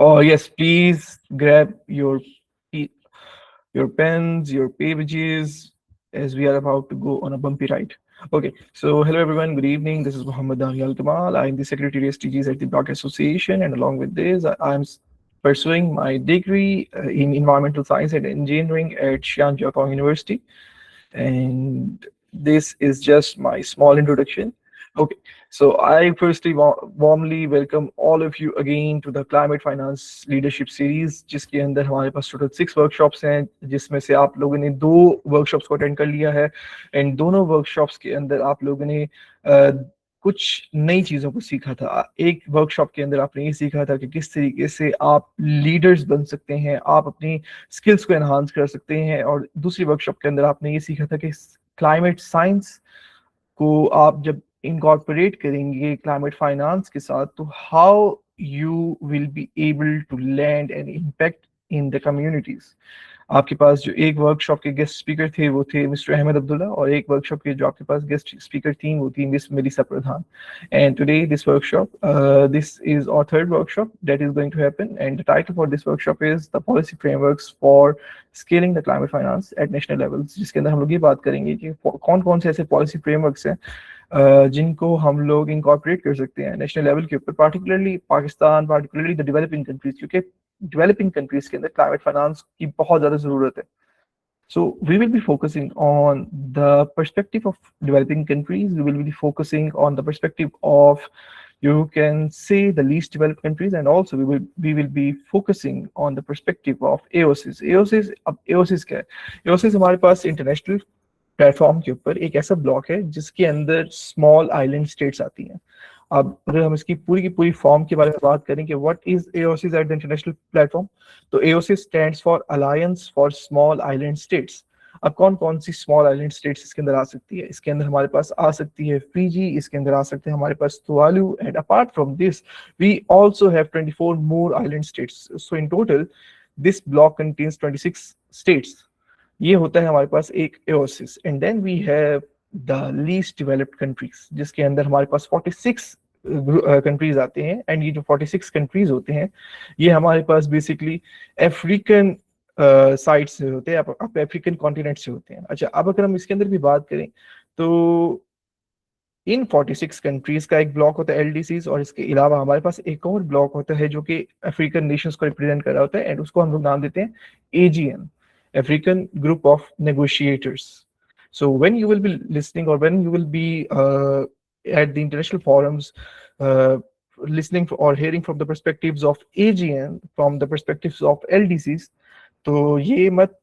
Oh yes, please grab pe- your pens, your pages, as we are about to go on a bumpy ride. Okay, so hello everyone, good evening. This is Muhammad Daniel Kamal. I'm the Secretary STGs at the Block Association, and along with this, I'm pursuing my degree in Environmental Science and Engineering at Xi'an Jiaotong University. And this is just my small introduction. Okay, so I firstly warmly welcome all of you again to the Climate Finance Leadership Series, जिसके अंदर हमारे पास total 6 workshops हैं, जिसमें से आप लोगों ने 2 workshops को अटेंड कर लिया है। एंड दोनों वर्कशॉप्स के अंदर आप लोगों ने कुछ नई चीज़ों को सीखा था। एक वर्कशॉप के अंदर आपने ये सीखा था कि किस तरीके से आप लीडर्स बन सकते हैं, आप अपनी स्किल्स को एनहांस कर सकते हैं। और दूसरी वर्कशॉप के अंदर आपने ये सीखा था कि क्लाइमेट साइंस को आप जब इनकॉर्पोरेट करेंगे क्लाइमेट फाइनेंस के साथ, तो how you will be able to land an impact in the communities. आपके पास जो एक वर्कशॉप के गेस्ट स्पीकर थे वो थे मिस्टर अहमद अब्दुल्ला, और एक वर्कशॉप के जो आपके पास गेस्ट स्पीकर थी वो थी miss Melissa Pradhan. And today this workshop, this is our third workshop that is going to happen, and the title for this workshop is the policy frameworks for scaling the climate finance at national levels, जिसके अंदर हम लोग ये बात करेंगे कि कौन कौन से ऐसे पॉलिसी फ्रेमवर्क्स हैं जिनको हम लोग इंकॉर्पोरेट कर सकते हैं नेशनल लेवल के ऊपर, particularly Pakistan, particularly the developing countries, क्योंकि डेवलपिंग कंट्रीज के अंदर क्लाइमेट फाइनेंस की बहुत ज़्यादा ज़रूरत है। So we will be focusing on the perspective of developing countries. We will be focusing on the perspective of, you can say, the least developed countries, and also we will be focusing on the perspective of AOCs. AOCs, अब AOCs क्या है? AOCs हमारे पास international platform के ऊपर एक ऐसा block है जिसके अंदर स्मॉल आइलैंड स्टेट्स आती हैं। अब अगर हम इसकी पूरी की पूरी फॉर्म के बारे में बात करें कि what is AOSIS at the international platform, तो AOSIS stands for alliance for small island states. अब कौन कौन सी स्मॉल आइलैंड स्टेट्स इसके अंदर आ सकती है? इसके अंदर हमारे पास आ सकती है फिजी, इसके अंदर आ सकते हैं हमारे पास Tuvalu, and apart from this we also have 24 more island states. So in total this block contains 26 states. ये होता है हमारे पास एक AOSIS. And then we have the least developed countries, जिसके अंदर हमारे पास 46 कंट्रीज आते हैं। एंड ये जो 46 कंट्रीज होते हैं ये हमारे पास बेसिकली अफ्रीकन साइड से होते हैं, आप अफ्रीकन कॉन्टिनेंट से होते हैं। अच्छा, अब अगर हम इसके अंदर भी बात करें तो इन 46 कंट्रीज का एक ब्लॉक होता है एलडीसीज, और इसके अलावा हमारे पास एक और ब्लॉक होता है जो कि अफ्रीकन नेशंस को रिप्रेजेंट कर रहा होता है, एंड उसको हम लोग नाम देते हैं AGN, African Group of Negotiators. So when you will be listening, or when you will be at the international forums, listening or hearing from the perspectives of AGN, from the perspectives of LDCs, तो ये मत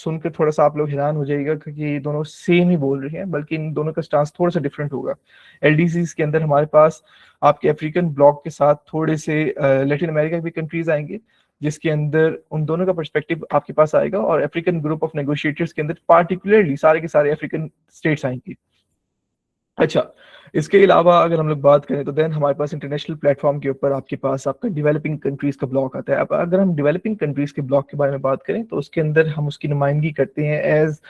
सुनकर थोड़ा सा आप लोग हैरान हो जाइएगा, क्योंकि ये दोनों सेम ही बोल रहे हैं, बल्कि इन दोनों का स्टांस थोड़ा सा डिफरेंट होगा। एलडीसीज के अंदर हमारे पास आपके अफ्रीकन ब्लॉक के साथ थोड़े से लैटिन अमेरिका की कंट्रीज आएंगे, जिसके अंदर उन दोनों का पर्सपेक्टिव आपके पास आएगा। और अफ्रीकन ग्रुप ऑफ नेगोशिएटर्स के अंदर पार्टिकुलरली सारे के सारे अफ्रीकन स्टेट्स आएंगे। अच्छा, इसके अलावा अगर हम लोग बात करें तो देन हमारे पास इंटरनेशनल प्लेटफॉर्म के ऊपर आपके पास आपका डेवलपिंग कंट्रीज का ब्लॉक आता है। अब अगर हम डेवलपिंग कंट्रीज के ब्लॉक के बारे में बात करें तो उसके अंदर हम उसकी नुमाइंदगी करते हैं एज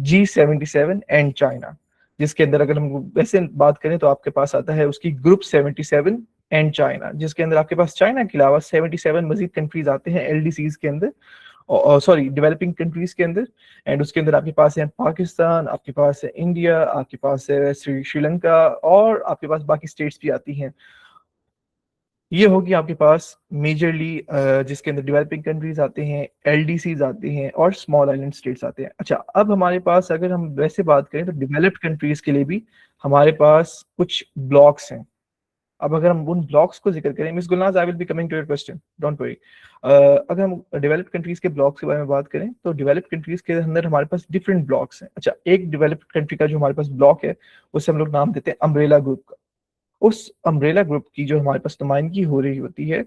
G77 एंड चाइना, जिसके अंदर अगर हम वैसे बात करें तो आपके पास आता है उसकी ग्रुप 77 एंड चाइना, जिसके अंदर आपके पास चाइना के अलावा 77 मजीद कंट्रीज आते हैं एलडीसीज के अंदर, सॉरी डेवलपिंग कंट्रीज के अंदर। एंड उसके अंदर आपके पास है पाकिस्तान, आपके पास है इंडिया, आपके पास है श्रीलंका, और आपके पास बाकी स्टेट्स भी आती हैं। ये होगी आपके पास मेजरली जिसके अंदर डेवलपिंग कंट्रीज आते हैं, एलडीसीज आते हैं, और स्मॉल आइलैंड स्टेट्स आते हैं। अच्छा, अब हमारे पास अगर हम वैसे बात करें तो डेवलप्ड कंट्रीज के लिए भी हमारे पास कुछ ब्लॉक्स हैं। अब अगर हम उन ब्लॉक्स को जिक्र करें, miss Gulnaz, I will be coming to your question, don't worry. अगर हम डेवलप्ड कंट्रीज के ब्लॉक्स के बारे में बात करें तो डेवलप्ड कंट्रीज के अंदर हमारे पास डिफरेंट ब्लॉक्स हैं। अच्छा, एक डेवलप्ड कंट्री का जो हमारे पास ब्लॉक है उसे हम लोग नाम देते हैं अम्ब्रेला ग्रुप का। उस अम्ब्रेला ग्रुप की जो हमारे पास नुमाइंदगी हो रही होती है,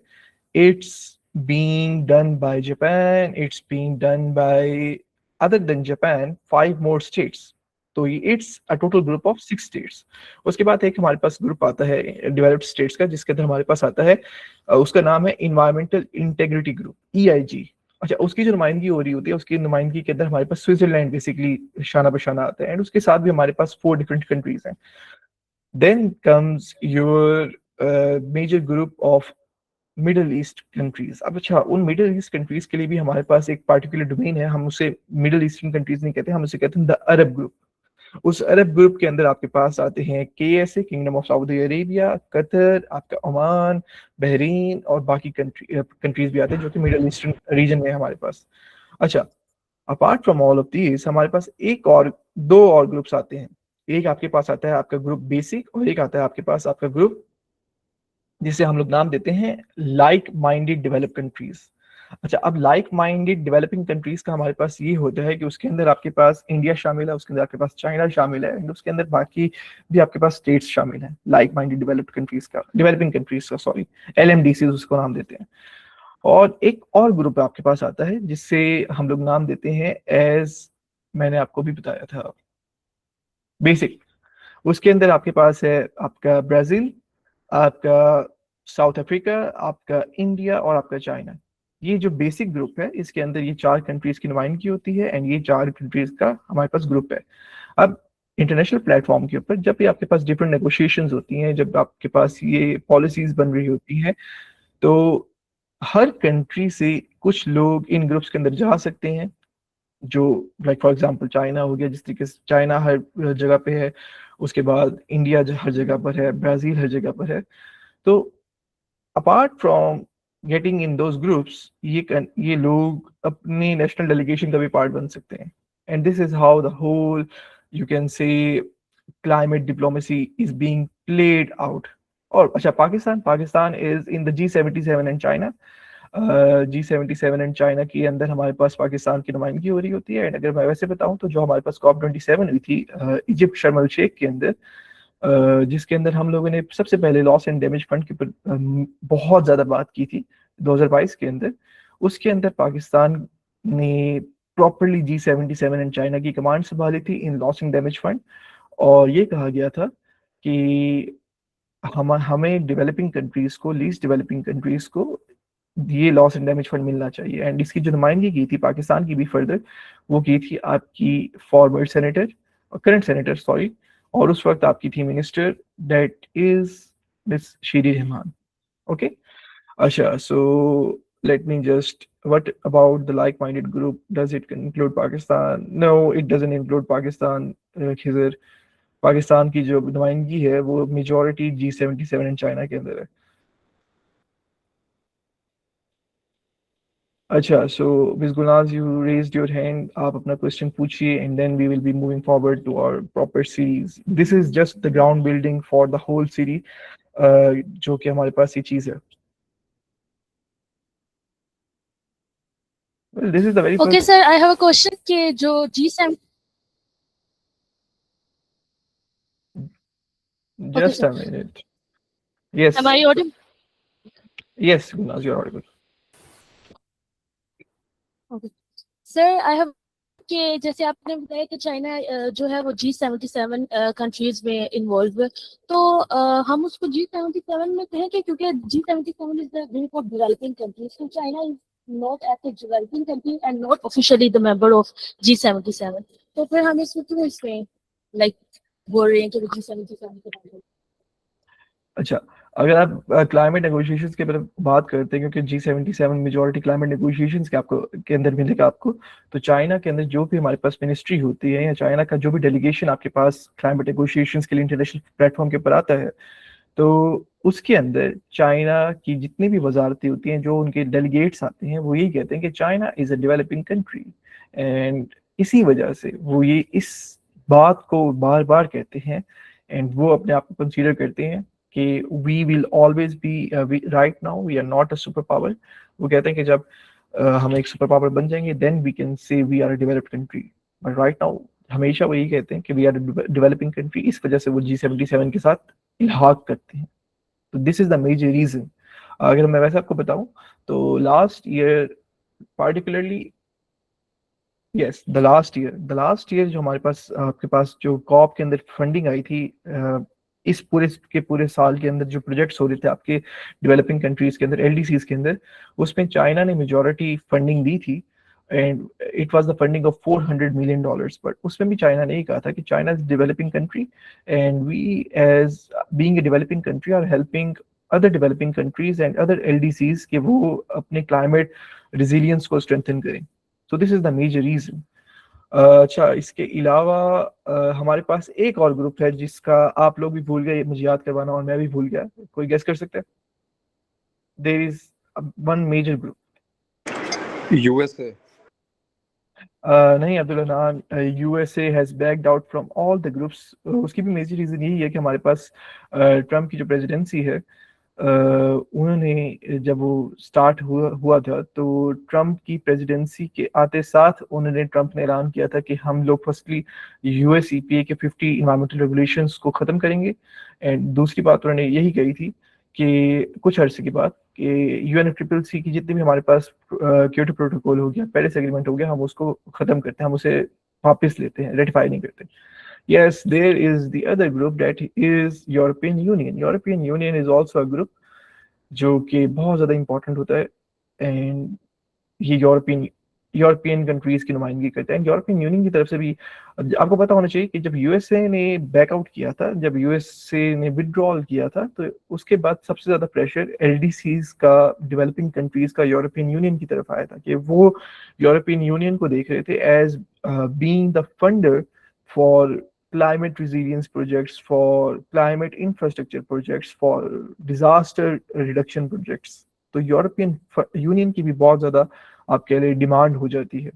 it's being done by Japan, it's being done by other than Japan 5 more states. तो ये it's a total group of 6 states. उसके बाद एक हमारे पास ग्रुप आता है डेवलप्ड स्टेट्स का, जिसके अंदर हमारे पास आता है उसका नाम है इन्वायरमेंटल इंटेग्रिटी ग्रुप, EIG। अच्छा, उसकी जो नुमाइंदगी हो रही होती है, उसकी नुमाइंदगी के अंदर हमारे पास स्विट्जरलैंड बेसिकली शाना बशाना आता है, एंड उसके साथ भी हमारे पास 4 डिफरेंट कंट्रीज हैं। Then comes your major group of middle east countries. अब अच्छा, उन मिडल ईस्ट कंट्रीज के लिए भी हमारे पास एक पार्टिकुलर डोमेन है, हम उसे मिडल ईस्टर्न कंट्रीज नहीं कहते, हम उसे कहते हैं द अरब ग्रुप। उस अरब ग्रुप के अंदर आपके पास आते हैं KSA, kingdom of Saudi Arabia, Qatar, आपका ओमान, बहरीन और बाकी कंट्रीज भी आते हैं जो कि मिडल ईस्टर्न रीजन में है हमारे पास। अच्छा, apart from all of these हमारे पास एक और दो और ग्रुप्स आते हैं। एक आपके पास आता है आपका ग्रुप बेसिक, और एक आता है आपके पास आपका ग्रुप जिसे हम लोग नाम देते हैं लाइक माइंडेड डेवलप कंट्रीज। अच्छा, अब लाइक माइंडेड डेवलपिंग कंट्रीज का हमारे पास ये होता है कि उसके अंदर आपके पास इंडिया शामिल है, उसके अंदर आपके पास चाइना शामिल है, एंड उसके अंदर बाकी भी आपके पास स्टेट्स शामिल हैं लाइक माइंडेड डेवलप्ड कंट्रीज का, डेवलपिंग कंट्रीज का, सॉरी, LMDC उसको नाम देते हैं। और एक और ग्रुप आपके पास आता है जिससे हम लोग नाम देते हैं एज, मैंने आपको भी बताया था, बेसिक। उसके अंदर आपके पास है आपका ब्राजील, आपका साउथ अफ्रीका, आपका इंडिया और आपका चाइना। ये जो बेसिक ग्रुप है इसके अंदर ये चार कंट्रीज की नुमाइंदगी होती है, एंड ये चार कंट्रीज का हमारे पास ग्रुप है। अब इंटरनेशनल प्लेटफॉर्म के ऊपर जब भी आपके पास डिफरेंट नेगोशिएशंस होती हैं, जब आपके पास ये पॉलिसीज बन रही होती हैं, तो हर कंट्री से कुछ लोग इन ग्रुप्स के अंदर जा सकते हैं, जो लाइक फॉर एग्जांपल चाइना हो गया, जिस तरीके से चाइना हर जगह पे है, उसके बाद इंडिया हर जगह पर है, ब्राजील हर जगह पर है। तो apart from getting in those groups, ये लोग अपनी नेशनल डेलीगेशन का भी पार्ट बन सकते हैं, and this is how the whole, you can say, climate diplomacy is being played out. और अच्छा, Pakistan Pakistan is in the G77 and China. G77 and China के अंदर हमारे पास पाकिस्तान की नुमाइंदगी हो रही होती है। एंड अगर मैं वैसे बताऊं तो जो हमारे पास COP27 हुई थी इजिप्ट शर्म अल शेख के अंदर, जिसके अंदर हम लोगों ने सबसे पहले लॉस एंड डैमेज फंड के ऊपर बहुत ज्यादा बात की थी 2022 के अंदर। उसके अंदर पाकिस्तान ने प्रॉपरली G77 एंड चाइना की कमांड संभाली थी इन लॉस एंड डैमेज फंड, और ये कहा गया था कि हमें डेवलपिंग कंट्रीज को, लीस्ट डेवलपिंग कंट्रीज को ये लॉस एंड डैमेज फंड मिलना चाहिए। एंड इसकी जो नुमाइंदगी की थी पाकिस्तान की भी फर्दर, वो की थी आपकी former senator, current senator sorry, और उस वक्त आपकी थी minister, that is miss Sherry Rehman. Okay, अच्छा, so let me just, what about the like-minded group, does it include Pakistan? No, it doesn't include Pakistan. Khizr, Pakistan की जो नुमाइंदगी है वो मेजॉरिटी G77 एंड चाइना के अंदर है। अच्छा, so miss Gulnaz, you raised your hand, आप अपना क्वेश्चन पूछिए, and then we will be moving forward to our proper series. This is just the ground building for the whole series, जो कि हमारे पास ये चीज है। Well, this is the very Okay, first. sir, I have a question कि जो G7, okay, Just sir, a minute. Yes, am I audible? yes, Gulnaz, you're audible. Okay. Sir, I have कि जैसे आपने बताया कि चाइना जो है वो G77 कंट्रीज में इन्वॉल्व है, तो हम उसको G77 में कहेंगे क्योंकि G77 is the group of developing countries, तो China is not at a developing country and not officially the member of G77, तो फिर हम इसमें क्यों इसमें लाइक बोल रहे हैं कि वो G77 के मेंबर। अच्छा, अगर आप क्लाइमेट नेगोशिएशंस के बारे में बात करते हैं, क्योंकि G77 मेजॉरिटी क्लाइमेट नेगोशिएशंस के आपको के अंदर मिलेगा आपको, तो चाइना के अंदर जो भी हमारे पास मिनिस्ट्री होती है, या चाइना का जो भी डेलीगेशन आपके पास क्लाइमेट नेगोशिएशंस के लिए इंटरनेशनल प्लेटफॉर्म के ऊपर आता है, तो उसके अंदर चाइना की जितनी भी वजारतें होती हैं, जो उनके डेलीगेट्स आते हैं, वो यही कहते हैं कि China is a developing country. And इसी वजह से वो ये इस बात को बार बार कहते हैं, एंड वो अपने आप को कंसीडर करते हैं कि we will always be, right now we are not a superpower. वो कहते हैं कि जब हम एक सुपर पावर बन जाएंगे, then we can say we are a developed country, but right now हमेशा वो यही कहते हैं कि वी आर डेवलपिंग कंट्री। इस वजह से वो G77 के साथ इल्हाक करते हैं। तो this is the major reason. अगर मैं वैसे आपको बताऊं तो last year particularly, yes, the last year जो हमारे पास आपके पास जो कॉप के अंदर फंडिंग आई थी, इस पूरे साल के अंदर जो प्रोजेक्ट्स हो रहे थे आपके डेवलपिंग कंट्रीज के अंदर, LDCs के अंदर, उसमें चाइना ने मेजॉरिटी फंडिंग दी थी, and it was the funding of $400 million। But उसमें भी चाइना ने ही कहा था कि China is developing country, and we as being a developing country are helping other developing countries and other LDCs कि वो अपने क्लाइमेट रिजिलियंस को स्ट्रेंथन करें. So this is the major reason. अच्छा, इसके अलावा हमारे पास एक और ग्रुप है जिसका आप लोग भी भूल गए मुझे याद करवाना, और मैं भी भूल गया. कोई गेस कर सकता है? There is one major group. USA. नहीं Abdul Hanan, USA has backed out from all the groups. उसकी भी मेजर रीजन यही है कि हमारे पास ट्रम्प की जो प्रेसिडेंसी है, उन्होंने जब वो स्टार्ट हुआ था, तो ट्रम्प की प्रेसिडेंसी के आते साथ ट्रम्प ने ऐलान किया था कि हम लोग फर्स्टली यूएस ईपीए के 50 इन्वायरमेंटल रेगुलेशंस को ख़त्म करेंगे. एंड दूसरी बात उन्होंने यही कही थी कि कुछ अरसे के बाद कि यूएनएफसीसीसी की जितनी भी हमारे पास क्योटो प्रोटोकॉल हो गया, पेरिस एग्रीमेंट हो गया, हम उसको ख़त्म करते हैं, हम उसे वापस लेते हैं, रेटिफाई नहीं करते. Yes, there is the other group that is European Union. European Union is also a group जो कि बहुत ज़्यादा इंपॉर्टेंट होता है. एंड ये यूरोपियन कंट्रीज की नुमाइंदगी करता है. यूरोपियन यूनियन की तरफ से भी आपको पता होना चाहिए कि जब यूएसए ने बैकआउट किया था, जब यूएसए ने विड्रॉल किया था, तो उसके बाद सबसे ज़्यादा प्रेशर एलडीसीज का, डेवलपिंग कंट्रीज का यूरोपियन यूनियन की तरफ आया था कि वो यूरोपियन यूनियन को देख रहे थे as being the funder for climate resilience projects, for climate infrastructure projects, for disaster reduction projects. तो यूरोपियन यूनियन की भी बहुत ज़्यादा आपके लिए डिमांड हो जाती है.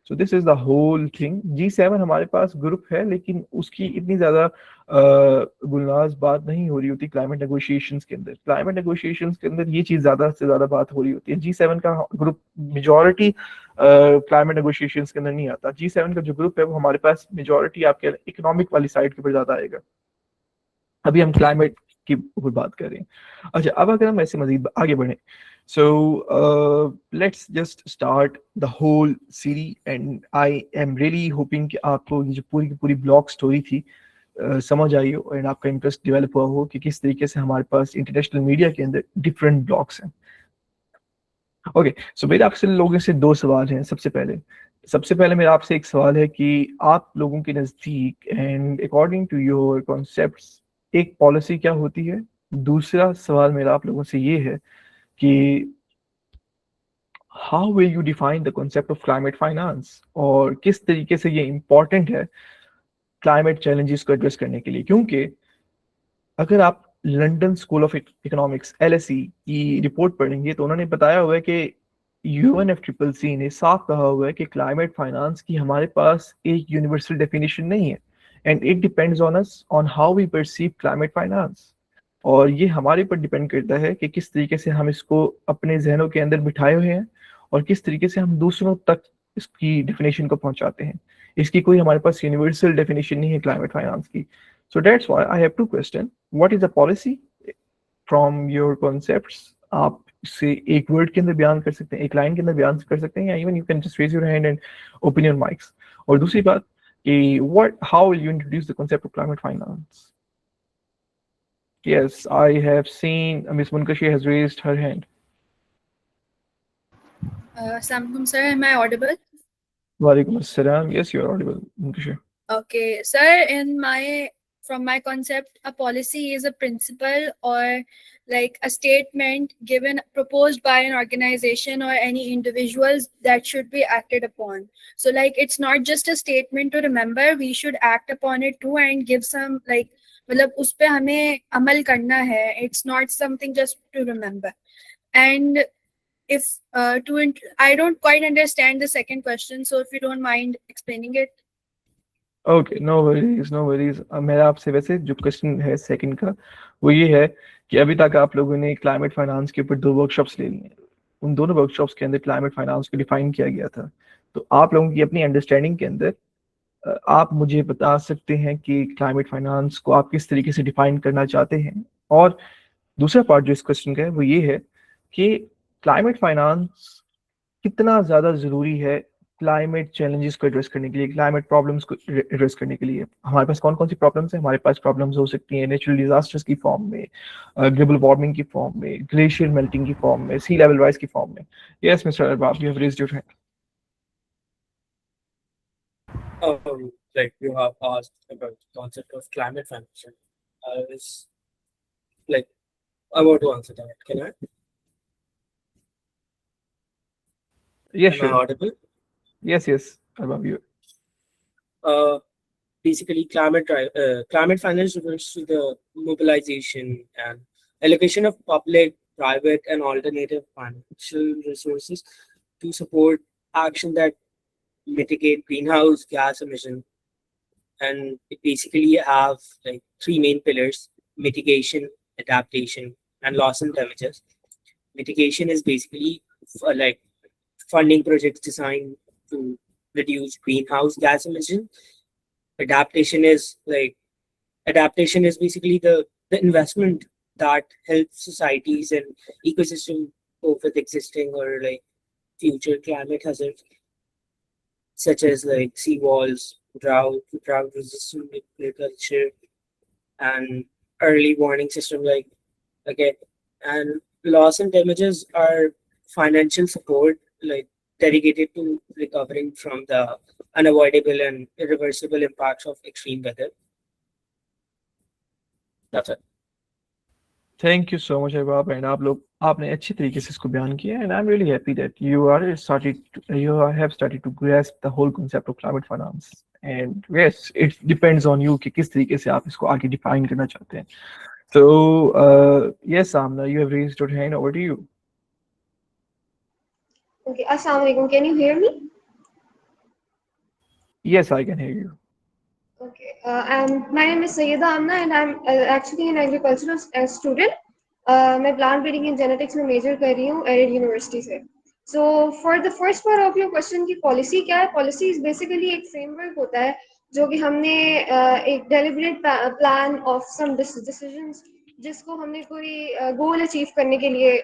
So this is the whole thing. G7 हमारे पास ग्रुप है, लेकिन उसकी इतनी ज़्यादा गुलनाज बात नहीं हो रही होती क्लाइमेट नेगोशिएशंस के अंदर. क्लाइमेट नेगोशिएशंस के अंदर ये चीज़ ज़्यादा से ज़्यादा बात हो रही होती है. G7 का ग्रुप मेजॉरिटी क्लाइमेट नेगोशिएशंस के अंदर नहीं आता. G7 का जो ग्रुप है वो हमारे पास मेजॉरिटी आपके इकोनॉमिक वाली साइड के ऊपर ज़्यादा आएगा. अभी हम क्लाइमेट की ऊपर बात कर रहे हैं. अच्छा, अब अगर हम ऐसे मजीद आगे बढ़ें, so let's just start the whole series, and I am really hoping कि आपको ये जो पूरी की पूरी ब्लॉग स्टोरी थी समझ आई हो, एंड आपका इंटरेस्ट डेवलप हुआ हो कि किस तरीके से हमारे पास इंटरनेशनल मीडिया के अंदर डिफरेंट ब्लॉग्स हैं. ओके, सो मेरे आपसे लोगों से दो सवाल हैं. सबसे पहले मेरा आपसे एक सवाल है कि आप लोगों के नज़दीक and according to your concepts एक पॉलिसी क्या होती है. दूसरा सवाल मेरा आप लोगों से ये है कि how will you define the concept of climate finance, और किस तरीके से ये इंपॉर्टेंट है क्लाइमेट चैलेंजेस को एड्रेस करने के लिए. क्योंकि अगर आप London school of economics LSE की रिपोर्ट पढ़ेंगे तो उन्होंने बताया हुआ है कि UNFCCC ने साफ कहा हुआ है कि क्लाइमेट फाइनेंस की हमारे पास एक यूनिवर्सल डेफिनेशन नहीं है, and it depends on us on how we perceive climate finance. और ये हमारे ऊपर डिपेंड करता है कि किस तरीके से हम इसको अपने जहनों के अंदर बिठाए हुए हैं और किस तरीके से हम दूसरों तक इसकी डेफिनेशन को पहुंचाते हैं. इसकी कोई हमारे पास यूनिवर्सल डेफिनेशन नहीं है क्लाइमेट फाइनेंस की. So that's why I have to question, what is the policy from your concepts. आप इसे एक वर्ड के अंदर बयान कर सकते हैं, एक लाइन के अंदर बयान कर सकते हैं, या even you can just raise your hand and open your mics. और दूसरी बात कि what how will you introduce the concept of climate finance. Yes, I have seen Miss Munkashi has raised her hand. Assalamualaikum, sir. Am I audible? Walaikum assalam. Yes, you are audible, Munkashi. Okay, sir. From my concept, a policy is a principle or like a statement proposed by an organization or any individuals that should be acted upon. So like it's not just a statement to remember, we should act upon it too and give some like मतलब उस पे हमें अमल करना है. It's not something just to remember. And if I don't quite understand the second question, so if you don't mind explaining it. Okay, no worries, no worries. मेरा आपसे वैसे जो क्वेश्चन है सेकंड का वो ये है कि अभी तक आप लोगों ने क्लाइमेट फाइनेंस के ऊपर 2 वर्कशॉप्स ले ली हैं. उन दोनों वर्कशॉप्स के अंदर क्लाइमेट फाइनेंस को डिफाइन किया गया था. तो आप लोगों की अपनी अंडरस्टैंडिंग के अंदर आप मुझे बता सकते हैं कि क्लाइमेट फाइनेंस को आप किस तरीके से डिफाइन करना चाहते हैं. और दूसरा पार्ट जो इस क्वेश्चन का है वो ये है कि क्लाइमेट फाइनेंस कितना ज़्यादा ज़रूरी है क्लाइमेट चैलेंजेस को एड्रेस करने के लिए, क्लाइमेट प्रॉब्लम्स को एड्रेस करने के लिए. हमारे पास कौन कौन सी प्रॉब्लम्स हैं. हमारे पास प्रॉब्लम्स हो सकती हैं नेचुरल डिजास्टर्स की फॉर्म में, ग्लोबल वार्मिंग की फॉर्म में, ग्लेशियर मेल्टिंग की फॉर्म में, सी लेवल राइज की फॉर्म में. Yes mister Arbab, you have raised your hand. Like you have asked about the concept of climate financing. Is like I want to answer that. Can I? Yeah, Am I sure. audible? Yes, I love you. Basically, climate finance refers to the mobilization and allocation of public, private, and alternative financial resources to support action that mitigate greenhouse gas emission. And it basically have like three main pillars: mitigation, adaptation, and loss and damages. Mitigation is basically like funding projects designed to reduce greenhouse gas emission. Adaptation is like adaptation is basically the investment that helps societies and ecosystem cope with existing or like future climate hazards such as like seawalls, drought resistant agriculture, and early warning system like okay. And loss and damages are financial support like dedicated to recovering from the unavoidable and irreversible impacts of extreme weather. That's it. Thank you so much, Abab, and आप लोग आपने अच्छी तरीके से इसको बयान किया, and I'm really happy that you have started to grasp the whole concept of climate finance. And yes, it depends on you कि किस तरीके से आप इसको आगे define करना चाहते हैं. So yes, Amna, you have raised your hand. Over to you. Okay, Assalamu alaikum. Can you hear me? Yes, I can hear you. Okay. My name is Sayyida Amna, and I'm actually an agricultural student. मैं plant breeding and genetics में major कर रही हूँ Arid University से. So for the first part of your question की policy क्या है? Policy is basically एक framework होता है जो कि हमने एक deliberate plan of some decisions जिसको हमने कोई goal achieve करने के लिए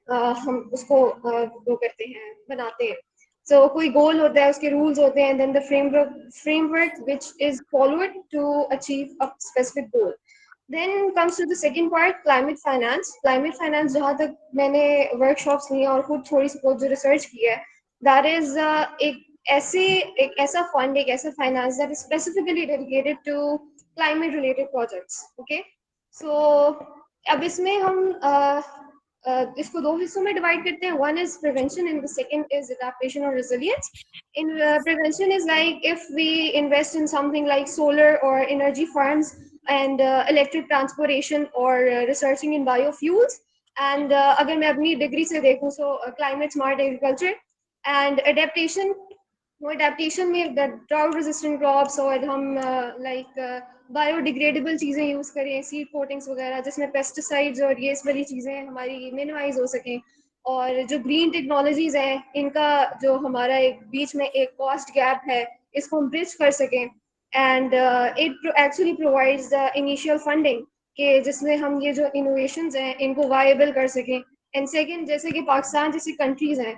हम उसको वो करते हैं बनाते हैं. So कोई goal होता है, उसके rules होते हैं, and then the framework which is followed to achieve a specific goal. Then comes to the second part, climate finance. Climate finance जहाँ तक मैंने workshops ली हैं और खुद थोड़ी सी बहुत जो research की है, that is एक ऐसा fund, एक ऐसा finance that is specifically dedicated to climate related projects. Okay, so अब इसमें हम इसको दो हिस्सों में डिवाइड करते हैं. One is prevention and the second is adaptation or resilience. In prevention is like if we invest in something like solar or energy farms and electric transportation or researching in biofuels. And अगर मैं अपनी degree से देखूं, so climate smart agriculture and adaptation. वो adaptation में drought resistant crops और हम like biodegradable चीज़ें यूज़ करें, सीड कोटिंग्स वगैरह जिसमें पेस्टिसाइड्स और ये वाली चीज़ें हमारी मिनिमाइज हो सकें. और जो ग्रीन टेक्नोलॉजीज हैं इनका जो हमारा एक बीच में एक कॉस्ट गैप है इसको हम ब्रिज कर सकें. And it actually provides the initial funding के जिसमें हम ये जो इनोवेशंस हैं इनको वायबल कर सकें. एंड सेकेंड, जैसे कि पाकिस्तान जैसी कंट्रीज हैं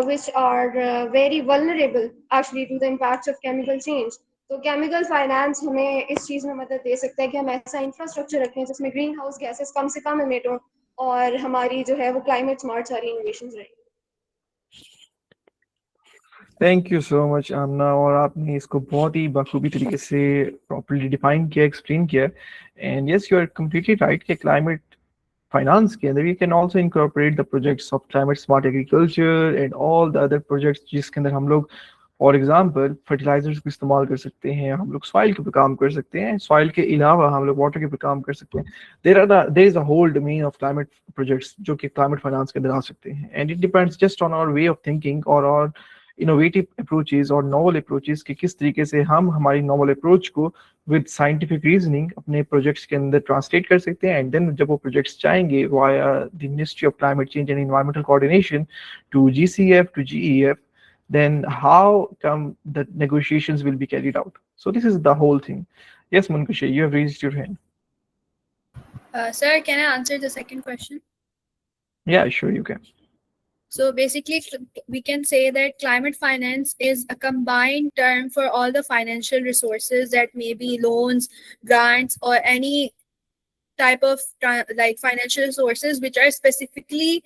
which are very vulnerable actually to the impacts of chemical change. तो केमिकल फाइनेंस हमें इस चीज़ में मदद दे सकता है कि हम ऐसा इंफ्रास्ट्रक्चर रखें जिसमें ग्रीन हाउस गैसेस कम से कम इमिट हो और हमारी जो है वो क्लाइमेट स्मार्ट सारी इनोवेशंस रहें. Thank you so much Amna, और आपने इसको बहुत ही बखूबी तरीके से प्रॉपर्ली डिफाइन किया, एक्सप्लेन किया. And yes, you are completely right कि क्लाइमेट फाइनेंस के अंदर we can also incorporate the projects of climate smart agriculture and all the other projects जिसके अंदर हम लोग फॉर एग्जाम्पल फर्टिलाइजर्स को इस्तेमाल कर सकते हैं, हम लोग सॉइल के ऊपर काम कर सकते हैं, सॉइल के अलावा हम लोग वाटर के ऊपर काम कर सकते हैं. There is a whole domain of climate projects जो कि क्लाइमेट फाइनेंस के अंदर आ सकते हैं. And it depends just on our way of thinking और इनोवेटिव अप्रोचेस और नॉवल अप्रोचेस कि किस तरीके से हम हमारी नॉवल अप्रोच को विद साइंटिफिक रीजनिंग अपने प्रोजेक्ट्स के अंदर ट्रांसलेट कर सकते हैं. एंड देन जब वो प्रोजेक्ट्स जाएंगे via the ministry of climate change and environmental coordination to GCF to GEF, then how come the negotiations will be carried out? So this is the whole thing. Yes, Munkashi, you have raised your hand. Sir, can I answer the second question? Yeah, sure you can. So basically, we can say that climate finance is a combined term for all the financial resources that may be loans, grants, or any type of like financial resources which are specifically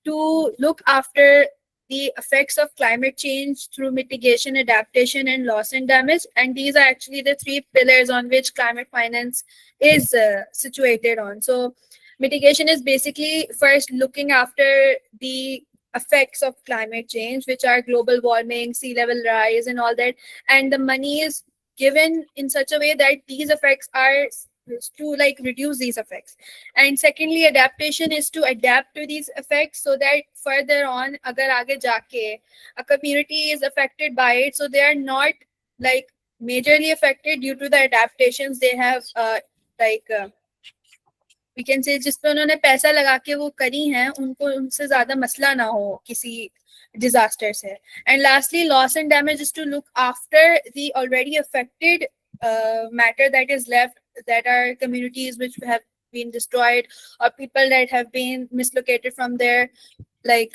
to look after the effects of climate change through mitigation, adaptation, and loss and damage. And these are actually the three pillars on which climate finance is situated on. So Mitigation is basically first looking after the effects of climate change, which are global warming, sea level rise, and all that. And the money is given in such a way that these effects are to like reduce these effects. And secondly, adaptation is to adapt to these effects so that further on, agar aage jaake a community is affected by it, so they are not like majorly affected due to the adaptations they have we can say जिस पे उन्होंने पैसा लगा के वो करी हैं, उनको उनसे ज्यादा मसला ना हो किसी disaster से. And lastly, loss and damage is to look after the already affected matter that is left, that are communities which have been destroyed or people that have been mislocated from their like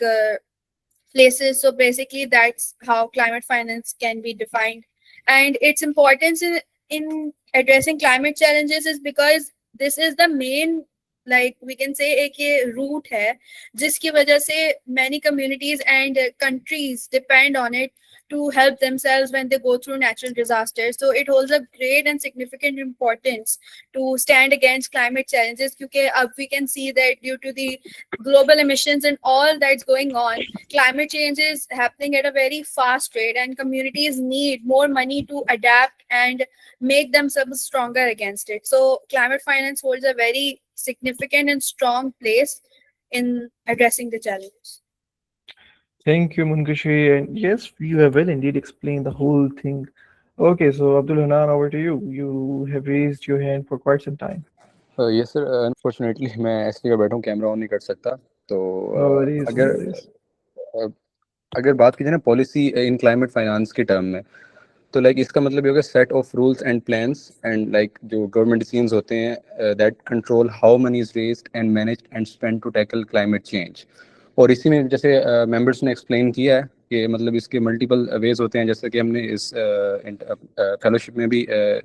places. So basically that's how climate finance can be defined. And its importance in addressing climate challenges is because this is the main, like we can say, एक ये route है जिसकी वजह से many communities and countries depend on it to help themselves when they go through natural disasters. So it holds a great and significant importance to stand against climate challenges, because we can see that due to the global emissions and all that's going on, climate change is happening at a very fast rate, and communities need more money to adapt and make themselves stronger against it. So climate finance holds a very significant and strong place in addressing the challenges. Thank you, Munkashi. And yes, you have well indeed explained the whole thing. Okay, so Abdul Hanan, over to you. You have raised your hand for quite some time. Yes sir, unfortunately मैं ऐसे जगह बैठा हूँ, camera on नहीं कर सकता. तो No worries, no अगर worries. अगर बात की जाए ना पॉलिसी इन क्लाइमेट फाइनेंस के टर्म में, तो लाइक इसका मतलब ये होगा set of rules and plans and like जो गवर्नमेंट डिसीजंस होते हैं that control how money is raised and managed and spent to tackle climate change. और इसी में जैसे मेंबर्स ने एक्सप्लेन किया है कि मतलब इसके मल्टीपल वेज होते हैं, जैसे कि हमने इस फेलोशिप में भी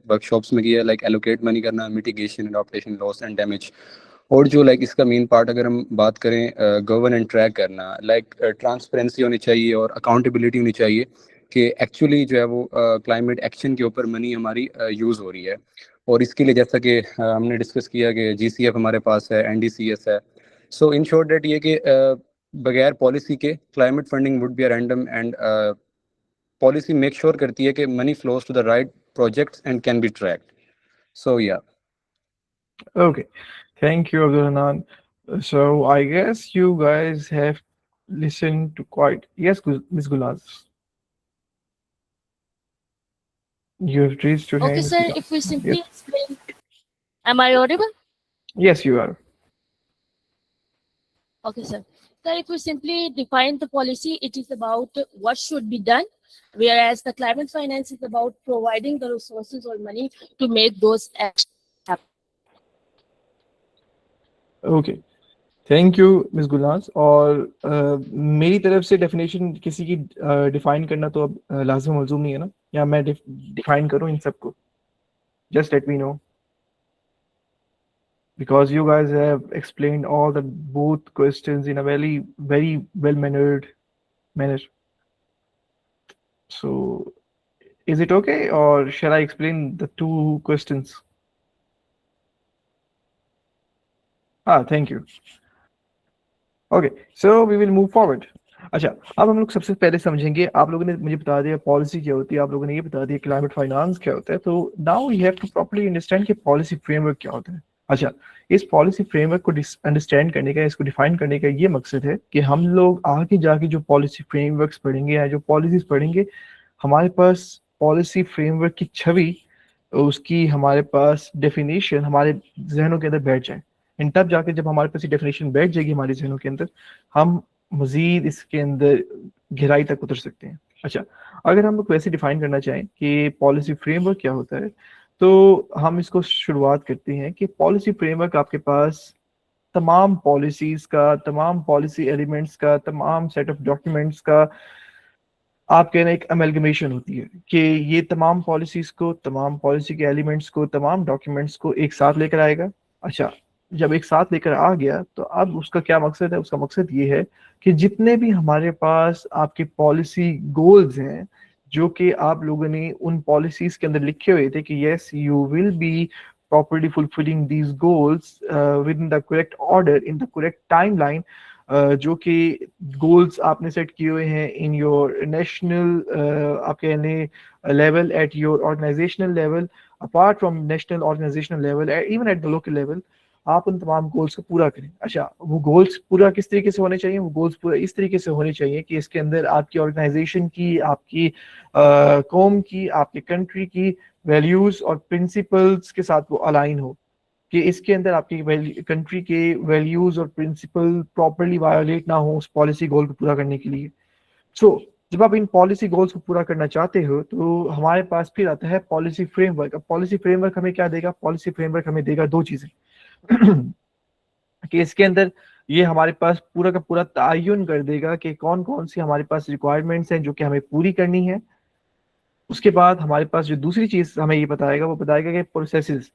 वर्कशॉप्स में किया, लाइक एलोकेट मनी करना, mitigation, adaptation, loss and damage. और जो लाइक इसका मेन पार्ट अगर हम बात करें गवर्न एंड ट्रैक करना, लाइक ट्रांसपेरेंसी होनी चाहिए और अकाउंटेबिलिटी होनी चाहिए कि एक्चुअली जो है वो क्लाइमेट एक्शन के ऊपर मनी हमारी यूज़ हो रही है. और इसके लिए जैसा कि हमने डिस्कस किया कि GCF हमारे पास है, NDCS है. सो इन शॉर्ट डेट ये कि बगैर पॉलिसी के climate funding would be random, and policy make sure करती है कि money flows to the right projects and can be tracked. So yeah Okay, thank you, Abdul Hanan. So I guess you guys have listened to quite. Yes, Ms. Gulaz. You have raised your Okay, hand. sir, if we simply explain, am I audible? Yes, you are. Okay, sir. So if we simply define the policy, it is about what should be done, whereas the climate finance is about providing the resources or money to make those actions happen. Okay, thank you miss Gulnaz. और मेरी तरफ से definition किसी की define करना तो अब लाजिम मलजूम नहीं है ना, या मैं डिफाइन करूं इन सबको? Just let me no, because you guys have explained all the both questions in a very well mannered manner. So is it okay, or shall I explain the two questions? Thank you. Okay, so we will move forward. अच्छा, अब हम लोग सबसे पहले समझेंगे, आप लोगों ने मुझे बता दिया पॉलिसी क्या होती है, आप लोगों ने ये बता दिया क्लाइमेट फाइनेंस क्या होता है. तो now we have to properly understand कि पॉलिसी फ्रेमवर्क क्या होता है. अच्छा, इस पॉलिसी फ्रेमवर्क को अंडरस्टैंड करने का, इसको डिफाइन करने का ये मकसद है कि हम लोग आगे जाके जो पॉलिसी फ्रेमवर्क्स पढ़ेंगे या जो पॉलिसीज पढ़ेंगे, हमारे पास पॉलिसी फ्रेमवर्क की छवि, उसकी हमारे पास डेफिनेशन हमारे जहनों के अंदर बैठ जाए. एंड तब जाके जब हमारे पास ये डेफिनेशन बैठ जाएगी हमारे जहनों के अंदर, हम मजीद इसके अंदर गहराई तक उतर सकते हैं. अच्छा, अगर हम लोग वैसे डिफाइन करना चाहें कि पॉलिसी फ्रेमवर्क क्या होता है, तो हम इसको शुरुआत करते हैं कि पॉलिसी फ्रेमवर्क आपके पास तमाम पॉलिसीज का, तमाम पॉलिसी एलिमेंट्स का, तमाम सेट ऑफ डॉक्यूमेंट्स का आप कहना एक अमेलगमेशन होती है कि ये तमाम पॉलिसीज को, तमाम पॉलिसी के एलिमेंट्स को, तमाम डॉक्यूमेंट्स को एक साथ लेकर आएगा. अच्छा, जब एक साथ लेकर आ गया तो अब उसका क्या मकसद है? उसका मकसद ये है कि जितने भी हमारे पास आपके पॉलिसी गोल्स हैं, जो कि आप लोगों ने उन पॉलिसीज के अंदर लिखे हुए थे कि yes you will B properly fulfilling these goals within the correct order, in the correct timeline, जो कि goals आपने set किए हुए हैं in your national आप कह लें level, at your organizational level, apart from national organizational level, even at the local level, आप उन तमाम गोल्स को पूरा करें। अच्छा, वो गोल्स पूरा किस तरीके से होने चाहिए? वो गोल्स पूरा इस तरीके से होने चाहिए कि इसके अंदर आपकी ऑर्गेनाइजेशन की, आपकी कौम की, आपकी कंट्री की वैल्यूज और प्रिंसिपल्स के साथ वो अलाइन हो, कि इसके अंदर आपकी कंट्री के वैल्यूज और प्रिंसिपल प्रॉपरली वायोलेट ना हो उस पॉलिसी गोल को पूरा करने के लिए। सो जब आप इन पॉलिसी गोल्स को पूरा करना चाहते हो तो हमारे पास फिर आता है पॉलिसी फ्रेमवर्क। अब पॉलिसी फ्रेमवर्क हमें क्या देगा? पॉलिसी फ्रेमवर्क हमें देगा दो चीजें कि इसके अंदर ये हमारे पास पूरा का पूरा तयन कर देगा कि कौन कौन सी हमारे पास रिक्वायरमेंट्स हैं जो कि हमें पूरी करनी है। उसके बाद हमारे पास जो दूसरी चीज हमें ये बताएगा, वो बताएगा कि प्रोसेसेस,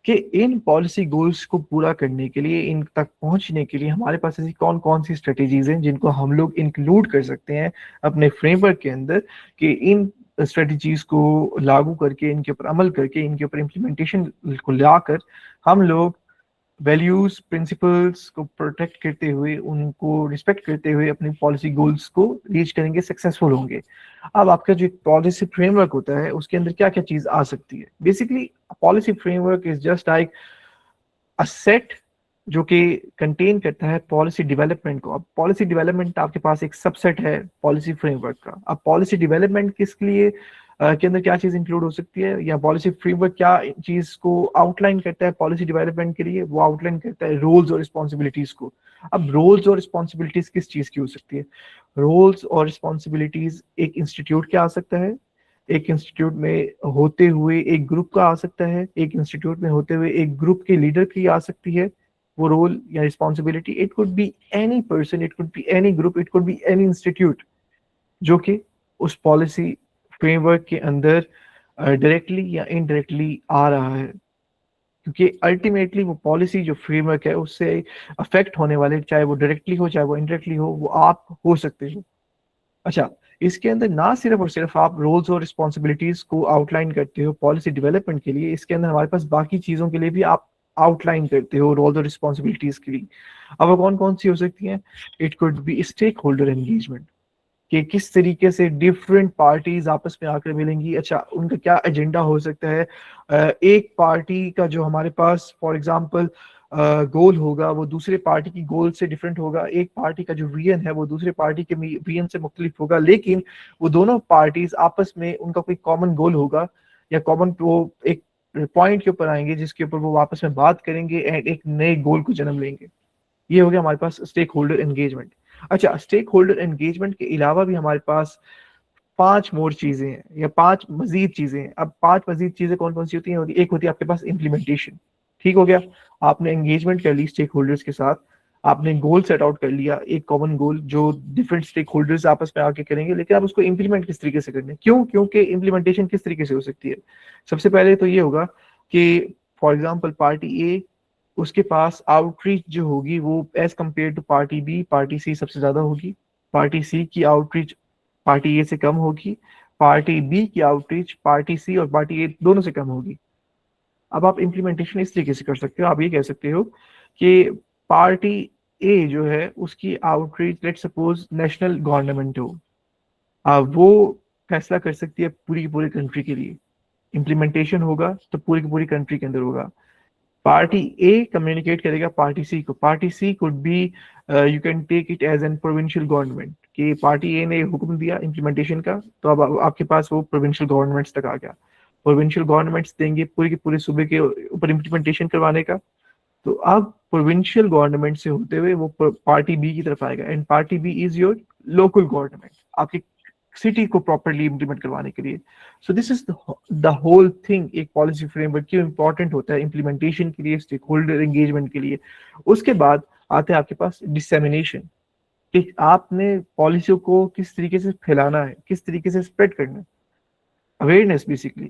कि इन पॉलिसी गोल्स को पूरा करने के लिए, इन तक पहुंचने के लिए हमारे पास ऐसी कौन कौन सी स्ट्रेटेजीज हैं जिनको हम लोग इंक्लूड कर सकते हैं अपने फ्रेमवर्क के अंदर, कि इन स्ट्रेटेजीज को लागू करके, इनके ऊपर अमल करके, इनके ऊपर इम्प्लीमेंटेशन को लाकर हम लोग वैल्यूज प्रिंसिपल्स को प्रोटेक्ट करते हुए, उनको रिस्पेक्ट करते हुए अपनी पॉलिसी गोल्स को रीच करेंगे, सक्सेसफुल होंगे। अब आपका जो पॉलिसी फ्रेमवर्क होता है उसके अंदर क्या क्या चीज आ सकती है? Basically policy framework is just like a set जो कि कंटेन करता है पॉलिसी डेवलपमेंट को। अब पॉलिसी डेवलपमेंट आपके पास एक सबसेट है पॉलिसी फ्रेमवर्क का। अब पॉलिसी डेवलपमेंट किसके लिए के अंदर क्या चीज इंक्लूड हो सकती है, या पॉलिसी फ्रेमवर्क क्या चीज को आउटलाइन करता है पॉलिसी डेवलपमेंट के लिए? वो आउटलाइन करता है रोल्स और रिस्पॉन्सिबिलिटीज को। अब रोल्स और रिस्पॉन्सिबिलिटीज किस चीज की हो सकती है? रोल्स और रिस्पॉन्सिबिलिटीज एक इंस्टीट्यूट के आ सकता है, एक इंस्टीट्यूट में होते हुए एक ग्रुप का आ सकता है, एक इंस्टीट्यूट में होते हुए एक ग्रुप के लीडर की आ सकती है वो रोल या responsibility. It could be any person, it could be any group, it could be any institute जो कि उस पॉलिसी फ्रेमवर्क के अंदर डायरेक्टली या इनडायरेक्टली आ रहा है, क्योंकि अल्टीमेटली वो पॉलिसी जो फ्रेमवर्क है उससे अफेक्ट होने वाले, चाहे वो डायरेक्टली हो चाहे वो इनडायरेक्टली हो, वो आप हो सकते हो। अच्छा, इसके अंदर ना सिर्फ और सिर्फ आप रोल्स और रिस्पॉन्सिबिलिटीज को आउटलाइन करते हो पॉलिसी डेवलपमेंट के लिए, इसके अंदर हमारे पास बाकी चीजों के लिए भी आप आउटलाइन करते हो रोल्स और रिस्पॉन्सिबिलिटीज के लिए। अब वो कौन कौन सी हो सकती हैं? It could be stakeholder engagement, कि किस तरीके से डिफरेंट पार्टीज आपस में आकर मिलेंगी। अच्छा, उनका क्या एजेंडा हो सकता है? एक पार्टी का जो हमारे पास फॉर एग्जांपल गोल होगा वो दूसरे पार्टी की गोल से डिफरेंट होगा, एक पार्टी का जो विजन है वो दूसरे पार्टी के विजन से मुख्तलिफ होगा, लेकिन वो दोनों पार्टीज आपस में उनका कोई कॉमन गोल होगा, या कॉमन वो एक पॉइंट के ऊपर आएंगे जिसके ऊपर वो आपस में बात करेंगे एंड एक नए गोल को जन्म लेंगे। ये हो गया हमारे पास स्टेक होल्डर एंगेजमेंट। अच्छा, स्टेक होल्डर एंगेजमेंट के अलावा भी हमारे पास 5 मोर चीजें हैं या 5 मजीद चीजें हैं। अब 5 मजीद चीजें कौन कौन सी होती हैं? एक होती है आपके पास इम्प्लीमेंटेशन। ठीक हो गया, आपने एंगेजमेंट कर ली स्टेक होल्डर्स के साथ, आपने गोल सेट आउट कर लिया, एक कॉमन गोल जो डिफरेंट स्टेक होल्डर्स आपस में आके करेंगे, लेकिन आप उसको इम्प्लीमेंट किस तरीके से करने? क्यों? क्योंकि इम्प्लीमेंटेशन किस तरीके से हो सकती है? सबसे पहले तो ये होगा कि फॉर एग्जाम्पल पार्टी ए, उसके पास आउटरीच जो होगी वो as compare to party B, party C सबसे ज्यादा होगी। पार्टी सी की आउटरीच पार्टी ए से कम होगी, पार्टी बी की आउटरीच पार्टी सी और पार्टी ए दोनों से कम होगी। अब आप इम्प्लीमेंटेशन इस तरीके से कर सकते हो, आप ये कह सकते हो कि पार्टी ए जो है उसकी outreach let suppose national government हो, वो फैसला कर सकती है पूरी की पूरी कंट्री के लिए। इम्प्लीमेंटेशन होगा तो पूरी की पूरी कंट्री के अंदर होगा। पार्टी ए कम्युनिकेट करेगा पार्टी सी को, party C could be you can take it as an provincial government, कि पार्टी ए ने हुक्म दिया इम्प्लीमेंटेशन का, तो अब आपके पास वो प्रोविंशियल गवर्नमेंट्स तक आ गया। प्रोविंशियल गवर्नमेंट्स देंगे पूरे के पूरे सूबे के ऊपर इम्प्लीमेंटेशन करवाने का, तो अब प्रोविंशियल गवर्नमेंट से होते हुए वो पार्टी बी की तरफ आएगा, and party B is your local government, आपकी सिटी को प्रॉपरली इम्प्लीमेंट करवाने के लिए। So this is the whole thing. एक पॉलिसी फ्रेमवर्क क्यों इंपॉर्टेंट होता है? इम्प्लीमेंटेशन के लिए, स्टेक होल्डर एंगेजमेंट के लिए। उसके बाद आते हैं आपके पास डिसेमिनेशन, कि आपने पॉलिसी को किस तरीके से फैलाना है, किस तरीके से स्प्रेड करना है, अवेयरनेस बेसिकली,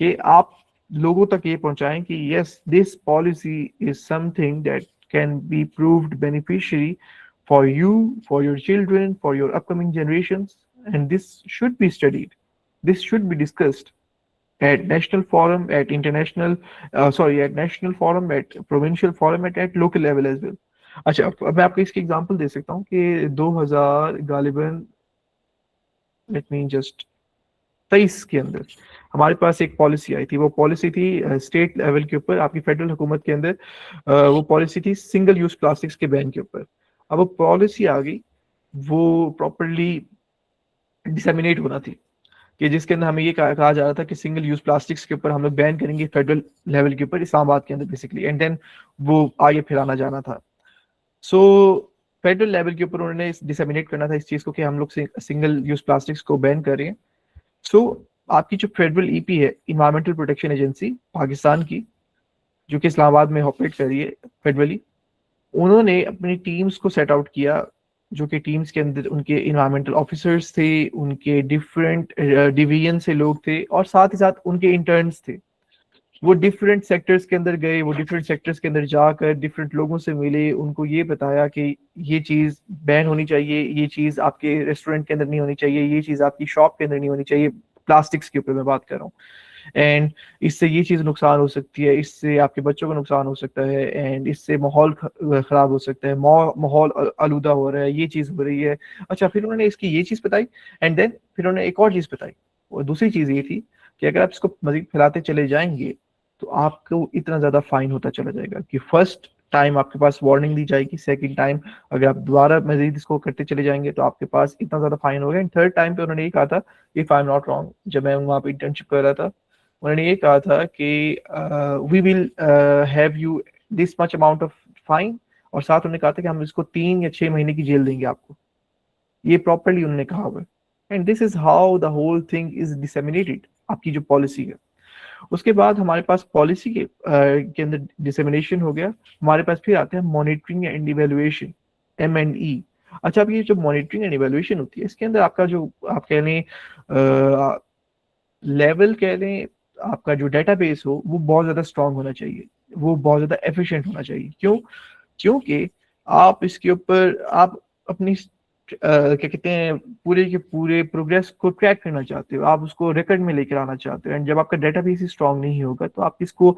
कि आप लोगों तक ये पहुंचाएं कि yes this policy is something that can be proved beneficiary for you, for your children, for your upcoming generations, and this should be studied, this should be discussed, at national forum, at international, at national forum, at provincial forum, at local level as well. अच्छा, अब मैं आपको इसकी example दे सकता हूँ कि 2000 गालिबन, let me just 23 के अंदर हमारे पास एक पॉलिसी आई थी। वो पॉलिसी थी स्टेट लेवल के ऊपर, आपकी फेडरल हुकूमत के अंदर वो पॉलिसी थी सिंगल यूज प्लास्टिक्स के बैन के ऊपर। अब वो पॉलिसी आ गई, वो प्रॉपरली डिसेमिनेट होना थी, कि जिसके अंदर हमें ये कहा जा रहा था कि सिंगल यूज प्लास्टिक्स के ऊपर हम लोग बैन करेंगे फेडरल लेवल के ऊपर, इस्लामाबाद के अंदर बेसिकली, एंड देन वो आगे फैलाना जाना था। सो फेडरल लेवल के ऊपर उन्होंने डिसेमिनेट करना था इस चीज को कि हम लोग सिंगल यूज प्लास्टिक्स को बैन कर रहे हैं। सो आपकी जो फेडरल ईपी है, इन्वायरमेंटल प्रोटेक्शन एजेंसी पाकिस्तान की, जो कि इस्लामाबाद में ऑपरेट कर रही है फेडरली, उन्होंने अपनी टीम्स को सेट आउट किया, जो कि टीम्स के अंदर उनके इन्वायरमेंटल ऑफिसर्स थे, उनके डिफरेंट डिवीजन से लोग थे, और साथ ही साथ उनके इंटर्न्स थे। वो डिफरेंट सेक्टर्स के अंदर गए, वो डिफरेंट सेक्टर्स के अंदर जाकर डिफरेंट लोगों से मिले, उनको ये बताया कि ये चीज़ बैन होनी चाहिए, ये चीज़ आपके रेस्टोरेंट के अंदर नहीं होनी चाहिए, ये चीज़ आपकी शॉप के अंदर नहीं होनी चाहिए, प्लास्टिक्स के ऊपर मैं बात कर रहा हूँ। एंड इससे ये चीज़ नुकसान हो सकती है, इससे आपके बच्चों को नुकसान हो सकता है, एंड इससे माहौल ख़राब हो सकता है, माहौल आलूदा हो रहा है, ये चीज़ हो रही है। अच्छा, फिर उन्होंने इसकी ये चीज़ बताई, एंड देन फिर उन्होंने एक और चीज़ बताई। और दूसरी चीज़ ये थी कि अगर आप इसको मजीद फैलाते चले जाएंगे तो आपको इतना ज़्यादा फाइन होता चला जाएगा कि फर्स्ट टाइम आपके पास वार्निंग दी जाएगी, सेकंड टाइम अगर आप दोबारा मजीद इसको करते चले जाएंगे तो आपके पास इतना ज़्यादा फाइन होगा। एंड थर्ड टाइम पे उन्होंने ये कहा था, if I am not wrong, जब मैं वहाँ पे इंटर्नशिप कर रहा था, उन्होंने ये कहा था कि we will have you this much amount of fine, और साथ उन्होंने कहा था कि हम इसको 3 या 6 महीने की जेल देंगे आपको। ये प्रॉपरली उन्होंने कहा हुआ है। And this is how the whole thing is disseminated, आपकी जो पॉलिसी है। उसके बाद हमारे पास पॉलिसी के अंदर डिसेमिनेशन हो गया, हमारे पास फिर आते हैं मॉनिटरिंग एंड इवेलुएशन, M&E। अच्छा, अब ये जो मॉनिटरिंग एंड इवेलुएशन होती है, इसके अंदर आपका जो आप कह लें लेवल कह लें, आपका जो डेटाबेस हो वो बहुत ज़्यादा स्ट्रांग होना चाहिए, वो बहुत ज़्यादा एफिशिएंट होना चाहिए। क्यों? क्योंकि आप इसके ऊपर आप अपनी क्या कहते हैं, पूरे के पूरे प्रोग्रेस को ट्रैक करना चाहते हो, आप उसको रिकॉर्ड में लेकर आना चाहते हो। एंड जब आपका डेटाबेस ही स्ट्रांग नहीं होगा तो आप इसको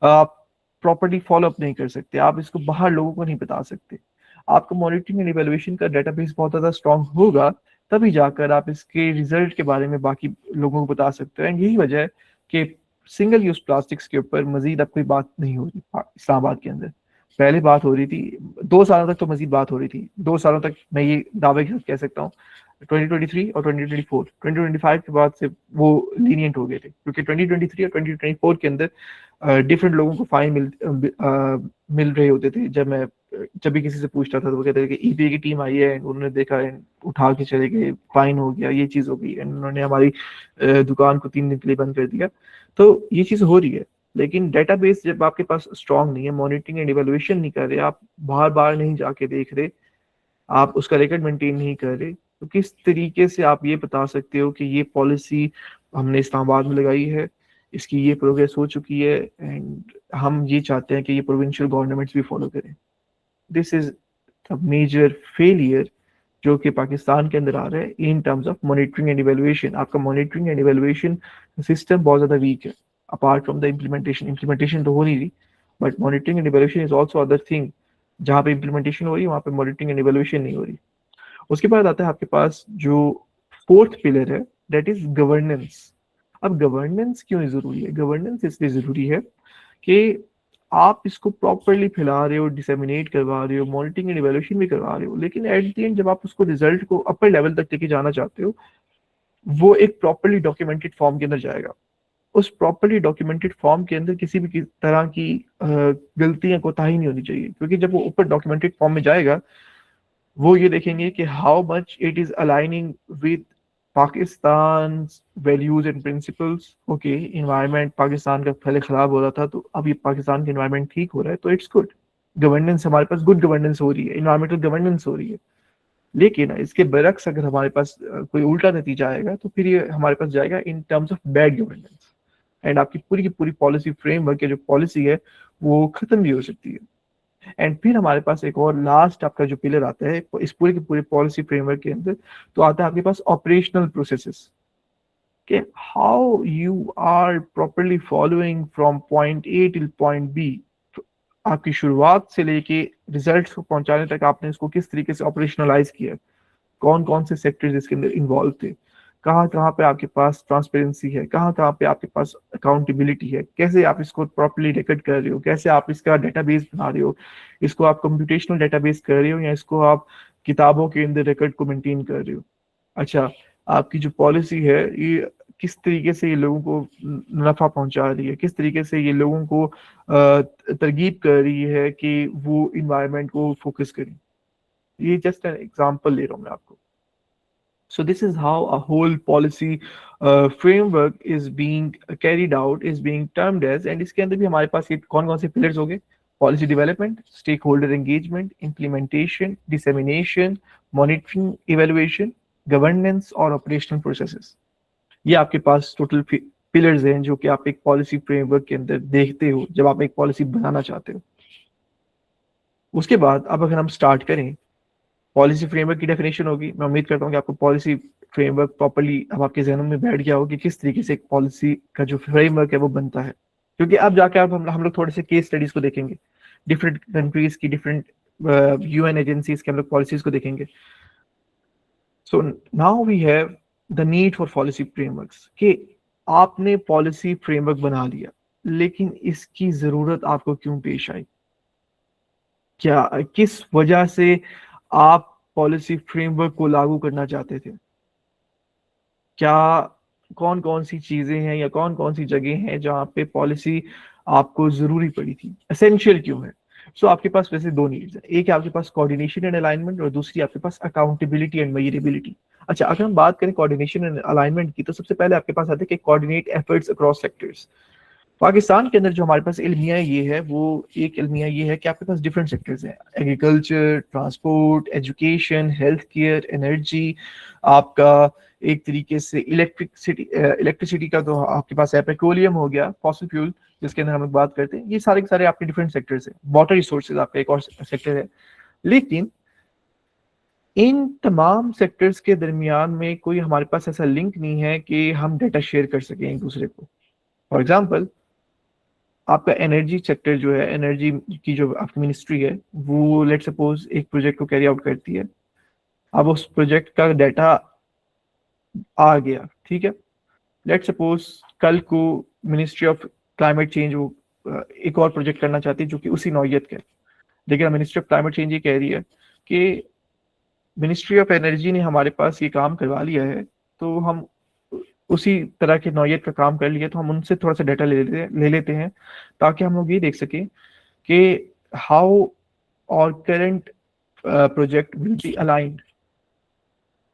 प्रॉपर्ली फॉलो अप नहीं कर सकते, आप इसको बाहर लोगों को नहीं बता सकते। आपका मॉनिटरिंग एंड इवैल्यूएशन का डेटाबेस बहुत ज़्यादा स्ट्रांग होगा, तभी जाकर आप इसके रिजल्ट के बारे में बाकी लोगों को बता सकते हो। एंड यही वजह है कि सिंगल यूज प्लास्टिक्स के ऊपर मजीद अब कोई बात नहीं हो रही इस्लामाबाद के अंदर। पहले बात हो रही थी, 2 सालों तक तो मजीद बात हो रही थी, 2 सालों तक मैं ये दावे के साथ कह सकता हूँ। 2023 और 2024, 2025 के बाद से वो लीनियंट हो गए थे, क्योंकि 2023 और 2024 के अंदर डिफरेंट लोगों को फाइन मिल रहे होते थे। जब भी किसी से पूछता था तो वो कहते थे कि ईपीए की टीम आई है, उन्होंने देखा है, उठा के चले गए, फाइन हो गया, ये चीज़ हो गई, एंड उन्होंने हमारी दुकान को 3 दिन के लिए बंद कर दिया। तो ये चीज़ हो रही है, लेकिन डेटाबेस जब आपके पास स्ट्रांग नहीं है, मॉनिटरिंग एंड इवैल्यूएशन नहीं कर रहे, आप बार बार नहीं जाके देख रहे, आप उसका रिकॉर्ड मेंटेन नहीं कर रहे, तो किस तरीके से आप ये बता सकते हो कि ये पॉलिसी हमने इस्लामाबाद में लगाई है, इसकी ये प्रोग्रेस हो चुकी है, एंड हम ये चाहते हैं कि ये प्रोविंशियल गवर्नमेंट्स भी फॉलो करें। This is the major failure जो कि पाकिस्तान के अंदर आ रहा है in terms of monitoring and evaluation. आपका मॉनिटरिंग एंड इवैल्यूएशन सिस्टम बहुत ज़्यादा वीक है, अपार्ट फ्रॉम द इम्प्लीमेंटेशन तो हो नहीं रही, but monitoring and evaluation is also other thing. जहाँ पे इम्प्लीमेंटेशन हो रही है वहाँ पे मॉनिटरिंग एंड इवैल्यूएशन नहीं हो रही। उसके बाद आता है आपके पास जो 4th पिलर है, दैट इज गवर्नेंस। अब गवर्नेंस क्यों जरूरी है? गवर्नेंस इसलिए जरूरी है कि आप इसको प्रॉपरली फैला रहे हो, डिसेमिनेट करवा रहे हो, मॉनिटरिंग एंड इवैल्यूएशन भी करवा रहे हो, लेकिन एट द एंड जब आप उसको रिजल्ट को अपर लेवल तक लेके जाना चाहते हो, वो एक प्रॉपरली डॉक्यूमेंटेड फॉर्म के अंदर जाएगा। उस प्रॉपरली डॉक्यूमेंटेड फॉर्म के अंदर किसी भी तरह की गलतियां कोताही नहीं होनी चाहिए, क्योंकि जब वो ऊपर डॉक्यूमेंटेड फॉर्म में जाएगा, वो ये देखेंगे कि how much it is aligning with Pakistan values and principles. Okay, environment Pakistan का पहले खराब हो रहा था, तो अब ये पाकिस्तान का इन्वायरमेंट ठीक हो रहा है, तो इट्स गुड। गवर्नेंस हमारे पास गुड गवर्नेंस हो रही है, इन्वायरमेंटल गवर्नेंस हो रही है। लेकिन इसके बरक्स अगर हमारे पास कोई उल्टा नतीजा आएगा तो फिर ये हमारे पास जाएगा इन terms of bad governance, and आपकी पूरी की पूरी पॉलिसी फ्रेमवर्क की जो पॉलिसी है वो खत्म भी हो सकती है। एंड फिर हमारे पास एक और लास्ट आपका जो पिलर आता है इस पूरे के पूरे पॉलिसी फ्रेमवर्क के अंदर, तो आता है आपके पास ऑपरेशनल प्रोसेसेस। कि how you are properly following from point A till point B, आपकी शुरुआत से लेके रिजल्ट्स को पहुंचाने तक आपने इसको किस तरीके से ऑपरेशनलाइज किया, कौन कौन से सेक्टर्स इसके अंदर इन्वॉल्व थे, कहाँ कहाँ पे आपके पास ट्रांसपेरेंसी है, कहाँ कहाँ पे आपके पास अकाउंटेबिलिटी है, कैसे आप इसको प्रॉपर्ली रिकॉर्ड कर रहे हो, कैसे आप इसका डेटाबेस बना रहे हो, इसको आप कंप्यूटेशनल डेटाबेस कर रहे हो या इसको आप किताबों के अंदर रिकॉर्ड को मेंटेन कर रहे हो। अच्छा, आपकी जो पॉलिसी है ये किस तरीके से ये लोगों को नफा पहुंचा रही है, किस तरीके से ये लोगों को तरगीब कर रही है कि वो इन्वायरमेंट को फोकस करें। ये जस्ट एन एग्जांपल ले रहा हूँ मैं आपको। So this is how a whole policy framework is being carried out, is being termed as, and इसके अंदर भी हमारे पास ये कौन कौन से pillars हो गए? Policy development, stakeholder engagement, implementation, dissemination, monitoring, evaluation, governance और operational processes। ये आपके पास टोटल पिलर्स हैं जो कि आप एक पॉलिसी फ्रेमवर्क के अंदर देखते हो जब आप एक पॉलिसी बनाना चाहते हो। उसके बाद अब अगर हम स्टार्ट करें, पॉलिसी फ्रेमवर्क की डेफिनेशन होगी। मैं उम्मीद करता हूँ कि आपको पॉलिसी फ्रेमवर्क प्रॉपर्ली अब आपके जहनों में बैठ गया हो कि किस तरीके से एक पॉलिसी का जो फ्रेमवर्क है वो बनता है, क्योंकि अब जाके आप हम लोग थोड़े से केस स्टडीज को देखेंगे, डिफरेंट कंट्रीज की डिफरेंट यूएन एजेंसीज के हम लोग पॉलिसीज को देखेंगे। So now we have the need for policy frameworks कि आपने पॉलिसी फ्रेमवर्क बना लिया, लेकिन इसकी जरूरत आपको क्यों पेश आई, क्या किस वजह से आप पॉलिसी फ्रेमवर्क को लागू करना चाहते थे, क्या कौन कौन सी चीजें हैं या कौन कौन सी जगह हैं जहां पे पॉलिसी आपको जरूरी पड़ी थी, एसेंशियल क्यों है। सो आपके पास वैसे दो नीड्स है, एक है आपके पास कोऑर्डिनेशन एंड अलाइनमेंट और दूसरी आपके पास अकाउंटेबिलिटी एंड मेजरेबिलिटी। अच्छा, अगर हम बात करें कोऑर्डिनेशन एंड अलाइनमेंट की, तो सबसे पहले आपके पास आते हैं कि coordinate efforts across sectors. Pakistan के अंदर जो हमारे पास इल्मिया ये है, वो एक इल्मिया ये है कि आपके पास डिफरेंट सेक्टर्स हैं, agriculture, transport, education, health care, energy, आपका एक तरीके से इलेक्ट्रिसिटी का तो आपके पास है, पेट्रोलियम हो गया, फॉसिल फ्यूल जिसके अंदर हम लोग बात करते हैं, ये सारे के सारे आपके डिफरेंट सेक्टर्स हैं। वाटर रिसोर्सेज आपका एक और सेक्टर है, लेकिन इन तमाम सेक्टर्स के दरमियान में कोई हमारे पास ऐसा लिंक नहीं है कि हम डेटा शेयर कर सकें एक दूसरे को। फॉर एग्जाम्पल, आपका एनर्जी सेक्टर जो है, एनर्जी की जो आपकी मिनिस्ट्री है, वो लेट सपोज एक प्रोजेक्ट को कैरी आउट करती है। अब उस प्रोजेक्ट का डाटा आ गया, ठीक है, लेट सपोज कल को मिनिस्ट्री ऑफ क्लाइमेट चेंज वो एक और प्रोजेक्ट करना चाहती है जो कि उसी नौयत का है, लेकिन मिनिस्ट्री ऑफ क्लाइमेट चेंज ये कह रही है कि मिनिस्ट्री ऑफ एनर्जी ने हमारे पास ये काम करवा लिया है, तो हम उसी तरह के नौयत का काम कर लिया, तो हम उनसे थोड़ा सा डाटा ले लेते हैं ताकि हम लोग ये देख सकें कि हाउ और current project will be aligned.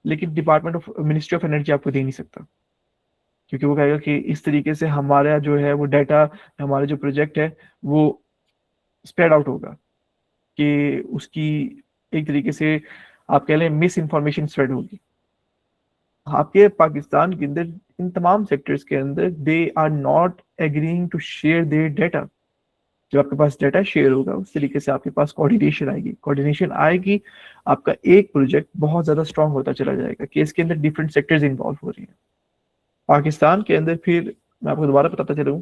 लेकिन department of ministry of energy आपको दे नहीं सकता, क्योंकि वो कहेगा कि इस तरीके से हमारा जो है वो डाटा, हमारा जो प्रोजेक्ट है वो स्प्रेड आउट होगा, कि उसकी एक तरीके से आप कह लें मिस इन्फॉर्मेशन स्प्रेड होगी। आपके पाकिस्तान के अंदर इन तमाम सेक्टर्स के अंदर they are not agreeing to share their data. जब आपके पास डाटा शेयर होगा, उस तरीके से आपके पास कोऑर्डिनेशन आएगी, आपका एक प्रोजेक्ट बहुत ज्यादा स्ट्रांग होता चला जाएगा कि इसके अंदर डिफरेंट सेक्टर्स इन्वॉल्व हो रही हैं। पाकिस्तान के अंदर फिर मैं आपको दोबारा बताता चलूँ,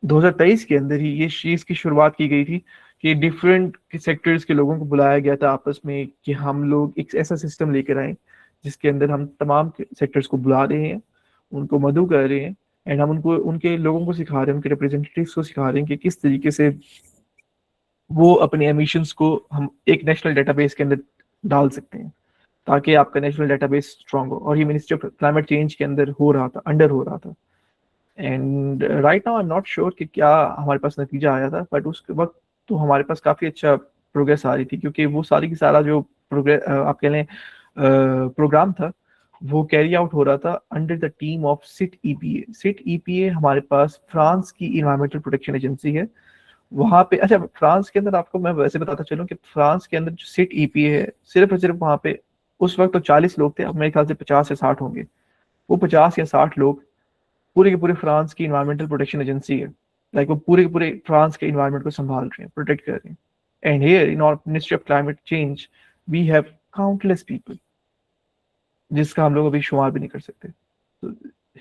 2023 के अंदर ही ये चीज की शुरुआत की गई थी कि डिफरेंट सेक्टर्स के लोगों को बुलाया गया था आपस में कि हम लोग एक ऐसा सिस्टम लेकर आए जिसके अंदर हम तमाम सेक्टर्स को बुला रहे हैं, उनको मदऊ कर रहे हैं, एंड हम उनको उनके लोगों को सिखा रहे हैं, उनके रिप्रेजेंटेटिव्स को सिखा रहे हैं कि किस तरीके से वो अपने एमिशंस को हम एक नेशनल डेटाबेस के अंदर डाल सकते हैं ताकि आपका नेशनल डेटाबेस स्ट्रांग हो। और ये मिनिस्ट्री ऑफ क्लाइमेट चेंज के अंदर हो रहा था, अंडर हो रहा था। And right now I am not sure कि क्या हमारे पास नतीजा आया था, बट उस वक्त तो हमारे पास काफ़ी अच्छा प्रोग्रेस आ रही थी, क्योंकि वो सारी की सारा जो प्रोग्रेस आप कह लें प्रोग्राम था वो कैरी आउट हो रहा था under the team of CITEPA. CITEPA हमारे पास फ्रांस की इन्वायरमेंटल प्रोटेक्शन एजेंसी है। वहाँ पे अच्छा, फ्रांस के अंदर आपको मैं वैसे बताता चलूँ कि फ्रांस के अंदर जो सिट ईपीए है, सिर्फ और सिर्फ वहाँ पे उस वक्त तो 40 लोग थे, अब मेरे ख्याल से 50 या 60 होंगे। वो 50 या 60 लोग पूरे के पूरे फ्रांस की इन्वायरमेंटल प्रोटेक्शन एजेंसी है, लाइक वो पूरे के पूरे फ्रांस के इन्वायरमेंट को संभाल रहे हैं, प्रोटेक्ट कर रहे हैं। And here in our ministry of climate change we have countless people जिसका हम लोग अभी शुमार भी नहीं कर सकते।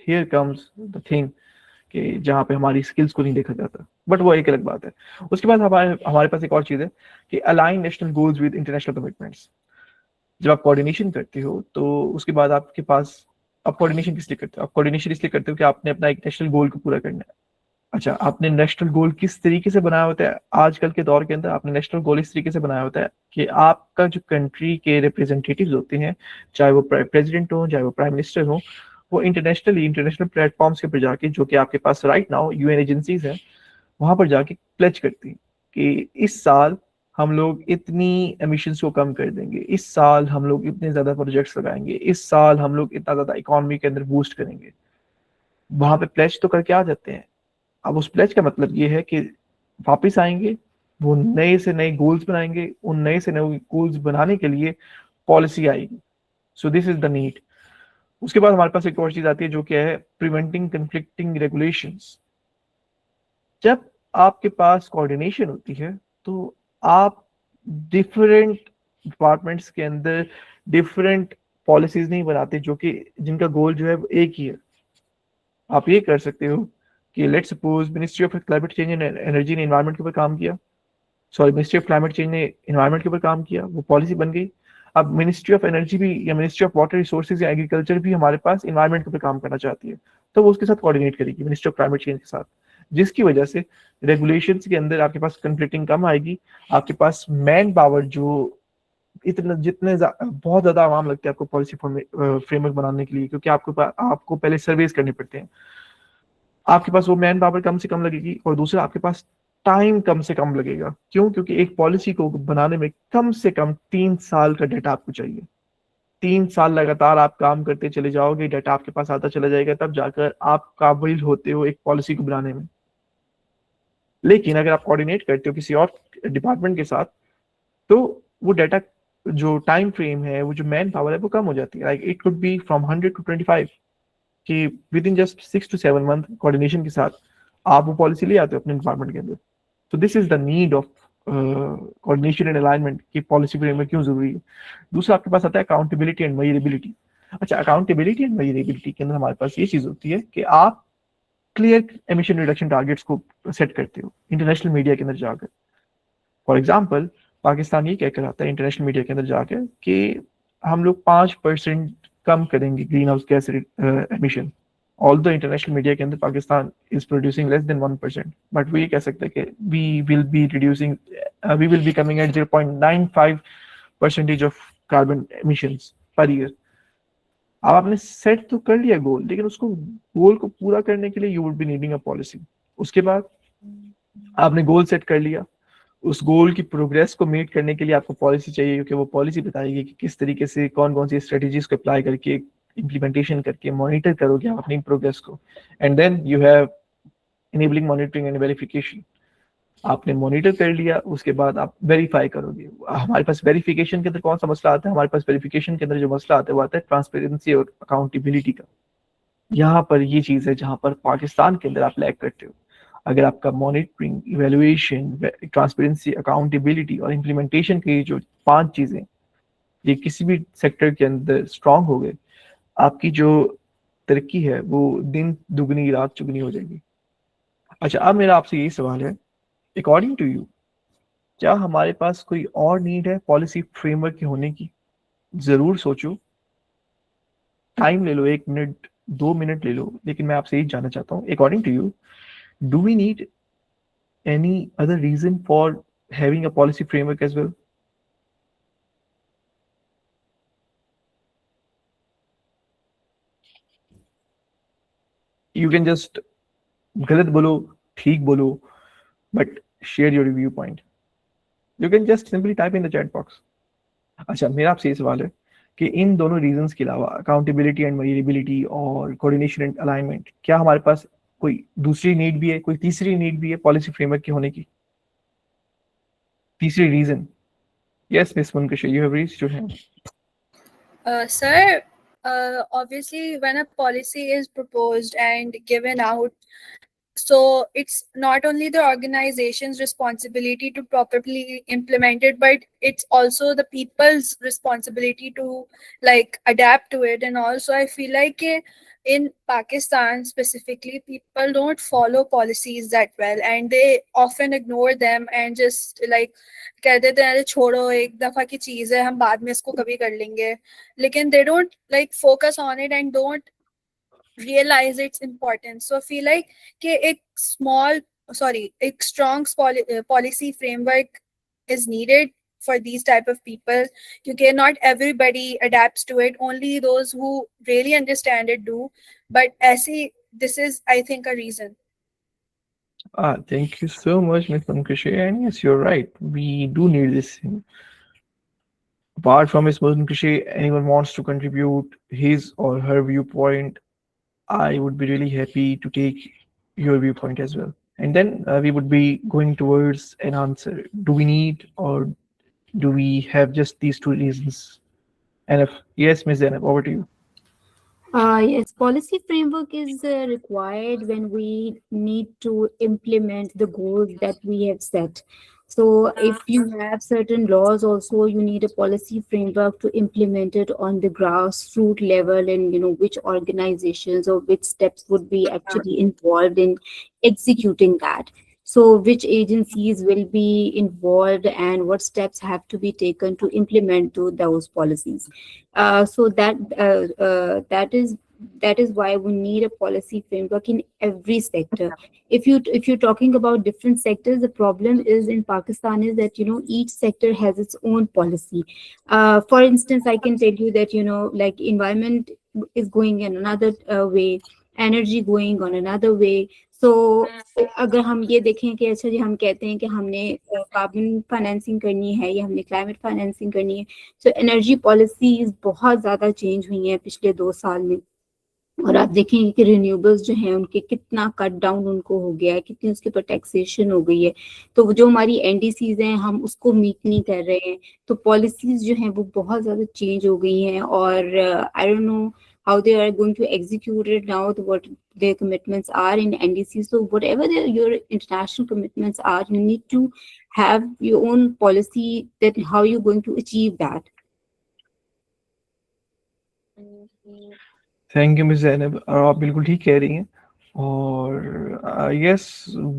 हियर कम्स द थिंग कि जहाँ पे हमारी स्किल्स को नहीं देखा जाता, बट वो एक अलग बात है। उसके बाद हमारे हमारे पास एक और चीज़ है कि align national goals with international commitments. जब आप कोऑर्डिनेशन करते हो तो उसके बाद आपके पास, आप कोऑर्डिनेशन किस लिए करते हो? आप कोऑर्डिनेशन इसलिए करते हो कि आपने अपना एक नेशनल गोल को पूरा करना है। अच्छा, आपने नेशनल गोल किस तरीके से बनाया होता है? आजकल के दौर के अंदर आपने नेशनल गोल इस तरीके से बनाया होता है कि आपका जो कंट्री के रिप्रेजेंटेटिव्स होते हैं, चाहे वो प्रेसिडेंट हो, चाहे वो प्राइम मिनिस्टर हो, वो इंटरनेशनल प्लेटफॉर्म्स के ऊपर जाके, जो कि आपके पास राइट नाउ यूएन एजेंसीज हैं, वहां पर जाके प्लेज करती हैं कि इस साल हम लोग इतनी एमिशंस को कम कर देंगे, इस साल हम लोग इतने ज्यादा प्रोजेक्ट्स लगाएंगे, इस साल हम लोग इतना ज्यादा इकोनॉमी के अंदर बूस्ट करेंगे। वहां पे प्लेज तो करके आ जाते हैं। अब उस प्लेज का मतलब ये है कि वापस आएंगे, वो नए से नए गोल्स बनाएंगे, उन नए से नए गोल्स बनाने के लिए पॉलिसी आएगी। सो दिस इज द नीड। उसके बाद हमारे पास एक और चीज आती है जो क्या है, प्रिवेंटिंग कंफ्लिक्टिंग रेगुलेशंस। जब आपके पास कोऑर्डिनेशन होती है तो आप डिफरेंट डिपार्टमेंट्स के अंदर डिफरेंट पॉलिसीज नहीं बनाते जो कि जिनका गोल जो है वो एक ही है। आप ये कर सकते हो कि let suppose ministry of climate change and energy ने एनवायरनमेंट के ऊपर काम किया, sorry ministry of climate change ने एनवायरनमेंट के ऊपर काम किया, वो पॉलिसी बन गई। अब मिनिस्ट्री ऑफ एनर्जी भी या मिनिस्ट्री ऑफ वाटर रिसोर्सेज या एग्रीकल्चर भी हमारे पास एनवायरनमेंट के ऊपर काम करना चाहती है, तो वो उसके साथ कोऑर्डिनेट करेगी मिनिस्ट्री ऑफ क्लाइमेट चेंज के साथ, जिसकी वजह से रेगुलेशंस के अंदर आपके पास कंफ्लिक्टिंग कम आएगी। आपके पास मैन पावर जो इतना बहुत ज्यादा आवाम लगती है आपको पॉलिसी फ्रेमवर्क बनाने के लिए, क्योंकि आपको पहले सर्वेस करने पड़ते हैं, आपके पास वो मैन पावर कम से कम लगेगी, और दूसरा आपके पास टाइम कम से कम लगेगा। क्यों? क्योंकि एक पॉलिसी को बनाने में कम से कम 3 साल का डेटा आपको चाहिए। 3 साल लगातार आप काम करते चले जाओगे, डेटा आपके पास आता चला जाएगा, तब जाकर आप काबिल होते हो एक पॉलिसी को बनाने में। लेकिन अगर आप कोऑर्डिनेट करते हो किसी और डिपार्टमेंट के साथ, तो वो डाटा जो टाइम फ्रेम है, वो जो मैन पावर है, वो कम हो जाती है। Like it could B from 100 to 25, कि with in just 6 to 7 month coordination के साथ आप वो पॉलिसी ले आते हो अपने डिपार्टमेंट के अंदर। तो this is the need of coordination and alignment की पॉलिसी फ्रेमवर्क क्यों जरूरी है। दूसरा आपके पास आता है अकाउंटेबिलिटी एंड मेजरेबिलिटी। अच्छा, अकाउंटेबिलिटी एंड मेजरेबिलिटी के अंदर हमारे पास ये चीज होती है कि आप क्लियर एमिशन रिडक्शन टारगेट्स को सेट करते हो इंटरनेशनल मीडिया के अंदर जाकर। फॉर एग्जाम्पल, पाकिस्तान ये कहकर आता है इंटरनेशनल मीडिया के अंदर जाकर कि हम लोग 5% कम करेंगे greenhouse gas emission. All the international media के अंदर Pakistan is producing less than 1%, but वो ये कह सकते हैं कि we will be coming at 0.95% of carbon emissions per year. अब आपने सेट तो कर लिया गोल, लेकिन उसको गोल को पूरा करने के लिए you would be needing a policy. उसके बाद आपने गोल सेट कर लिया, उस गोल की प्रोग्रेस को मीट करने के लिए आपको पॉलिसी चाहिए, क्योंकि वो पॉलिसी बताएगी कि किस तरीके से कौन कौन सी स्ट्रेटेजीज को अप्लाई करके, इम्प्लीमेंटेशन करके मॉनिटर करोगे आप अपनी प्रोग्रेस को। And then you have enabling monitoring and verification. आपने मॉनिटर कर लिया, उसके बाद आप वेरीफाई करोगे। हमारे पास वेरिफिकेशन के अंदर कौन सा मसला आता है? हमारे पास वेरिफिकेशन के अंदर जो मसला आता है वो आता है ट्रांसपेरेंसी और अकाउंटेबिलिटी का। यहाँ पर ये चीज है जहाँ पर पाकिस्तान के अंदर आप लैग करते हो। अगर आपका मॉनिटरिंग, इवेल्युएशन, ट्रांसपेरेंसी, अकाउंटेबिलिटी और इम्प्लीमेंटेशन की जो 5 चीजें, ये किसी भी सेक्टर के अंदर स्ट्रांग हो गए, आपकी जो तरक्की है वो दिन दुगनी रात चुगनी हो जाएगी। अच्छा, अब मेरा आपसे यही सवाल है, अकॉर्डिंग टू यू, क्या हमारे पास कोई और नीड है पॉलिसी फ्रेमवर्क के होने की? जरूर सोचो, टाइम ले लो, 1 मिनट 2 मिनट ले लो, लेकिन मैं आपसे यही जानना चाहता हूँ, according to you, do we need any other reason for having a policy framework as well? You can just गलत बोलो, ठीक बोलो, but share your review point. You can just simply type in the chat box. अच्छा, मेरा आपसे ये सवाल है कि इन दोनों रीजंस के अलावा, अकाउंटेबिलिटी एंड मेजरेबिलिटी और कोऑर्डिनेशन एंड अलाइनमेंट, क्या हमारे पास कोई दूसरी नीड भी है, कोई तीसरी नीड भी है पॉलिसी फ्रेमवर्क के होने की? तीसरी reason? Yes, Miss Munkasha, you have raised your hand. Sir, obviously, when a policy is proposed and given out, so it's not only the organization's responsibility to properly implement it, but it's also the people's responsibility to like adapt to it. And also, I feel like in Pakistan specifically, people don't follow policies that well, and they often ignore them and just like कह देते हैं अरे छोड़ो एक दफा की चीज है हम बाद में इसको कभी कर लेंगे, लेकिन they don't like focus on it and don't realize its importance. So I feel like कि एक strong policy framework is needed for these type of people, because not everybody adapts to it, only those who really understand it do. But this is, I think, a reason. Thank you so much, Ms. Pankrishe. And yes, you're right. We do need this thing. Apart from Ms. Pankrishe, anyone wants to contribute his or her viewpoint, I would be really happy to take your viewpoint as well. And then we would be going towards an answer. Do we need or do we have just these two reasons? And if yes, Ms. Zainab, over to you. Yes, policy framework is required when we need to implement the goals that we have set. So if you have certain laws also, you need a policy framework to implement it on the grassroots level, and which organizations or which steps would be actually involved in executing that. So which agencies will be involved and what steps have to be taken to implement those policies. So that is why we need a policy framework in every sector. If you're talking about different sectors, the problem is in Pakistan is that each sector has its own policy. For instance, I can tell you that like environment is going in another way, energy going on another way. So अगर हम ये देखें कि अच्छा जी हम कहते हैं कि हमने कार्बन फाइनेंसिंग करनी है या हमने क्लाइमेट फाइनेंसिंग करनी है, तो एनर्जी पॉलिसीज बहुत ज़्यादा चेंज हुई हैं पिछले 2 साल में, और आप देखेंगे कि रिन्यूएबल्स जो हैं उनके कितना कट डाउन उनको हो गया है, कितनी उसके ऊपर टैक्सेशन हो गई है। तो जो हमारी एनडीसीज हैं हम उसको मीट नहीं कर रहे हैं, तो पॉलिसीज जो हैं वो बहुत ज़्यादा चेंज हो गई हैं। और I don't know how they are going to execute it now, what their commitments are in NDC. So whatever your international commitments are, you need to have your own policy that how you're going to achieve that. Thank you, Ms. Zainab. आप बिल्कुल ठीक कह रही हैं। और yes,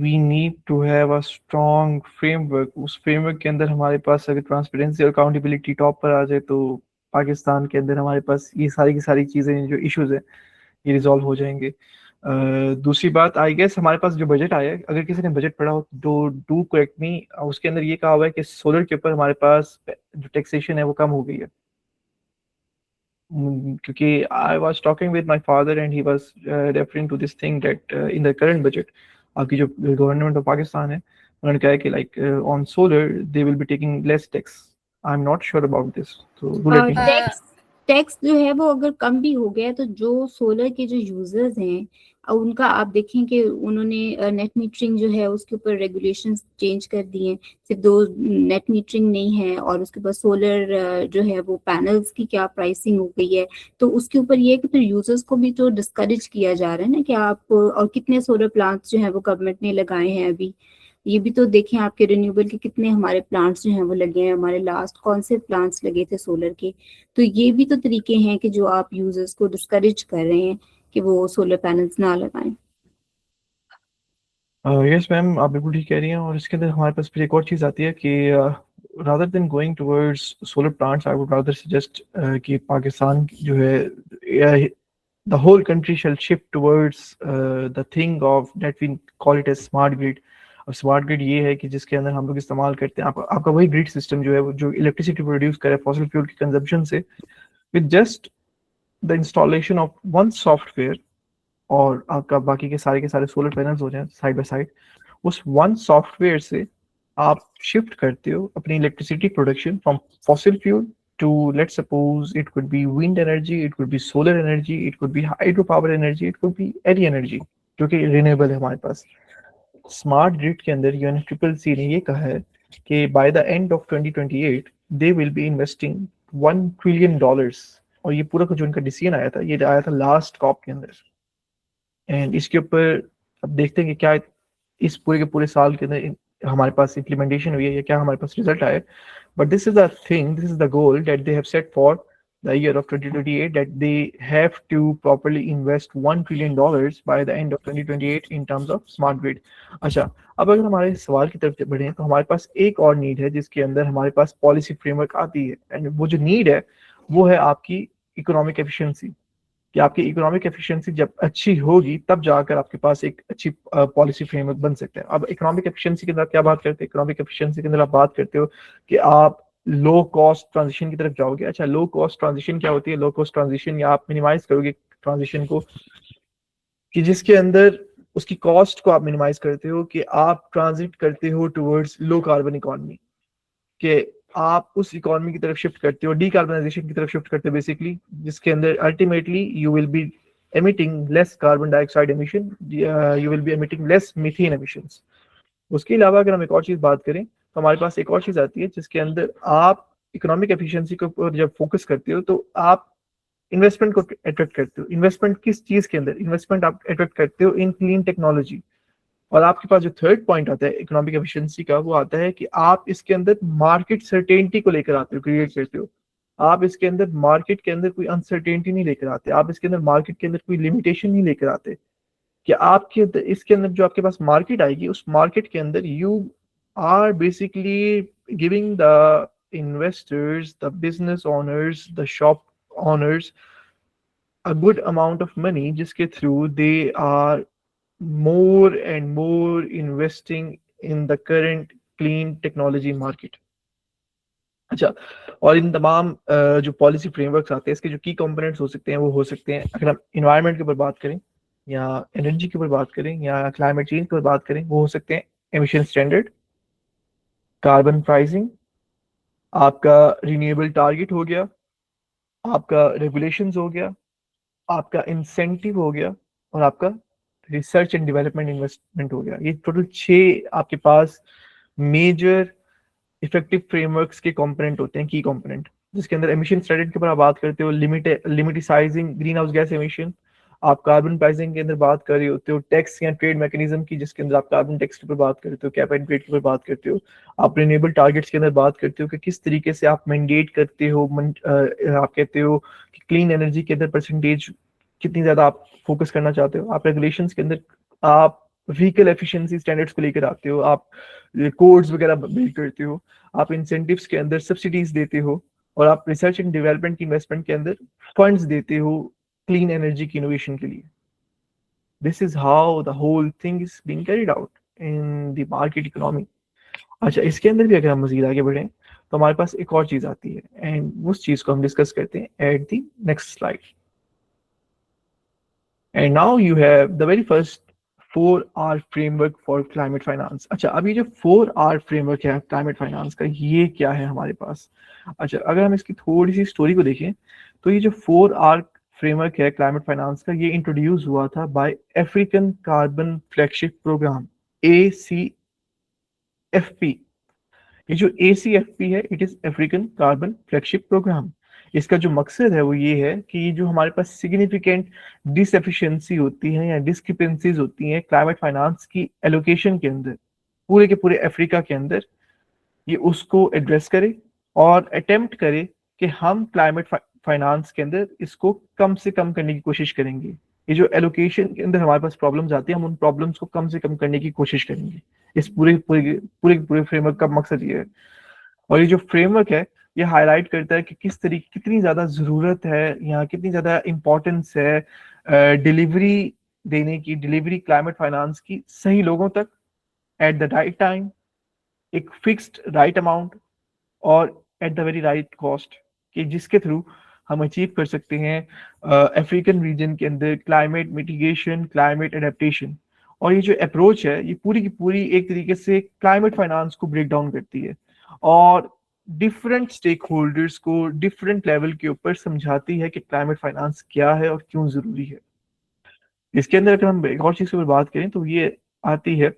we need to have a strong framework. उस framework के अंदर हमारे पास अगर transparency और accountability top पर आ जाए तो पाकिस्तान के अंदर हमारे पास ये सारी की सारी चीज़ें जो इश्यूज हैं ये रिजॉल्व हो जाएंगे। दूसरी बात, आई गेस हमारे पास जो बजट आया है, अगर किसी ने बजट पढ़ा हो तो डू करेक्ट मी, उसके अंदर ये कहा हुआ है कि सोलर के ऊपर हमारे पास जो टैक्सेशन है वो कम हो गई है। क्योंकि I was talking with my father and he was referring to this thing that in the current budget आपकी जो गवर्नमेंट ऑफ पाकिस्तान है उन्होंने कहा है कि like on solar they will be taking less tax. I am not sure about this, तो tax जो है वो अगर कम भी हो गया तो जो सोलर के जो यूजर्स हैं उनका आप देखें कि उन्होंने नेट मीटरिंग जो है उसके ऊपर रेगुलेशंस चेंज कर दिए हैं। सिर्फ दो नेट मीटरिंग नहीं है और उसके बाद सोलर जो है वो पैनल्स की क्या प्राइसिंग हो गई है, तो उसके ऊपर ये है कि फिर यूजर्स को भी तो डिस्करेज किया जा रहा है ना कि आप, और कितने सोलर प्लांट्स जो है वो गवर्नमेंट ने लगाए हैं अभी, ये भी तो देखें आपके रिन्यूएबल के कितने हमारे प्लांट्स जो हैं वो लगे हैं, हमारे लास्ट कौन से प्लांट्स लगे थे सोलर के। तो ये भी तो तरीके हैं कि जो आप यूजर्स को डिस्करेज कर रहे हैं कि वो सोलर पैनल्स ना लगाएं। यस मैम, आप बिल्कुल ठीक कह रही हैं। और इसके अंदर हमारे पास फिर एक और चीज़ आती है कि rather than going towards solar plants, I would rather suggest कि पाकिस्तान जो है the whole country shall shift towards the thing of that we call it as smart grid। अब स्मार्ट ग्रिड ये है कि जिसके अंदर हम लोग इस्तेमाल करते हैं आपका वही ग्रिड सिस्टम जो है वो जो इलेक्ट्रिसिटी प्रोड्यूस करे फॉसिल फ्यूल की कंजम्पशन से, with just the installation of one software, और आपका बाकी के सारे सोलर पैनल्स हो जाए साइड बाय साइड, उस वन सॉफ्टवेयर से आप शिफ्ट करते हो अपनी electricity production from fossil fuel to, let's suppose it could be wind energy, it could be solar energy, it could be hydro power energy, it could be any energy जो कि renewable है हमारे पास। Smart grid के अंदर UNFCCC ने ये कहा है कि bye the end of 2028 they will be investing $1 trillion, और ये पूरा जो उनका डिसीजन आया था ये आया था लास्ट कॉप के अंदर। एंड इसके ऊपर अब देखते हैं कि क्या इस पूरे के पूरे साल के अंदर हमारे पास इम्प्लीमेंटेशन हुई है या क्या हमारे पास रिजल्ट आए। But this is the thing, this is the goal that they have set for the year of 2028, that they have to properly invest $1 trillion by the end of 2028 in terms of smart grid. अच्छा, अब अगर हमारे सवाल की तरफ बढ़े तो हमारे पास एक और नीड है जिसके अंदर हमारे पास पॉलिसी फ्रेमवर्क आती है, एंड वो जो नीड है वो है आपकी इकोनॉमिक एफिशिएंसी, कि आपकी इकोनॉमिक एफिशिएंसी जब अच्छी होगी तब जाकर आपके पास एक अच्छी पॉलिसी फ्रेमवर्क बन सकता है। अब इकोनॉमिक एफिशिएंसी के अंदर क्या बात करते हैं? इकोनॉमिक एफिशिएंसी के अंदर आप बात करते हो कि आप लो कॉस्ट ट्रांजिशन की तरफ जाओगे। अच्छा, लो कॉस्ट ट्रांजिशन क्या होती है? लो कॉस्ट ट्रांजिशन, या आप मिनिमाइज करोगे ट्रांजिशन को, कि जिसके अंदर उसकी कॉस्ट को आप मिनिमाइज करते हो, कि आप ट्रांजिट करते हो टुवर्ड्स लो कार्बन इकोनॉमी, कि आप उस इकोनॉमी की तरफ शिफ्ट करते हो, डीकार्बनाइजेशन की तरफ शिफ्ट करते हो बेसिकली, जिसके अंदर ultimately you will B emitting less carbon dioxide emission, you will be emitting less methane emissions. उसके अलावा अगर हम एक और चीज बात करें तो हमारे पास एक और चीज आती है जिसके अंदर आप इकोनॉमिक एफिशिएंसी के ऊपर जब फोकस करते हो तो आप इन्वेस्टमेंट को अट्रैक्ट करते हो। इन्वेस्टमेंट किस चीज के अंदर? इन्वेस्टमेंट आप अट्रैक्ट करते हो इन क्लीन टेक्नोलॉजी। और आपके पास जो थर्ड पॉइंट आता है इकोनॉमिक एफिशिएंसी का, वो आता है कि आप इसके अंदर मार्केट सर्टेनिटी को लेकर आते हो, क्रिएट करते हो। आप इसके अंदर मार्केट के अंदर कोई अनसर्टेनिटी नहीं लेकर आते, आप इसके अंदर मार्केट के अंदर कोई लिमिटेशन नहीं लेकर आते, कि आपके अंदर इसके अंदर जो आपके पास मार्केट आएगी उस मार्केट के अंदर you are basically giving the investors, the business owners, the shop owners a good amount of money, जिसके through they are more and more investing in the current clean technology market. अच्छा, और इन तमाम जो policy frameworks आते हैं इसके जो की कंपोनेंट्स हो सकते हैं वो हो सकते हैं, अगर हम इन्वायरमेंट के ऊपर बात करें या एनर्जी के ऊपर बात करें या क्लाइमेट चेंज के ऊपर बात करें, वो हो सकते हैं एमिशन स्टैंडर्ड, कार्बन प्राइसिंग, आपका रिन्यूएबल टारगेट हो गया, आपका रेगुलेशंस हो गया, आपका इंसेंटिव हो गया, और आपका रिसर्च एंड डेवलपमेंट इन्वेस्टमेंट हो गया। ये टोटल 6 आपके पास मेजर इफेक्टिव फ्रेमवर्क्स के कंपोनेंट होते हैं, की कंपोनेंट, जिसके अंदर एमिशन स्टैंडर्ड के ऊपर आप बात करते हो, लिमिटिसाइजिंग ग्रीन हाउस गैस एमिशन, आप कार्बन प्राइसिंग के अंदर बात कर रहे होते हो, टैक्स या ट्रेड मैकेनिज्म की जिसके अंदर आप कार्बन टैक्स के ऊपर बात करते हो, कैप एंड ट्रेड के ऊपर बात करते हो, आप रिन्यूएबल टारगेट्स के अंदर बात करते हो कि किस तरीके से आप मैंडेट करते हो, आप कहते हो कि क्लीन एनर्जी के अंदर परसेंटेज कितनी ज्यादा आप फोकस करना चाहते हो, आप रेगुलेशंस के अंदर आप व्हीकल एफिशिएंसी स्टैंडर्ड्स को लेकर आते हो, आप कोड्स वगैरह बिल्ड करते हो, आप इंसेंटिव्स के अंदर सब्सिडीज देते हो, और आप रिसर्च एंड डेवलपमेंट की इन्वेस्टमेंट के अंदर फंड्स देते हो क्लीन एनर्जी की इनोवेशन के लिए। This is how the whole thing is being carried out in the market economy. अच्छा, इसके अंदर भी अगर हम मजीद आगे बढ़ें तो हमारे पास एक और चीज आती है, एंड उस चीज को हम डिस्कस करते हैं at the next slide. And now you have the very first 4R framework for climate finance. अच्छा, अब ये जो 4R फ्रेमवर्क है क्लाइमेट फाइनेंस का, ये क्या है हमारे पास? अच्छा, अगर हम इसकी थोड़ी सी स्टोरी को देखें तो ये जो 4R फ्रेमवर्क है क्लाइमेट फाइनेंस का, ये इंट्रोड्यूस हुआ था by African carbon flagship programme, ACFP। ये जो ACFP है, it is African carbon flagship programme. इसका जो मकसद है वो ये है कि जो हमारे पास सिग्निफिकेंट डिसएफिशिएंसी होती है या डिस्क्रिपेंसीज होती हैं क्लाइमेट फाइनेंस की एलोकेशन के अंदर, पूरे के पूरे अफ्रीका के अंदर, ये उसको एड्रेस करे और अटेम्प्ट करे कि हम क्लाइमेट फाइनेंस के अंदर इसको कम से कम करने की कोशिश करेंगे। ये जो एलोकेशन के अंदर हमारे पास प्रॉब्लम्स आती है, हम उन प्रॉब्लम्स को कम से कम करने की कोशिश करेंगे। इस पूरे फ्रेमवर्क का मकसद ये है। और ये जो फ्रेमवर्क है ये हाईलाइट करता है कि कितनी ज्यादा जरूरत है या कितनी ज्यादा इंपॉर्टेंस है डिलीवरी देने की, डिलीवरी क्लाइमेट फाइनेंस की सही लोगों तक एट द राइट टाइम, एक फिक्स्ड राइट अमाउंट और at the very right cost, कि जिसके थ्रू हम अचीव कर सकते हैं अफ्रीकन रीजन के अंदर क्लाइमेट मिटिगेशन, क्लाइमेट एडेप्टेशन। और ये जो अप्रोच है ये पूरी की पूरी एक तरीके से क्लाइमेट फाइनेंस को ब्रेक डाउन करती है और डिफरेंट स्टेक होल्डर्स को डिफरेंट लेवल के ऊपर समझाती है कि क्लाइमेट फाइनेंस क्या है और क्यों जरूरी है। इसके अंदर अगर हम एक और चीज पर बात करें तो ये आती है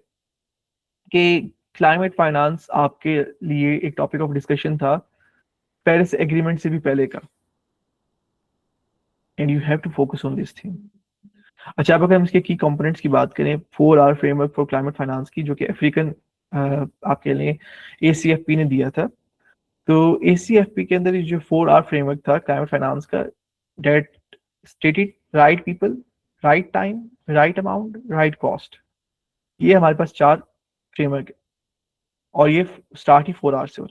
कि क्लाइमेट फाइनेंस आपके लिए एक टॉपिक ऑफ डिस्कशन था पेरिस एग्रीमेंट से भी पहले का, and you have to focus on this thing. अच्छा, अब अगर हम इसके की कंपोनेंट्स की बात करें 4R framework for climate finance की, जो कि अफ्रीकन आपके लिए ACFP ने दिया था, तो ACFP के अंदर ये जो 4R फ्रेमवर्क था क्लाइमेट फाइनेंस का, that stated right people, right time, right amount, right cost, ये हमारे पास 4 फ्रेमवर्क है और ये स्टार्ट ही 4R से हो।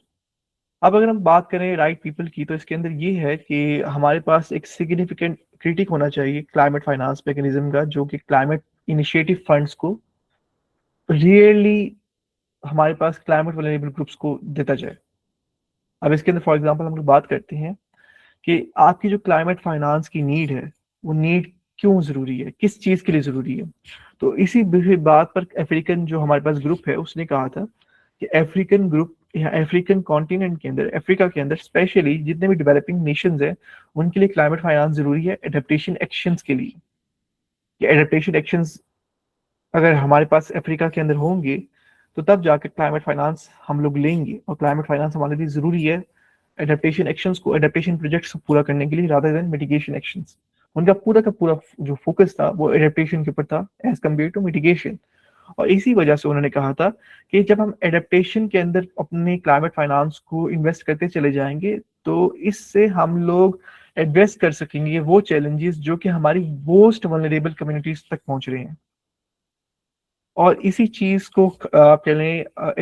अब अगर हम बात करें राइट पीपल की, तो इसके अंदर ये है कि हमारे पास एक सिग्निफिकेंट क्रिटिक होना चाहिए क्लाइमेट फाइनेंस मैकेनिज्म का, जो कि क्लाइमेट इनिशिएटिव फंड्स को रियली हमारे पास क्लाइमेट वल्नरेबल ग्रुप्स को देता जाए। अब इसके अंदर फॉर एग्जांपल हम लोग बात करते हैं कि आपकी जो क्लाइमेट फाइनेंस की नीड है, वो नीड क्यों जरूरी है, किस चीज के लिए जरूरी है। तो इसी बात पर अफ्रीकन जो हमारे पास ग्रुप है उसने कहा था कि अफ्रीकन ग्रुप या अफ्रीकन कॉन्टिनेंट के अंदर, अफ्रीका के अंदर स्पेशली जितने भी डेवलपिंग नेशंस हैं, उनके लिए क्लाइमेट फाइनेंस जरूरी है एडेप्टेशन एक्शंस के लिए। ये एडेप्टेशन एक्शंस अगर हमारे पास अफ्रीका के अंदर होंगे तो तब जाकर क्लाइमेट फाइनेंस हम लोग लेंगे, और क्लाइमेट फाइनेंस हमारे लिए जरूरी है एडेप्टेशन एक्शंस को, एडेप्टेशन प्रोजेक्ट्स को पूरा करने के लिए, रादर देन मिटिगेशन एक्शंस। उनका पूरा का पूरा जो फोकस था वो एडेप्टेशन के ऊपर था एज कम्पेयर टू मिटिगेशन। और इसी वजह से उन्होंने कहा था कि जब हम एडेप्टेशन के अंदर अपने क्लाइमेट फाइनेंस को इन्वेस्ट करते चले जाएंगे तो इससे हम लोग एड्रेस कर सकेंगे वो चैलेंजेस जो कि हमारी मोस्ट वल्नरेबल कम्युनिटीज तक पहुंच रहे हैं। और इसी चीज को पहले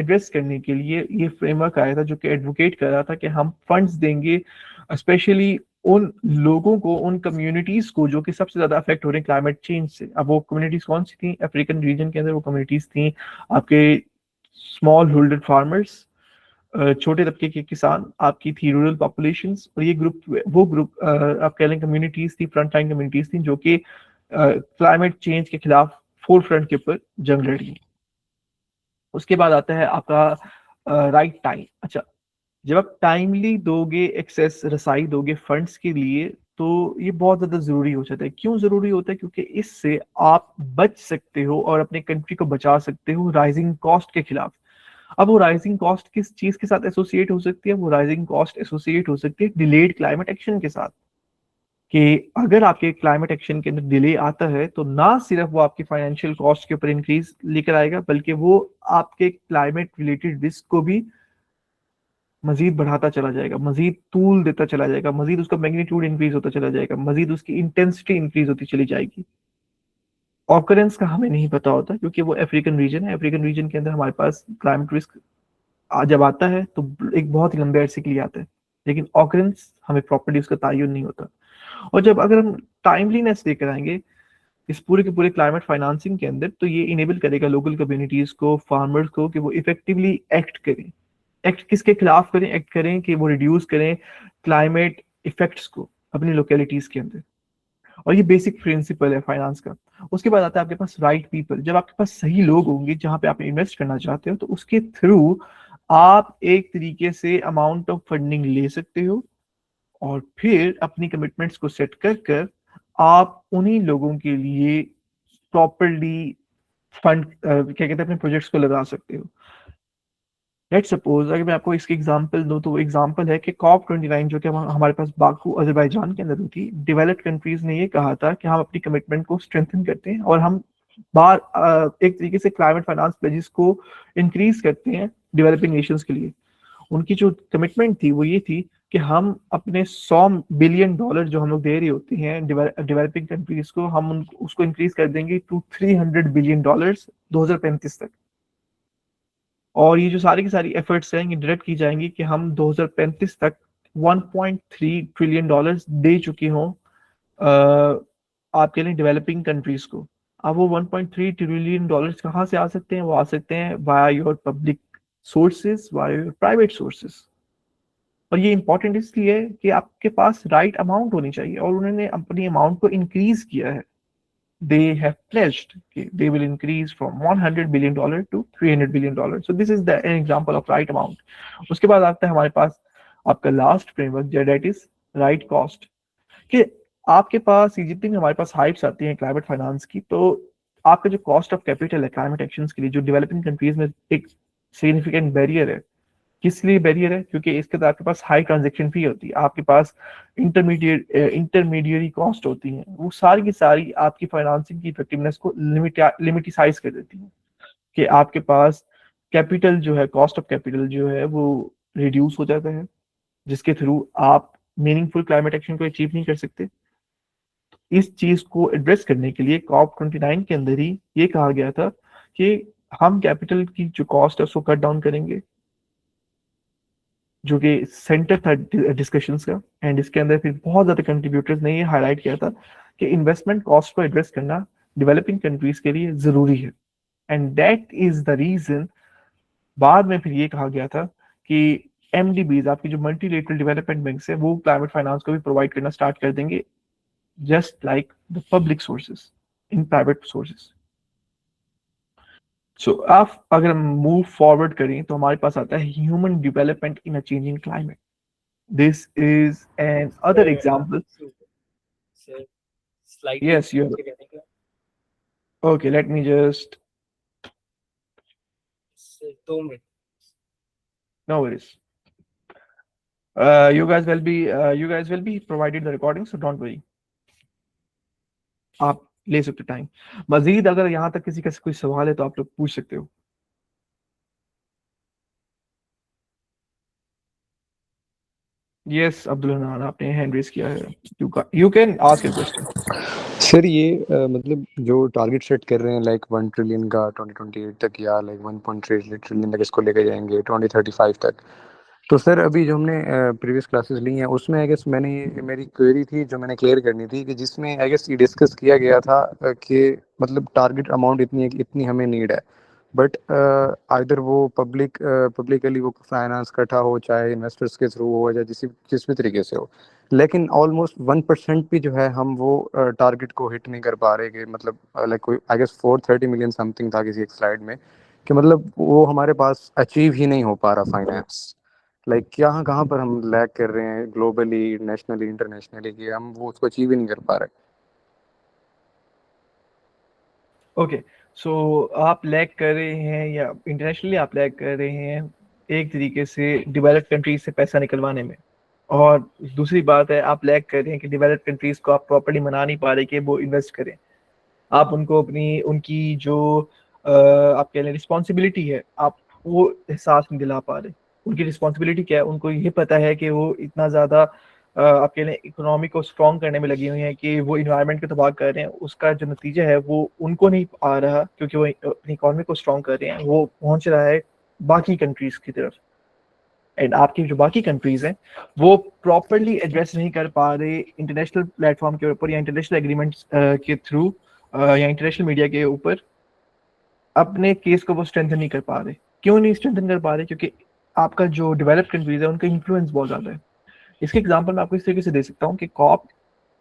एड्रेस करने के लिए ये फ्रेमवर्क आया था जो कि एडवोकेट कर रहा था कि हम फंड्स देंगे स्पेशली उन लोगों को, उन कम्युनिटीज को जो कि सबसे ज्यादा अफेक्ट हो रहे हैं क्लाइमेट चेंज से। अब वो कम्युनिटीज कौन सी थी अफ्रीकन रीजन के अंदर? वो कम्युनिटीज थी आपके स्मॉल होल्डर फार्मर्स, छोटे तबके के किसान, आपकी थी रूरल पॉपुलेशंस, और ये ग्रुप वो ग्रुप आप कह लें कम्युनिटीज थी, फ्रंट लाइन कम्युनिटीज थी जो कि क्लाइमेट चेंज के खिलाफ फोर फ्रंट के ऊपर जंग लड़ी। उसके बाद आता है आपका राइट टाइम। अच्छा, जब आप टाइमली दोगे, एक्सेस रसाई दोगे फंड्स के लिए, तो ये बहुत ज्यादा जरूरी हो जाता है। क्यों जरूरी होता है? क्योंकि इससे आप बच सकते हो और अपने कंट्री को बचा सकते हो राइजिंग कॉस्ट के खिलाफ। अब वो राइजिंग कॉस्ट किस चीज के साथ एसोसिएट हो सकती है? वो राइजिंग कॉस्ट एसोसिएट हो सकती है डिलेड क्लाइमेट एक्शन के साथ, कि अगर आपके क्लाइमेट एक्शन के अंदर डिले आता है तो ना सिर्फ वो आपकी फाइनेंशियल कॉस्ट के ऊपर इंक्रीज लेकर आएगा, बल्कि वो आपके क्लाइमेट रिलेटेड रिस्क को भी मजीद बढ़ाता चला जाएगा, मजीद तूल देता चला जाएगा, मजीद उसका मैग्नीट्यूड इंक्रीज होता चला जाएगा, मजीद उसकी इंटेंसिटी इंक्रीज होती चली जाएगी। ऑकरेंस का हमें नहीं पता होता क्योंकि वो अफ्रीकन रीजन है। अफ्रीकन रीजन के अंदर हमारे पास क्लाइमेट रिस्क जब आता है तो एक बहुत ही लंबे अरसे के लिए आता है, लेकिन ऑकरेंस हमें प्रॉपर्ली उसका तायुन नहीं होता। और जब अगर हम टाइमलीनेस लेकर आएंगे इस पूरे के पूरे क्लाइमेट फाइनेंसिंग के अंदर, तो ये इनेबल करेगा लोकल कम्युनिटीज को, फार्मर्स को, कि वो इफेक्टिवली एक्ट करें। एक्ट किसके खिलाफ करें? एक्ट करें कि वो रिड्यूस करें क्लाइमेट इफेक्ट्स को अपनी लोकेलिटीज के अंदर। और ये बेसिक प्रिंसिपल है फाइनेंस का। उसके बाद आता है आपके पास राइट पीपल। जब आपके पास सही लोग होंगे जहां पे आप इन्वेस्ट करना चाहते हो, तो उसके थ्रू आप एक तरीके से अमाउंट ऑफ फंडिंग ले सकते हो और फिर अपनी कमिटमेंट्स को सेट कर कर आप उन्हीं लोगों के लिए प्रॉपरली फंड क्या कहते हैं अपने प्रोजेक्ट्स को लगा सकते हो। लेट सपोज अगर मैं आपको इसकी एग्जांपल दूं, तो वो एग्जांपल है कि COP29 जो कि हमारे पास बाकू अजरबैजान के अंदर हुई थी। डेवलप्ड कंट्रीज ने ये कहा था कि हम अपनी कमिटमेंट को स्ट्रेंथन करते हैं और हम एक तरीके से क्लाइमेट फाइनेंस प्लेजेस को इंक्रीज करते हैं डेवलपिंग नेशंस के लिए। उनकी जो कमिटमेंट थी वो ये थी कि हम अपने $100 बिलियन जो हम लोग दे रहे होते हैं डेवलपिंग कंट्रीज को, हम उसको इंक्रीज कर देंगे टू $300 बिलियन 2035 तक। और ये जो सारी की सारी एफर्ट्स हैं ये डायरेक्ट की जाएंगी कि हम 2035 तक 1.3 ट्रिलियन डॉलर्स दे चुके हों आपके लिए डेवलपिंग कंट्रीज को। अब वो 1.3 ट्रिलियन डॉलर्स कहाँ से आ सकते हैं? वो आ सकते हैं via your public sources, via your private sources. और ये इंपॉर्टेंट इसलिए है कि आपके पास राइट अमाउंट होनी चाहिए, और उन्होंने अपनी अमाउंट को इंक्रीज किया है। They have pledged they will increase from $100 billion to $300 billion. So this is an example of right amount. उसके बाद आता है हमारे पास आपका last framework, that is right cost, कि आपके पास ये जितनी हमारे पास हाइप्स आती हैं क्लाइमेट फाइनेंस की, तो आपका जो कॉस्ट ऑफ कैपिटल है क्लाइमेट एक्शंस के लिए, जो डेवलपिंग कंट्रीज में एक सिग्निफिकेंट बैरियर है। किस लिए बैरियर है? क्योंकि इसके अंदर आपके पास हाई ट्रांजैक्शन फी होती है, आपके पास इंटरमीडिएरी कॉस्ट होती है, वो सारी की सारी आपकी फाइनेंसिंग की इफेक्टिवनेस को लिमिटिसाइज कर देती है, कि आपके पास कैपिटल जो है, कॉस्ट ऑफ कैपिटल जो है वो रिड्यूस हो जाता है, जिसके थ्रू आप मीनिंगफुल क्लाइमेट एक्शन को अचीव नहीं कर सकते। इस चीज को एड्रेस करने के लिए कॉप 29 के अंदर ही ये कहा गया था कि हम कैपिटल की जो कॉस्ट है उसको कट डाउन करेंगे, जो कि सेंटर था डिस्कशंस का। एंड इसके अंदर फिर बहुत ज्यादा कंट्रीब्यूटर्स ने ये हाईलाइट किया था कि इन्वेस्टमेंट कॉस्ट को एड्रेस करना डेवलपिंग कंट्रीज के लिए जरूरी है। And that is the reason बाद में फिर ये कहा गया था कि एमडीबीज, आपकी जो मल्टीलेटरल डेवलपमेंट बैंक है, वो क्लाइमेट फाइनेंस को भी प्रोवाइड करना स्टार्ट कर देंगे, just like the public sources in private sources. So आप अगर मूव फॉरवर्ड करें तो हमारे पास आता है human development in a changing climate. This is an other example. So, slightly. Yes, you're okay. Let me just, So, 2 minutes. no worries. You guys will be provided the recording, so don't worry. आप ले सकते time. मजीद अगर यहाँ तक किसी का कोई सवाल है तो आप लोग पूछ सकते हो। यस अब्दुल हनान, आपने हैंड रेज किया है, you can ask your question. Sir ये मतलब जो टारगेट सेट कर रहे हैं लाइक 1 ट्रिलियन का 2028 तक या लाइक 1.3 ट्रिलियन तक इसको लेके जाएंगे 2035 तक, तो सर अभी जो हमने प्रीवियस क्लासेस ली हैं उसमें आई गेस मेरी क्वेरी थी जो मैंने क्लियर करनी थी कि जिसमें आई गेस ये डिस्कस किया गया था कि मतलब टारगेट अमाउंट इतनी है कि इतनी हमें नीड है, बट आइदर वो पब्लिकली वो फाइनेंस इकट्ठा हो, चाहे इन्वेस्टर्स के थ्रू हो, या जिस भी तरीके से हो, लेकिन ऑलमोस्ट 1% भी जो है हम वो टारगेट को हिट नहीं कर पा रहे। कि मतलब लाइक कोई आई गेस 430 मिलियन समथिंग था किसी एक स्लाइड में, कि मतलब वो हमारे पास अचीव ही नहीं हो पा रहा फाइनेंस। लाइक कहाँ कहाँ पर हम लैग कर रहे हैं ग्लोबली, नेशनली, इंटरनेशनली, कि हम वो उसको अचीव ही नहीं कर पा रहे। ओके, सो आप लैग कर रहे हैं या इंटरनेशनली आप लैग कर रहे हैं एक तरीके से डेवलप्ड कंट्रीज से पैसा निकलवाने में, और दूसरी बात है आप लैग कर रहे हैं कि डेवलप्ड कंट्रीज को आप प्रॉपर्ली मना नहीं पा रहे कि वो इन्वेस्ट करें। आप उनको अपनी उनकी जो आप कह लें रिस्पॉन्सिबिलिटी है, आप वो एहसास नहीं दिला पा रहे। उनकी रिस्पॉन्सिबिलिटी क्या है, उनको ये पता है कि वो इतना ज़्यादा आप कह लें इकोनॉमी को स्ट्रॉन्ग करने में लगी हुई हैं कि वो इन्वायरमेंट को तबाह कर रहे हैं। उसका जो नतीजा है वो उनको नहीं आ रहा, क्योंकि वो अपनी इकोनॉमी को स्ट्रॉन्ग कर रहे हैं, वो पहुंच रहा है बाकी कंट्रीज की तरफ। एंड आपकी जो बाकी कंट्रीज हैं वो प्रॉपरली एड्रेस नहीं कर पा रहे इंटरनेशनल प्लेटफॉर्म के ऊपर या इंटरनेशनल एग्रीमेंट्स के थ्रू या इंटरनेशनल मीडिया के ऊपर अपने केस को वो स्ट्रेंथन नहीं कर पा रहे। क्यों नहीं स्ट्रेंथन कर पा रहे? क्योंकि आपका जो डेवलप्ड कंट्रीज है उनका इन्फ्लुएंस बहुत ज़्यादा है। इसके एग्जांपल मैं आपको इस तरीके से दे सकता हूँ कि कॉप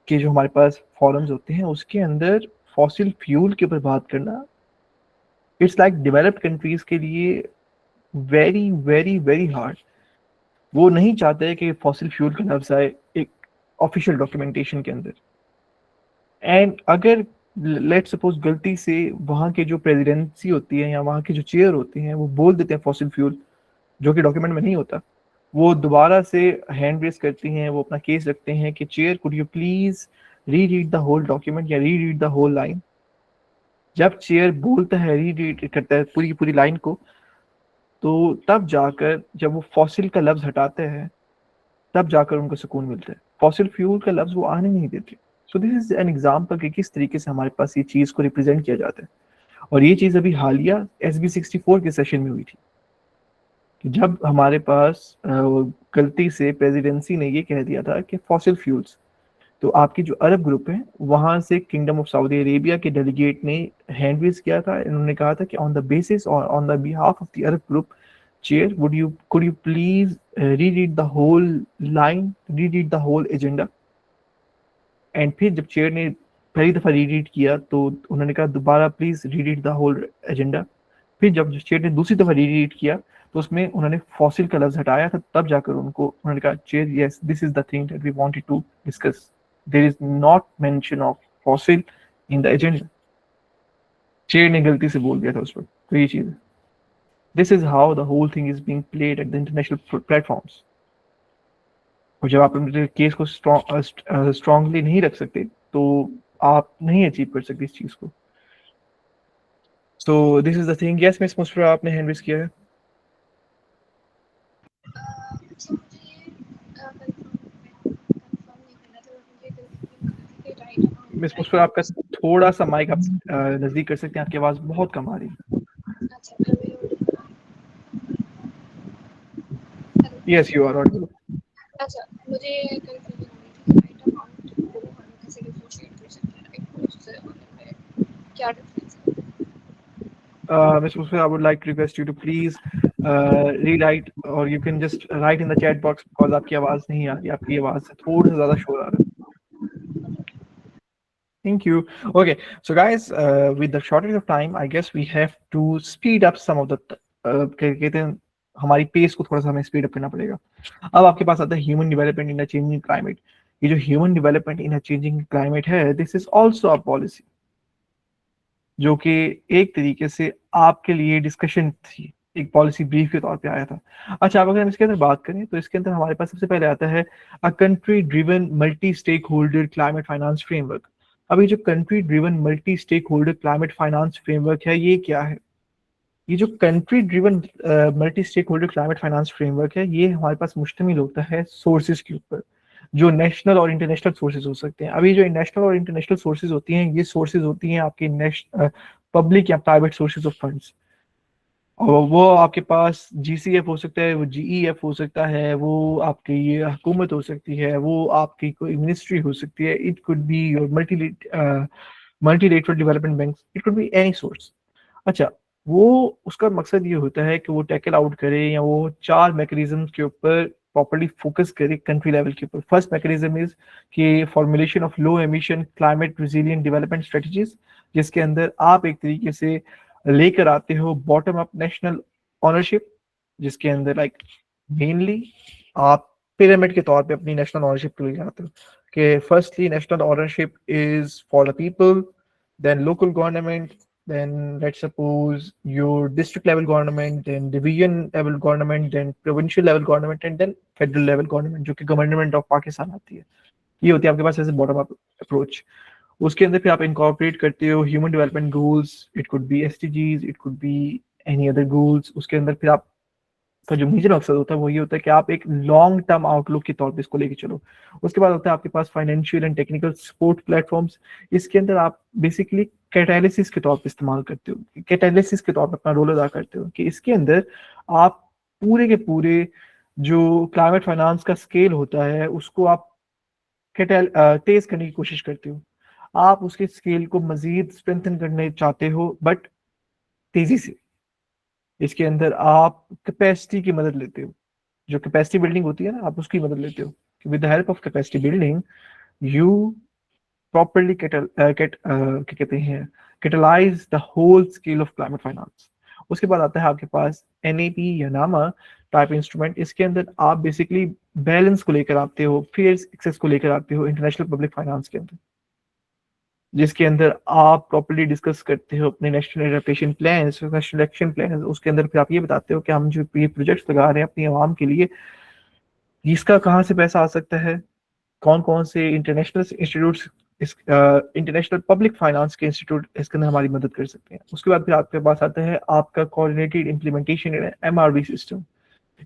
के जो हमारे पास फॉरम्स होते हैं उसके अंदर फॉसिल फ्यूल के ऊपर बात करना, इट्स लाइक डेवलप्ड कंट्रीज के लिए वेरी वेरी वेरी हार्ड। वो नहीं चाहते कि फॉसिल फ्यूल का लफ्ज आए एक ऑफिशियल डॉक्यूमेंटेशन के अंदर। एंड अगर लेट सपोज गलती से वहाँ के जो प्रेसिडेंसी होती है या वहाँ के जो चेयर होते हैं वो बोल देते हैं फॉसिल फ्यूल, जो कि डॉक्यूमेंट में नहीं होता, वो दोबारा से हैंड रेस करती हैं, वो अपना केस रखते हैं कि chair could you please re read the whole document या re read the whole line. जब चेयर बोलता है, री रीड करता है पूरी पूरी लाइन को, तो तब जाकर जब वो फॉसिल का लफ्ज हटाते हैं तब जाकर उनको सुकून मिलता है। फॉसिल फ्यूल का लफ्ज वो आने नहीं देते। सो दिस इज एन एग्जाम्पल कि किस तरीके से हमारे पास ये चीज़ को रिप्रेजेंट किया जाता है। और ये चीज़ अभी हालिया SB64 के सेशन में हुई थी कि जब हमारे पास गलती से प्रेसिडेंसी ने ये कह दिया था कि फॉसिल फ्यूल्स, तो आपकी जो अरब ग्रुप है वहाँ से किंगडम ऑफ सऊदी अरेबिया के डेलीगेट ने हैंड रेज किया था। इन्होंने कहा था कि ऑन द बेसिस और on the behalf of the Arab group, chair could you please reread the whole line, reread the whole agenda। And फिर जब चेयर ने पहली दफा रीरीड किया तो उन्होंने कहा दोबारा प्लीज रीरीड द होल एजेंडा। फिर जब चेयर ने दूसरी दफा रीरीड किया तो उसमें उन्होंने फॉसिल का लफ्ज हटाया था, तब जाकर उन्होंने कहा chair yes this is the thing that we wanted to discuss, there is not mention of fossil in the agenda. Chair ने गलती से बोल दिया था उस पर। तो ये चीज, this is how the whole thing is being played at the international platforms. और जब आप अपने केस को स्ट्रांगली नहीं रख सकते तो आप नहीं अचीव कर सकते इस चीज को। So this is the thing. Yes miss Musfira, आपने हैंड रेज किया है। मिस मुस्फर, आपका थोड़ा सा माइक आप नजदीक कर सकते हैं, आपकी आवाज बहुत कम आ रही है। Yes, you are audible. अच्छा, मुझे कंफ्यूजन हो रही थी राइट अकाउंट को हम कैसे डिफरेंशिएट कर सकते हैं राइट उससे में क्या डिफरेंस है? Ms. Musfir, I would like to request you to please rewrite, or you can just write in the chat box because आपकी आवाज नहीं आ रही, आपकी आवाज से थोड़ा सा ज्यादा शोर आ रहा है। Thank you. Okay, so guys, with the shortage of time, I guess we have to speed up some of the कहते हैं हमारी पेस को थोड़ा सा हमें स्पीड अप करना पड़ेगा। अब आपके पास आता है human development in a changing climate. ये जो human development in a changing climate है, this is also a policy, जो कि एक तरीके से आपके लिए डिस्कशन थी, एक पॉलिसी ब्रीफ के तौर पे आया था। अच्छा, अब अगर हम इसके अंदर बात करें तो इसके अंदर हमारे पास सबसे पहले आता है a country driven multi stakeholder climate finance framework. अब ये जो country driven multi stakeholder climate finance framework है, ये क्या है? ये जो country driven multi stakeholder climate finance framework है, ये हमारे पास मुश्तमिल होता है सोर्सेज के ऊपर, जो नेशनल और इंटरनेशनल सोर्सेज हो सकते हैं। अभी जो नेशनल और इंटरनेशनल सोर्सेज होती हैं, ये सोर्सेज होती हैं आपके पब्लिक या प्राइवेट सोर्सेज ऑफ फंड्स, और वो आपके पास जीसीएफ हो सकता है, वो जीईएफ हो सकता है, वो आपकी ये हुकूमत हो सकती है, वो आपकी कोई मिनिस्ट्री हो सकती है, it could be your multilateral development bank, it could be any source. अच्छा, वो उसका मकसद ये होता है कि वो टैकल आउट करे या वो 4 मैकेनिज्म के ऊपर प्रॉपर्ली फोकस करे कंट्री लेवल के ऊपर। फर्स्ट मैकेनिज्म इज कि formulation of low emission climate resilient development strategies, जिसके अंदर आप एक तरीके से लेकर आते हो बॉटम अप नेशनल ओनरशिप, जिसके अंदर लाइक मेनली आप पिरामिड के तौर पे अपनी नेशनल ओनरशिप को लेकर आते हो कि firstly national ownership is for the people, then local government, then let's suppose your district level government, then division level government, then provincial level government, and then federal level government, जो कि government of Pakistan आती है। ये होती है आपके पास ऐसे bottom up approach. उसके अंदर फिर आप इनकॉर्पोरेट करते हो human development goals, it could B SDGs, it could be any other goals. उसके अंदर फिर आप का जो मेजर मकसद होता है वो ये होता है कि आप एक लॉन्ग टर्म आउटलुक के तौर पे इसको लेके चलो। उसके बाद होता है आपके पास financial and technical support platforms. इसके अंदर आप बेसिकली कैटालिसिस के तौर पे इस्तेमाल करते हो, कैटालिसिस के तौर पे अपना रोल अदा करते हो कि इसके अंदर आप पूरे के पूरे जो क्लाइमेट फाइनेंस का स्केल होता है उसको आप तेज करने की कोशिश करते हो। आप उसके स्केल को मजीद स्ट्रेंथन करने चाहते हो, बट तेजी से। इसके अंदर आप कैपेसिटी की मदद लेते हो, जो कैपेसिटी बिल्डिंग होती है ना, आप उसकी मदद लेते हो। With the help of capacity building you properly catalyse the whole scale of climate finance. उसके बाद आता है आपके पास एनएपी या नामा टाइप इंस्ट्रूमेंट। इसके अंदर आप बेसिकली बैलेंस को लेकर आते हो, फेयर एक्सेस को लेकर आते हो इंटरनेशनल पब्लिक फाइनेंस के अंदर, जिसके अंदर आप प्रॉपर्ली डिस्कस करते हो अपने national adaptation plan, national action plan. उसके अंदर फिर आप ये बताते हो कि हम जो ये प्रोजेक्ट्स लगा रहे हैं अपनी आवाम के लिए, इसका कहाँ से पैसा आ सकता है, कौन कौन से international institutes, international public finance के इंस्टीट्यूट इसके अंदर हमारी मदद कर सकते हैं। उसके बाद फिर आपके पास आता है आपका कोऑर्डिनेटेड इम्प्लीमेंटेशन एमआरवी सिस्टम।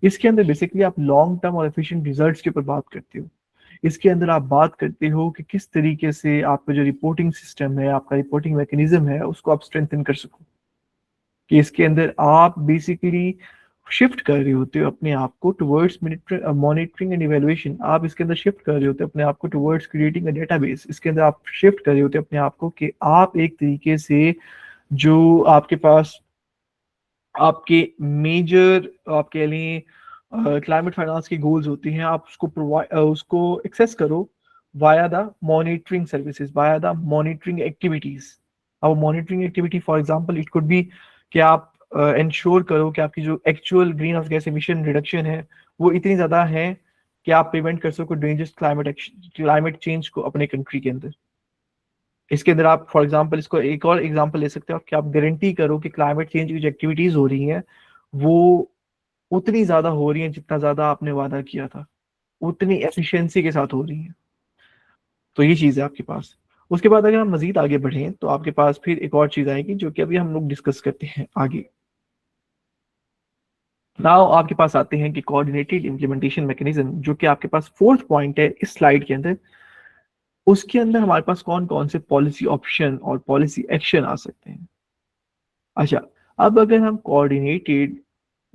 इसके अंदर बेसिकली आप लॉन्ग टर्म और एफिशिएंट रिजल्ट्स के ऊपर बात करते हो। इसके अंदर आप बात करते हो कि किस तरीके से आपका जो रिपोर्टिंग सिस्टम है, आपका रिपोर्टिंग मैकेनिज्म है, उसको आप स्ट्रेंथन कर सको। कि इसके अंदर आप बेसिकली शिफ्ट कर रहे होते हो अपने आप को टुवर्ड्स मॉनिटरिंग एंड इवैल्यूएशन। आप इसके अंदर शिफ्ट कर रहे होते हो अपने आप को टुवर्ड्स क्रिएटिंग अ डेटाबेस। इसके अंदर आप शिफ्ट कर रहे होते हो अपने आप को कि आप एक तरीके से जो आपके पास आपके मेजर आपके लिए क्लाइमेट फाइनेंस की गोल्स होती हैं, आप उसको एक्सेस करो via the monitoring services, via the monitoring activities. अब monitoring activity for example it could be कि आप इंश्योर करो कि आपकी जो actual greenhouse gas emission reduction है वो इतनी ज़्यादा है कि आप प्रिवेंट कर सको डेंजरस क्लाइमेट चेंज को अपने कंट्री के अंदर। इसके अंदर आप फॉर एग्जांपल इसको एक और एग्जांपल ले सकते हो कि आप गारंटी करो कि क्लाइमेट चेंज की जो एक्टिविटीज़ हो रही हैं वो उतनी ज़्यादा हो रही हैं जितना ज़्यादा आपने वादा किया था, उतनी एफिशिएंसी के साथ हो रही हैं। तो ये चीज़ है आपके पास। उसके बाद अगर हम मजीद आगे बढ़ें तो आपके पास फिर एक और चीज़ आएगी जो कि अभी हम लोग डिस्कस करते हैं आगे। नाउ आपके पास आते हैं कि कोऑर्डिनेटेड इम्प्लीमेंटेशन मैकेनिज्म, जो कि आपके पास 4th पॉइंट है इस स्लाइड के अंदर। उसके अंदर हमारे पास कौन कौन से पॉलिसी ऑप्शन और पॉलिसी एक्शन आ सकते हैं। अच्छा, अब अगर हम कोऑर्डिनेटेड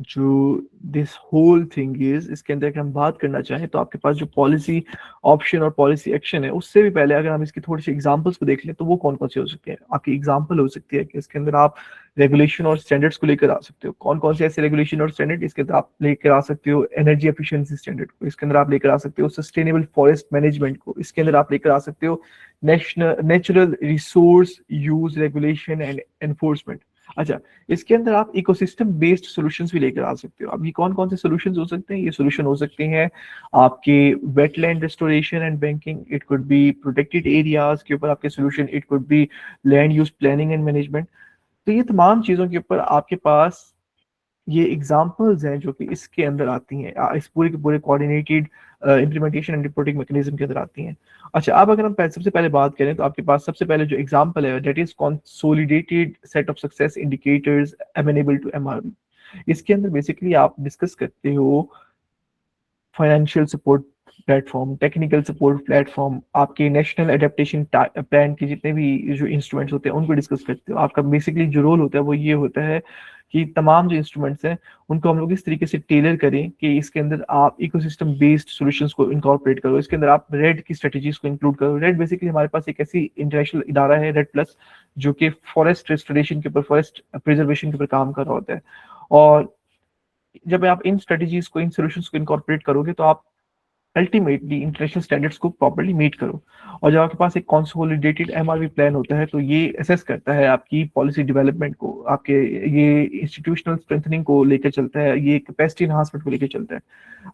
जो दिस होल थिंग इज, इसके अंदर अगर हम बात करना चाहें तो आपके पास जो पॉलिसी ऑप्शन और पॉलिसी एक्शन है, उससे भी पहले अगर हम इसकी थोड़ी सी एग्जांपल्स को देख लें तो वो कौन कौन से हो सकते हैं। आपकी एग्जांपल हो सकती है कि इसके अंदर आप रेगुलेशन और स्टैंडर्ड्स को लेकर आ सकते हो। कौन कौन से ऐसे रेगुलेशन और स्टैंडर्ड इसके अंदर आप लेकर आ सकते हो? एनर्जी एफिशिएंसी स्टैंडर्ड को इसके अंदर आप लेकर आ सकते हो। सस्टेनेबल फॉरेस्ट मैनेजमेंट को इसके अंदर आप लेकर आ सकते हो। Natural resource use regulation and enforcement. अच्छा, इसके अंदर आप इकोसिस्टम बेस्ड सॉल्यूशंस भी लेकर आ सकते हो। अब ये कौन कौन से सॉल्यूशंस हो सकते हैं? ये सॉल्यूशन हो सकते हैं आपके wetland restoration and banking, it could be protected areas के ऊपर आपके solution, it could B land use planning and management. तो ये तमाम चीज़ों के ऊपर आपके पास ये एग्जांपल्स हैं जो कि इसके अंदर आती हैं, इस पूरे के पूरे coordinated implementation and reporting mechanism के अंदर आती हैं। अच्छा, अब अगर हम सबसे पहले बात करें तो आपके पास सबसे पहले जो एग्जांपल है that is consolidated set of success indicators amenable to MRV. इसके अंदर बेसिकली आप डिस्कस करते हो financial support platform, technical support platform, आपके नेशनल एडेप्टेशन प्लान के जितने भी जो इंस्ट्रूमेंट्स होते हैं उनको डिस्कस करते हो। आपका बेसिकली जो रोल होता है वो ये होता है कि तमाम जो इंस्ट्रूमेंट्स हैं उनको हम लोग इस तरीके से टेलर करें कि इसके अंदर आप इकोसिस्टम बेस्ड सॉल्यूशंस को इनकॉर्पोरेट करो। इसके अंदर आप रेड की स्ट्रेटजीज को इंक्लूड करो। रेड बेसिकली हमारे पास एक ऐसी इंटरनेशनल इदारा है, रेड प्लस, जो कि फॉरेस्ट रेस्टोरेशन के ऊपर, फॉरेस्ट प्रिजर्वेशन के ऊपर काम कर रहा होता है। और जब आप इन स्ट्रेटजीज को, इन सॉल्यूशंस को इनकॉर्पोरेट करोगे तो आप अल्टीमेटली इंटरनेशनल स्टैंडर्ड्स को प्रॉपर्ली मीट करो। और जब आपके पास एक कंसोलिडेटेड एमआरवी प्लान होता है तो ये असेस करता है आपकी पॉलिसी डेवलपमेंट को, आपके ये इंस्टीट्यूशनल स्ट्रेंथनिंग को लेकर चलता है, ये कैपेसिटी एनहांसमेंट को लेकर चलता है।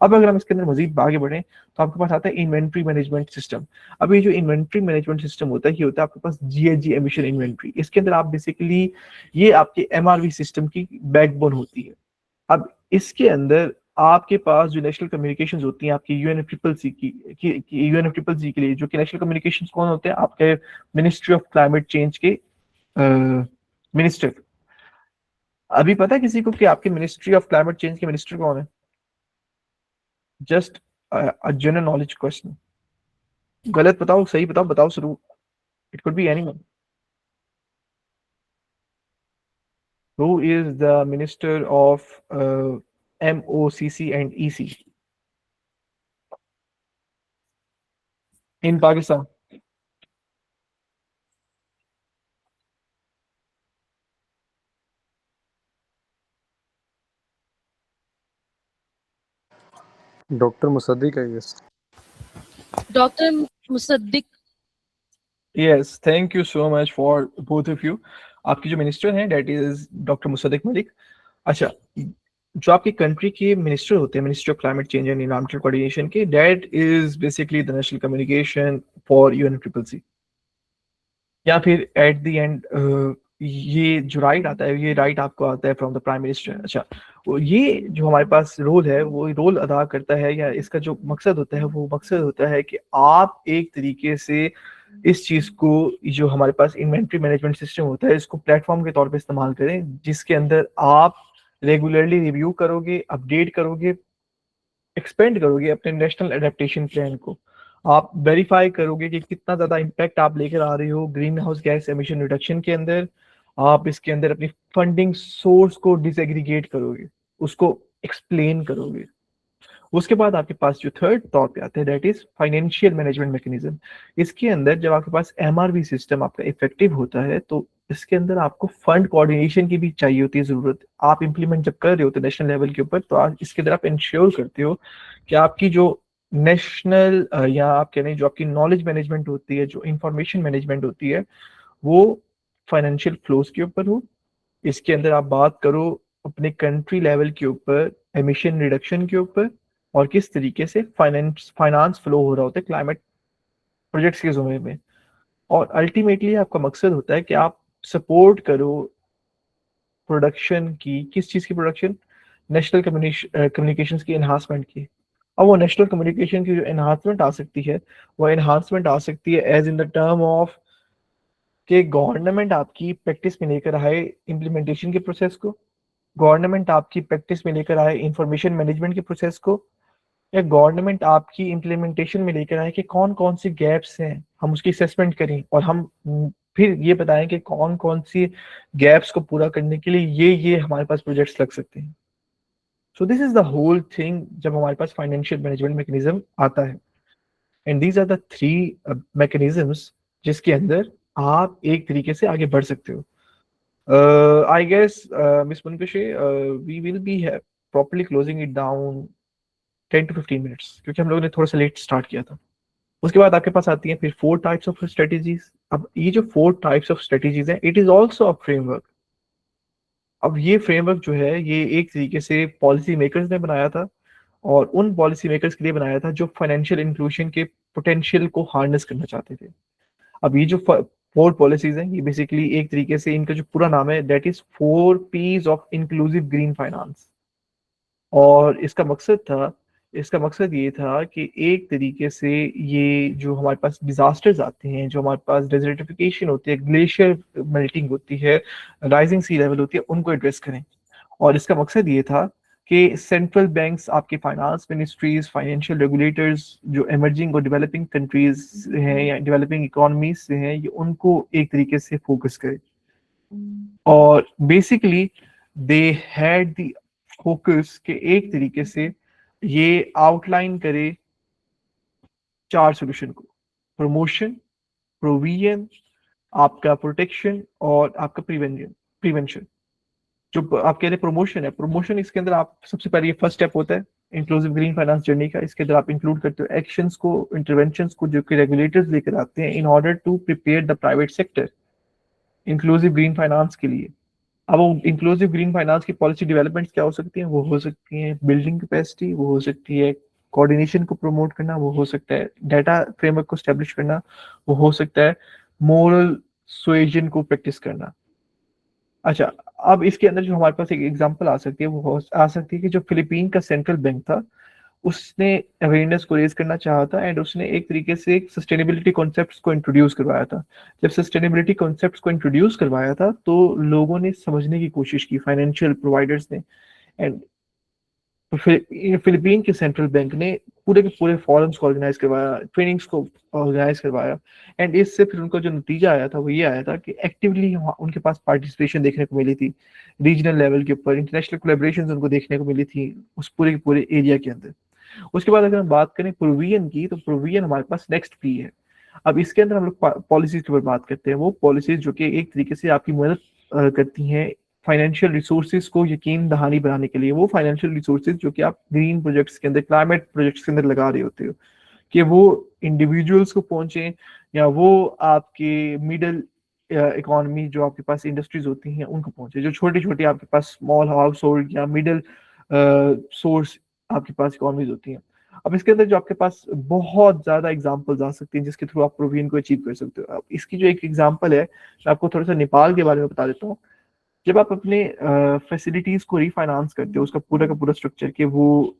अब अगर हम इसके अंदर मजीद आगे बढ़ें तो आपके पास आता है इन्वेंट्री मैनेजमेंट सिस्टम। अब ये जो इन्वेंट्री मैनेजमेंट सिस्टम होता है, ये होता है आपके पास जीएचजी एमिशन इन्वेंट्री। इसके अंदर आप बेसिकली, ये आपके एमआरवी सिस्टम की बैकबोन होती है। अब इसके अंदर आपके पास जो नेशनल कम्युनिकेशंस होती हैं आपकी यूएनएफसीसीसी की यूएनएफसीसीसी के लिए, जो कि नेशनल कम्युनिकेशंस कौन होते हैं? आपके मिनिस्ट्री ऑफ क्लाइमेट चेंज के मिनिस्टर। अभी पता है किसी को कि आपके मिनिस्ट्री ऑफ क्लाइमेट चेंज के मिनिस्टर कौन है? Just a general knowledge question. गलत बताओ, सही बताओ, बताओ शुरू। It could B anyone. Who is the Minister of MOCC and EC in Pakistan? Doctor Musaddiq है yes. Doctor Musaddiq. Yes, thank you so much for both of you. आपकी जो minister हैं that is doctor Musaddiq Malik. अच्छा, जो आपकी कंट्री के minister होते हैं, ministry of climate change and environmental coordination के, that is basically the national communication for UNFCCC. या फिर एट द एंड ये जो राइट आता है, ये राइट आपको आता है फ्रॉम द प्राइम मिनिस्टर। अच्छा, ये जो हमारे पास रोल है वो रोल अदा करता है, या इसका जो मकसद होता है वो मकसद होता है कि आप एक तरीके से इस चीज को, जो हमारे पास इन्वेंट्री मैनेजमेंट सिस्टम होता है, इसको प्लेटफॉर्म के तौर पे इस्तेमाल करें, जिसके अंदर आप रेगुलरली रिव्यू करोगे, अपडेट करोगे, एक्सपेंड करोगे अपने नेशनल एडेप्टेशन प्लान को। आप वेरीफाई करोगे कि कितना ज्यादा इम्पैक्ट आप लेकर आ रहे हो green house gas emission reduction के अंदर। आप इसके अंदर अपनी फंडिंग सोर्स को डिसएग्रीगेट करोगे, उसको एक्सप्लेन करोगे। उसके बाद आपके पास जो थर्ड तौर पे आता है that is financial management mechanism. इसके अंदर जब आपके पास एमआरवी सिस्टम आपका इफेक्टिव होता है तो इसके अंदर आपको फंड कोऑर्डिनेशन की भी चाहिए होती है जरूरत। आप इंप्लीमेंट जब कर रहे होते हैं नेशनल लेवल के ऊपर, तो आप इसके अंदर आप इंश्योर करते हो कि आपकी जो नेशनल या आप कह रहे जो आपकी नॉलेज मैनेजमेंट होती है, जो इंफॉर्मेशन मैनेजमेंट होती है, वो फाइनेंशियल फ्लोज के ऊपर हो। इसके अंदर आप बात करो अपने कंट्री लेवल के ऊपर एमिशन रिडक्शन के ऊपर, और किस तरीके से फाइनेंस फ्लो हो रहा होता है क्लाइमेट प्रोजेक्ट्स के ज़ुमरे में। और अल्टीमेटली आपका मकसद होता है कि आप सपोर्ट करो प्रोडक्शन की, किस चीज़ की प्रोडक्शन? नेशनल कम्युनिकेशंस की एनहांसमेंट की। अब वो नेशनल कम्युनिकेशन की जो एनहांसमेंट आ सकती है, वो एनहांसमेंट आ सकती है as in the term of कि गवर्नमेंट आपकी प्रैक्टिस में लेकर आए इम्प्लीमेंटेशन के प्रोसेस को, गवर्नमेंट आपकी प्रैक्टिस में लेकर आए इंफॉर्मेशन मैनेजमेंट के प्रोसेस को, या गवर्नमेंट आपकी इम्प्लीमेंटेशन में लेकर आए कि कौन कौन सी गैप्स हैं, हम उसकी असेसमेंट करें और हम फिर ये बताएं कि कौन कौन सी गैप्स को पूरा करने के लिए ये हमारे पास प्रोजेक्ट्स लग सकते हैं। So this is the whole thing जब हमारे पास फाइनेंशियल मैनेजमेंट मैकेनिज्म आता है, and these are the three mechanisms जिसके अंदर आप एक तरीके से आगे बढ़ सकते हो। I guess, Miss Munkashi, we will be properly closing it down 10 to 15 minutes क्योंकि हम लोगों ने थोड़ा सा लेट स्टार्ट किया था। उसके बाद आपके पास आती हैं फिर 4 टाइप्स ऑफ स्ट्रेटेजीज। अब ये जो 4 टाइप्स ऑफ स्ट्रेटेजीज हैं, it is also a framework. अब ये फ्रेमवर्क जो है ये एक तरीके से पॉलिसी मेकर्स ने बनाया था और उन पॉलिसी मेकर्स के लिए बनाया था जो फाइनेंशियल इंक्लूजन के पोटेंशियल को हार्नेस करना चाहते थे। अब ये जो 4 पॉलिसीज हैं ये बेसिकली एक तरीके से इनका जो पूरा नाम है that is 4 P's of inclusive green finance. और इसका मकसद ये था कि एक तरीके से ये जो हमारे पास डिजास्टर्स आते हैं, जो हमारे पास डेजर्टिफिकेशन होती है, ग्लेशियर मेल्टिंग होती है, राइजिंग सी लेवल होती है, उनको एड्रेस करें। और इसका मकसद ये था कि सेंट्रल बैंक्स, आपके फाइनेंस मिनिस्ट्रीज, फाइनेंशियल रेगुलेटर्स जो इमर्जिंग और डेवलपिंग कंट्रीज हैं या डेवलपिंग इकोनॉमीज से हैं, ये उनको एक तरीके से फोकस करें। और basically they had the focus के एक तरीके से ये आउटलाइन करे 4 सॉल्यूशन को: प्रमोशन, प्रोविजन, आपका प्रोटेक्शन और आपका प्रिवेंशन। जो आप कह रहे प्रमोशन है, प्रमोशन इसके अंदर आप सबसे पहले ये फर्स्ट स्टेप होता है इंक्लूसिव ग्रीन फाइनेंस जर्नी का। इसके अंदर आप इंक्लूड करते हो एक्शंस को, इंटरवेंशंस को जो कि रेगुलेटर्स लेकर आते हैं in order to prepare the private sector inclusive green finance के लिए। अब वो इंक्लूसिव ग्रीन फाइनेंस की पॉलिसी डेवलपमेंट्स क्या हो सकती हैं? वो हो सकती है बिल्डिंग कैपेसिटी, वो हो सकती है कोऑर्डिनेशन को प्रमोट करना, वो हो सकता है डाटा फ्रेमवर्क को स्टैब्लिश करना, वो हो सकता है मोरल सुएजन को प्रैक्टिस करना। अच्छा, अब इसके अंदर जो हमारे पास एक एग्जांपल आ सकती है वो आ सकती है कि जो फिलीपीन का सेंट्रल बैंक था उसने अवेयरनेस को रेज करना चाहा था एंड उसने एक तरीके से सस्टेनेबिलिटी कॉन्सेप्ट्स को इंट्रोड्यूस करवाया था। जब सस्टेनेबिलिटी कॉन्सेप्ट्स को इंट्रोड्यूस करवाया था तो लोगों ने समझने की कोशिश की, फाइनेंशियल प्रोवाइडर्स ने, एंड फिलीपीन के सेंट्रल बैंक ने पूरे के पूरे फॉरम्स को ऑर्गेनाइज करवाया, ट्रेनिंग्स को ऑर्गेनाइज करवाया, एंड इससे फिर उनका जो नतीजा आया था वो ये आया था कि एक्टिवली उनके पास पार्टिसिपेशन देखने को मिली थी रीजनल लेवल के ऊपर, इंटरनेशनल कोलैबोरेशंस उनको देखने को मिली थी उस पूरे के पूरे एरिया के अंदर। उसके बाद अगर हम बात करें प्रोविजन की, तो प्रोविजन हमारे पास नेक्स्ट पी है। अब इसके अंदर हम लोग पॉलिसीज के ऊपर बात करते हैं, वो पॉलिसीज जो कि एक तरीके से आपकी मदद करती हैं फाइनेंशियल रिसोर्सेज को यकीन दहानी बनाने के लिए। वो फाइनेंशियल रिसोर्सेज जो कि आप ग्रीन प्रोजेक्ट्स के अंदर, क्लाइमेट प्रोजेक्ट्स के अंदर लगा रहे होते हो, कि वो इंडिविजुअल्स को पहुंचे या वो आपके मिडिल इकोनॉमी जो आपके पास इंडस्ट्रीज होती हैं उनको पहुंचे, जो छोटी छोटी आपके पास स्मॉल हाउस होल्ड या मिडिल सोर्स आपके पास इकोनॉमीज होती हैं। अब इसके अंदर जो आपके पास बहुत ज्यादा एग्जांपल्स आ सकती हैं जिसके थ्रू आप प्रोविजन को अचीव कर सकते हो। अब इसकी जो एक एग्जांपल है, मैं आपको थोड़ा सा नेपाल के बारे में बता देता हूँ। जब आप अपने फैसिलिटीज को रीफाइनेंस करते हो, उसका पूरा का पूरा स्ट्रक्चर कि वो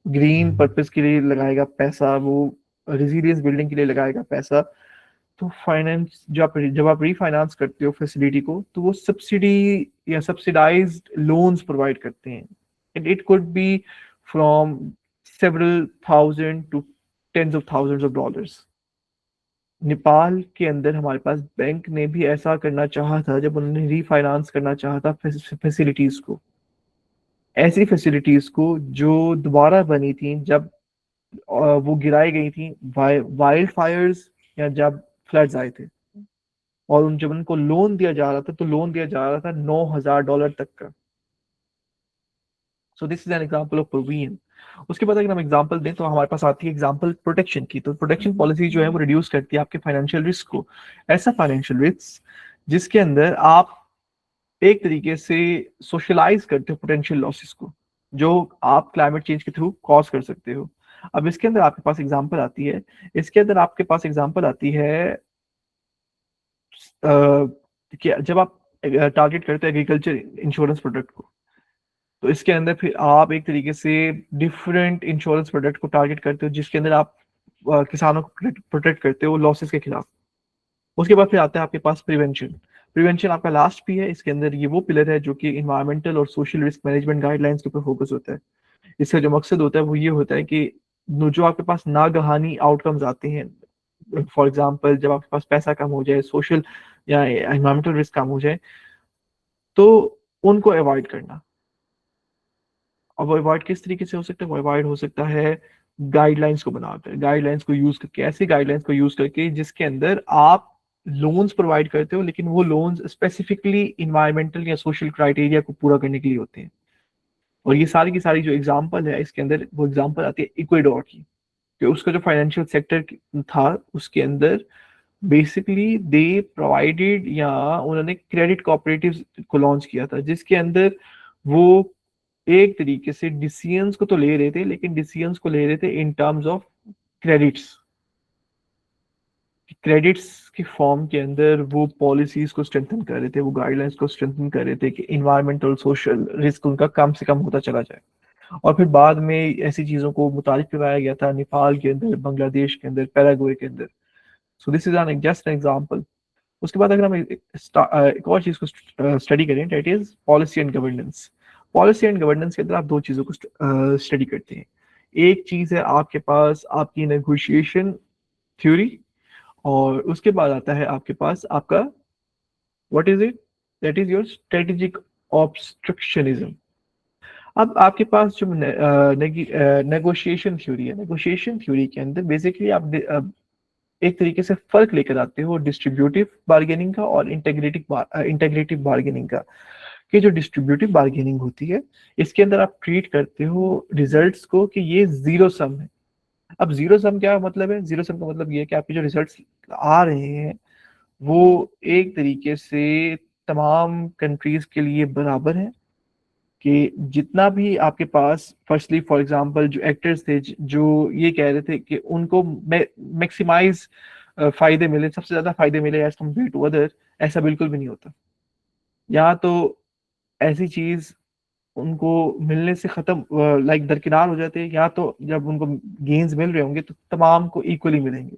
ग्रीन पर्पस के लिए लगाएगा पैसा, वो रेजिलियंस बिल्डिंग के लिए लगाएगा पैसा, तो फाइनेंस जब आप रीफाइनेंस करते हो फैसिलिटी को, तो वो सब्सिडी या सब्सिडाइज्ड लोन्स प्रोवाइड करते हैं। And it could B from several thousand to tens of thousands of dollars। Nepal के अंदर हमारे पास बैंक ने भी ऐसा करना चाहा था जब उन्होंने रीफाइनेंस करना चाहा था फैसिलिटीज को, ऐसी फैसिलिटीज को जो दोबारा बनी थी जब वो गिराई गई थी वाइल्ड फायर्स या जब फ्लड्स आए थे, और जब उनको लोन दिया जा रहा था तो लोन दिया जा रहा था $9,000 तक का। सो this is an example of provision. उसके बाद अगर हम एग्जांपल दें तो हमारे पास आती है एग्जांपल प्रोटेक्शन की। तो प्रोटेक्शन पॉलिसी जो है वो रिड्यूस करती है आपके फाइनेंशियल रिस्क को, ऐसा फाइनेंशियल रिस्क जिसके अंदर आप एक तरीके से सोशलाइज करते हो पोटेंशियल लॉसेस को जो आप क्लाइमेट चेंज के थ्रू कॉज कर सकते हो। अब इसके अंदर आपके पास एग्जांपल आती है, इसके अंदर आपके पास एग्जांपल आती है कि जब आप टारगेट करते हो एग्रीकल्चर इंश्योरेंस प्रोडक्ट को, तो इसके अंदर फिर आप एक तरीके से डिफरेंट इंश्योरेंस प्रोडक्ट को टारगेट करते हो जिसके अंदर आप किसानों को प्रोटेक्ट करते हो लॉसेस के खिलाफ। उसके बाद फिर आता है आपके पास प्रिवेंशन आपका लास्ट पी है। इसके अंदर ये वो पिलर है जो कि इन्वायरमेंटल और सोशल रिस्क मैनेजमेंट गाइडलाइंस के ऊपर फोकस होता है। इसका जो मकसद होता है वो ये होता है कि जो आपके पास नागहानी आउटकम्स आते हैं, फॉर एग्जांपल जब आपके पास पैसा कम हो जाए, सोशल या एनवायरमेंटल रिस्क कम हो जाए, तो उनको अवॉइड करना। अब वो अवॉइड किस तरीके से हो सकता है? वो अवॉइड हो सकता है गाइडलाइंस को बनाकर, गाइडलाइंस को यूज करके, ऐसी गाइडलाइंस को यूज करके जिसके अंदर आप लोन्स प्रोवाइड करते हो, लेकिन वो लोन्स स्पेसिफिकली इन्वायरमेंटल या सोशल क्राइटेरिया को पूरा करने के लिए होते हैं। और ये सारी की सारी जो एग्जांपल है इसके अंदर, वो एग्जांपल आती है इक्वेडोर की, कि उसका जो फाइनेंशियल सेक्टर था उसके अंदर बेसिकली दे प्रोवाइडेड, या उन्होंने क्रेडिट कोऑपरेटिव्स को लॉन्च किया था, जिसके अंदर वो एक तरीके से डिसीजंस को तो ले रहे थे, लेकिन डिसीजंस को ले रहे थे इन टर्म्स ऑफ क्रेडिट्स। क्रेडिट्स की फॉर्म के अंदर वो पॉलिसीज को स्ट्रेंथन कर रहे थे, वो गाइडलाइंस को स्ट्रेंथन कर रहे थे कि इन्वायरमेंटल सोशल रिस्क उनका कम से कम होता चला जाए। और फिर बाद में ऐसी चीजों को मुतारिफ करवाया गया था नेपाल के अंदर, बांग्लादेश के अंदर, पैराग्वे के अंदर। सो this is an just an example. उसके बाद अगर हम एक और चीज को स्टडी करें, that is policy and governance. Policy and governance के अंदर आप दो चीजों को स्टडी करते हैं। एक चीज है आपके पास आपकी नेगोशिएशन थ्योरी, और उसके बाद आता है आपके पास आपका what is it, that is your strategic obstructionism. अब आपके पास जो नेगोशिएशन थ्योरी है, नेगोशिएशन थ्योरी के अंदर बेसिकली आप एक तरीके से फर्क लेकर आते हो डिस्ट्रीब्यूटिव बार्गेनिंग का और इंटेग्रेटिव बार्गेनिंग का। कि जो डिस्ट्रीब्यूटिव बार्गेनिंग होती है, इसके अंदर आप ट्रीट करते हो रिजल्ट्स को कि ये जीरो सम है। अब जीरो सम क्या मतलब है? जीरो सम का मतलब ये है कि आपके जो रिजल्ट्स आ रहे हैं वो एक तरीके से तमाम कंट्रीज के लिए बराबर है, कि जितना भी आपके पास फर्स्टली फॉर एग्जांपल जो एक्टर्स थे जो ये कह रहे थे कि उनको मैक्सिमाइज फायदे मिले, सबसे ज्यादा फायदे मिले एज कम्पेयर टू अदर, ऐसा बिल्कुल भी नहीं होता। या तो ऐसी चीज उनको मिलने से खत्म लाइक दरकिनार हो जाते हैं, या तो जब उनको गेन्स मिल रहे होंगे तो तमाम को इक्वली मिलेंगे।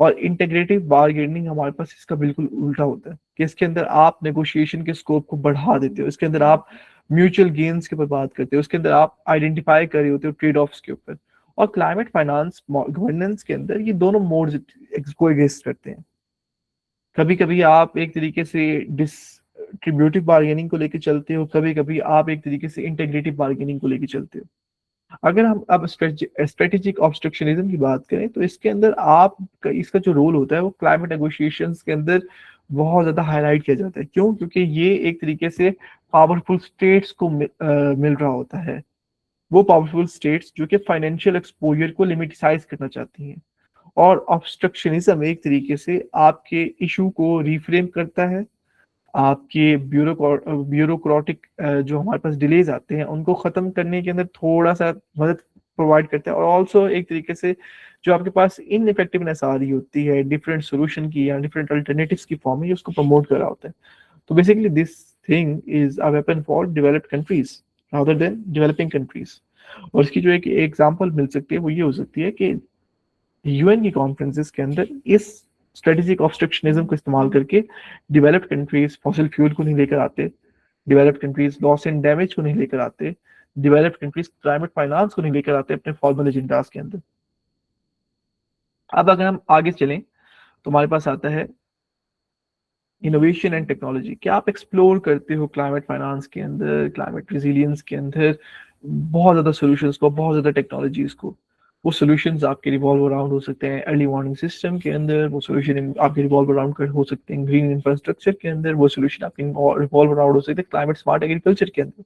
और इंटीग्रेटिव बार्गेनिंग हमारे पास इसका बिल्कुल उल्टा होता है, कि इसके अंदर आप नेगोशिएशन के स्कोप को बढ़ा देते हो, इसके अंदर आप म्यूचुअल गेन्स के ऊपर बात करते हो, उसके अंदर आप आइडेंटिफाई कर रहे होते हो ट्रेड ऑफ्स के ऊपर। और क्लाइमेट फाइनेंस गवर्नेंस के अंदर ये दोनों मोड्स को एग्जिस्ट करते हैं। कभी कभी आप एक तरीके से डिस्ट्रीब्यूटिव बार्गेनिंग को लेकर चलते हो, कभी कभी आप एक तरीके से इंटीग्रेटिव बार्गेनिंग को लेकर चलते हो। अगर हम अब स्ट्रेटेजिक ऑब्स्ट्रक्शनिज्म की बात करें, तो इसके अंदर आप इसका जो रोल होता है वो क्लाइमेट नेगोशिएशंस के अंदर बहुत ज्यादा हाईलाइट किया जाता है। क्यों? क्योंकि ये एक तरीके से पावरफुल स्टेट्स को मिल रहा होता है, वो पावरफुल स्टेट्स जो कि फाइनेंशियल एक्सपोजर को लिमिटिसाइज करना चाहती हैं। और ऑब्स्ट्रक्शनिज्म एक तरीके से आपके इशू को रिफ्रेम करता है, आपके ब्यूरोक्रेटिक जो हमारे पास डिलेज आते हैं उनको खत्म करने के अंदर थोड़ा सा मदद प्रोवाइड करता है। और ऑल्सो एक तरीके से जो आपके पास इनइफेक्टिवनेस आ रही होती है डिफरेंट सोल्यूशन की या डिफरेंट अल्टरनेटिव्स की फॉर्म में, उसको प्रमोट कर रहा होता है। तो basically this thing is a weapon for developed countries rather than developing countries. और इसकी जो एक एग्जांपल मिल सकती है वो ये हो सकती है कि यूएन की कॉन्फ्रेंसेस के अंदर इस स्ट्रेटेजिक ऑब्स्ट्रक्शनिज्म को इस्तेमाल करके डेवलप्ड कंट्रीज फॉसिल फ्यूल को नहीं लेकर आते, developed countries loss and damage को नहीं लेकर आते, डेवलप्ड कंट्रीज क्लाइमेट फाइनेंस को नहीं लेकर आते अपने फॉर्मल एजेंडास के अंदर। अब अगर हम आगे चलें तो हमारे पास आता है इनोवेशन एंड टेक्नोलॉजी। क्या आप एक्सप्लोर करते हो क्लाइमेट फाइनेंस के अंदर, क्लाइमेट रेजिलियंस के अंदर बहुत ज्यादा सॉल्यूशंस को, बहुत ज्यादा टेक्नोलॉजीज को? वो सॉल्यूशंस आपके रिवॉल्व अराउंड हो सकते हैं अर्ली वार्निंग सिस्टम के अंदर, वो सॉल्यूशन आपके रिवॉल्व अराउंड हो सकते हैं ग्रीन इंफ्रास्ट्रक्चर के अंदर, वो सॉल्यूशन आपके रिवॉल्व अराउंड हो सकते हैं क्लाइमेट स्मार्ट एग्रीकल्चर के अंदर।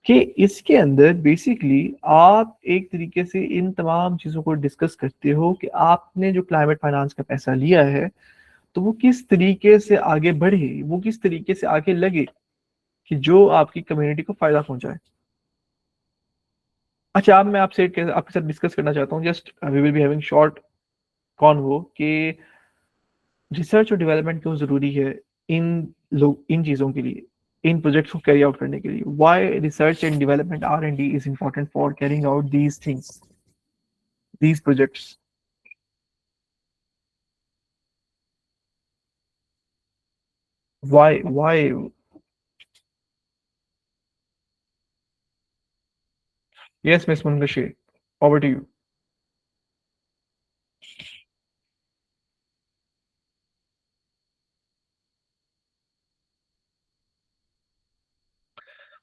कि इसके अंदर बेसिकली आप एक तरीके से इन तमाम चीजों को डिस्कस करते हो कि आपने जो क्लाइमेट फाइनेंस का पैसा लिया है तो वो किस तरीके से आगे बढ़े, वो किस तरीके से आगे लगे कि जो आपकी कम्युनिटी को फायदा पहुंचाए। अच्छा, अब मैं आपके साथ डिस्कस करना चाहता हूँ, just we will be having short convo, कि रिसर्च और डेवलपमेंट क्यों जरूरी है इन चीजों के लिए, इन प्रोजेक्ट्स को कैरी आउट करने के लिए। Why research and development R&D is important for carrying out these things, these projects. Why? Yes, Miss Mungashi. Over to you.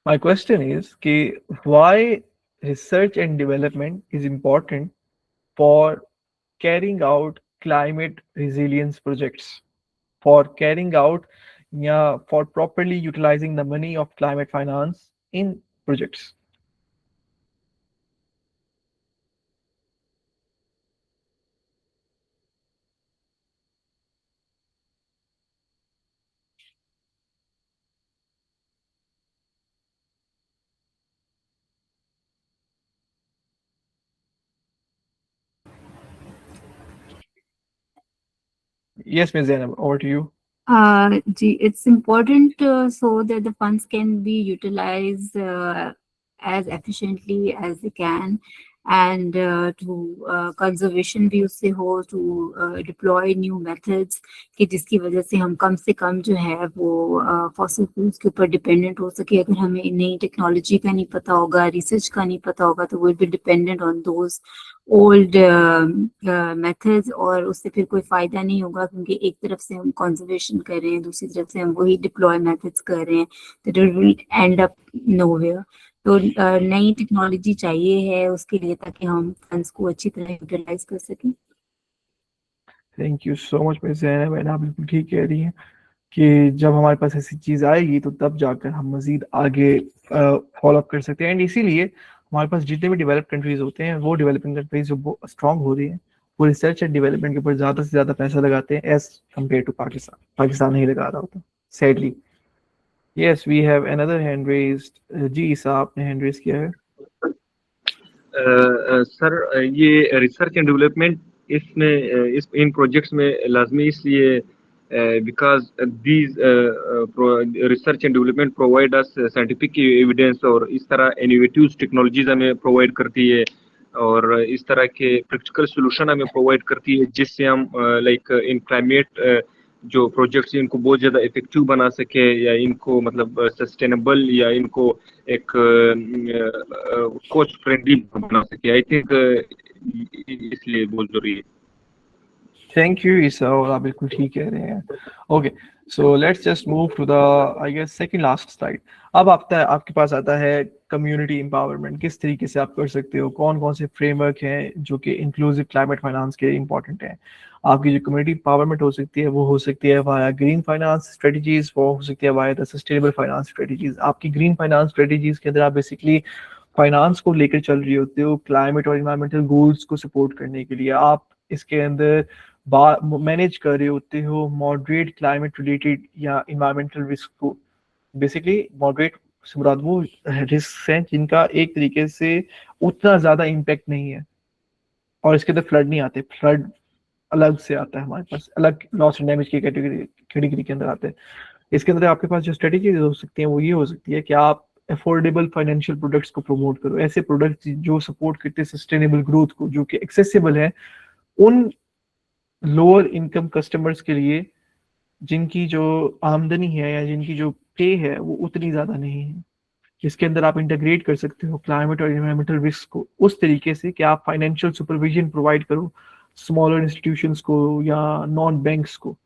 My question is why research and development is important for carrying out climate resilience projects, for carrying out, yeah, for properly utilizing the money of climate finance in projects. Yes, Ms. Zainab, over to you. It's important so that the funds can be utilized as efficiently as they can, and to conservation भी उससे हो, to deploy new methods कि जिसकी वजह से हम कम से कम जो है वो fossil fuels के ऊपर dependent हो सके. अगर हमें नई टेक्नोलॉजी का नहीं पता होगा, रिसर्च का नहीं पता होगा, तो we'll be dependent on those old methods, और उससे फिर कोई फायदा नहीं होगा, क्योंकि एक तरफ से हम कंजर्वेशन कर रहे हैं, दूसरी तरफ से हम वही डिप्लॉय मेथड्स कर रहे हैं, तो it will and up nowhere. तो नई टेक्नोलॉजी चाहिए है उसके लिए, ताकि हम फंड्स को अच्छी तरह यूटिलाइज कर सकें. Thank you so much miss Zainab, and आप बिल्कुल ठीक कह रही हैं कि जब हमारे पास ऐसी चीज़ आएगी तो तब जाकर हम मज़ीद आगे फॉलो अप कर सकते हैं. एंड इसीलिए हमारे पास जितने भी डेवलप कंट्रीज होते हैं, वो डेवलपिंग कंट्रीज जो स्ट्रांग हो रही हैं, वो रिसर्च एंड डेवलपमेंट के ऊपर ज़्यादा से ज़्यादा पैसा लगाते हैं as compare to Pakistan. Pakistan नहीं लगा रहा होता, sadly. Yes, we have another hand raised. जी ईसा, आपने हैंड रेज किया है. सर, ये रिसर्च एंड डेवलपमेंट इसमें इन प्रोजेक्ट्स में लाजमी इसलिए because these research and development provide us scientific evidence, और इस तरह इनोवेटिव टेक्नोलॉजीज हमें प्रोवाइड करती है, और इस तरह के प्रैक्टिकल सोल्यूशन हमें प्रोवाइड करती है, जिससे हम लाइक इन क्लाइमेट जो प्रोजेक्ट्स इनको बहुत ज़्यादा इफेक्टिव बना सके, या इनको मतलब सस्टेनेबल, या इनको एक कोस्ट फ्रेंडली बना सके. आई थिंक इसलिए बहुत जरूरी है. थैंक यू ईसा, और आप बिल्कुल ठीक कह रहे हैं. Okay, so let's just move to the I guess second last slide. अब आपके पास आता है कम्युनिटी एम्पावरमेंट. किस तरीके से आप कर सकते हो, कौन कौन से फ्रेमवर्क हैं जो कि इंक्लूसिव क्लाइमेट फाइनेंस के इंपॉर्टेंट हैं. आपकी जो कम्युनिटी एम्पावरमेंट हो सकती है, वो हो सकती है वाया ग्रीन फाइनेंस स्ट्रेटजीज, वो हो सकती है via the sustainable finance strategies. आपकी ग्रीन फाइनेंस स्ट्रेटजीज के अंदर आप बेसिकली फाइनेंस को लेकर चल रही होते हो क्लाइमेट और इन्वायरमेंटल गोल्स को सपोर्ट करने के लिए. आप इसके अंदर मैनेज कर रहे होते हो मॉडरेट क्लाइमेट रिलेटेड या इन्वायरमेंटल रिस्क को. बेसिकली मॉडरेट से मुराद वो रिस्क हैं जिनका एक तरीके से उतना ज्यादा इम्पैक्ट नहीं है, और इसके अंदर फ्लड नहीं आते. फ्लड अलग से आता है हमारे पास, अलग लॉस एंड डैमेज की कैटेगरी के अंदर आते हैं. इसके अंदर आपके पास जो स्ट्रेटेजी हो सकती है वो ये हो सकती है कि आप अफोर्डेबल फाइनेंशियल प्रोडक्ट्स को प्रमोट करो. ऐसे प्रोडक्ट्स जो सपोर्ट करते हैं सस्टेनेबल ग्रोथ को, जो कि एक्सेसिबल है उन लोअर इनकम कस्टमर्स के लिए जिनकी जो आमदनी है या जिनकी जो पे है वो उतनी ज्यादा नहीं है. इसके अंदर आप इंटीग्रेट कर सकते हो क्लाइमेट और एनवायरमेंटल रिस्क को उस तरीके से कि आप फाइनेंशियल सुपरविजन प्रोवाइड करो स्मॉलर इंस्टीट्यूशंस को या नॉन बैंक्स को,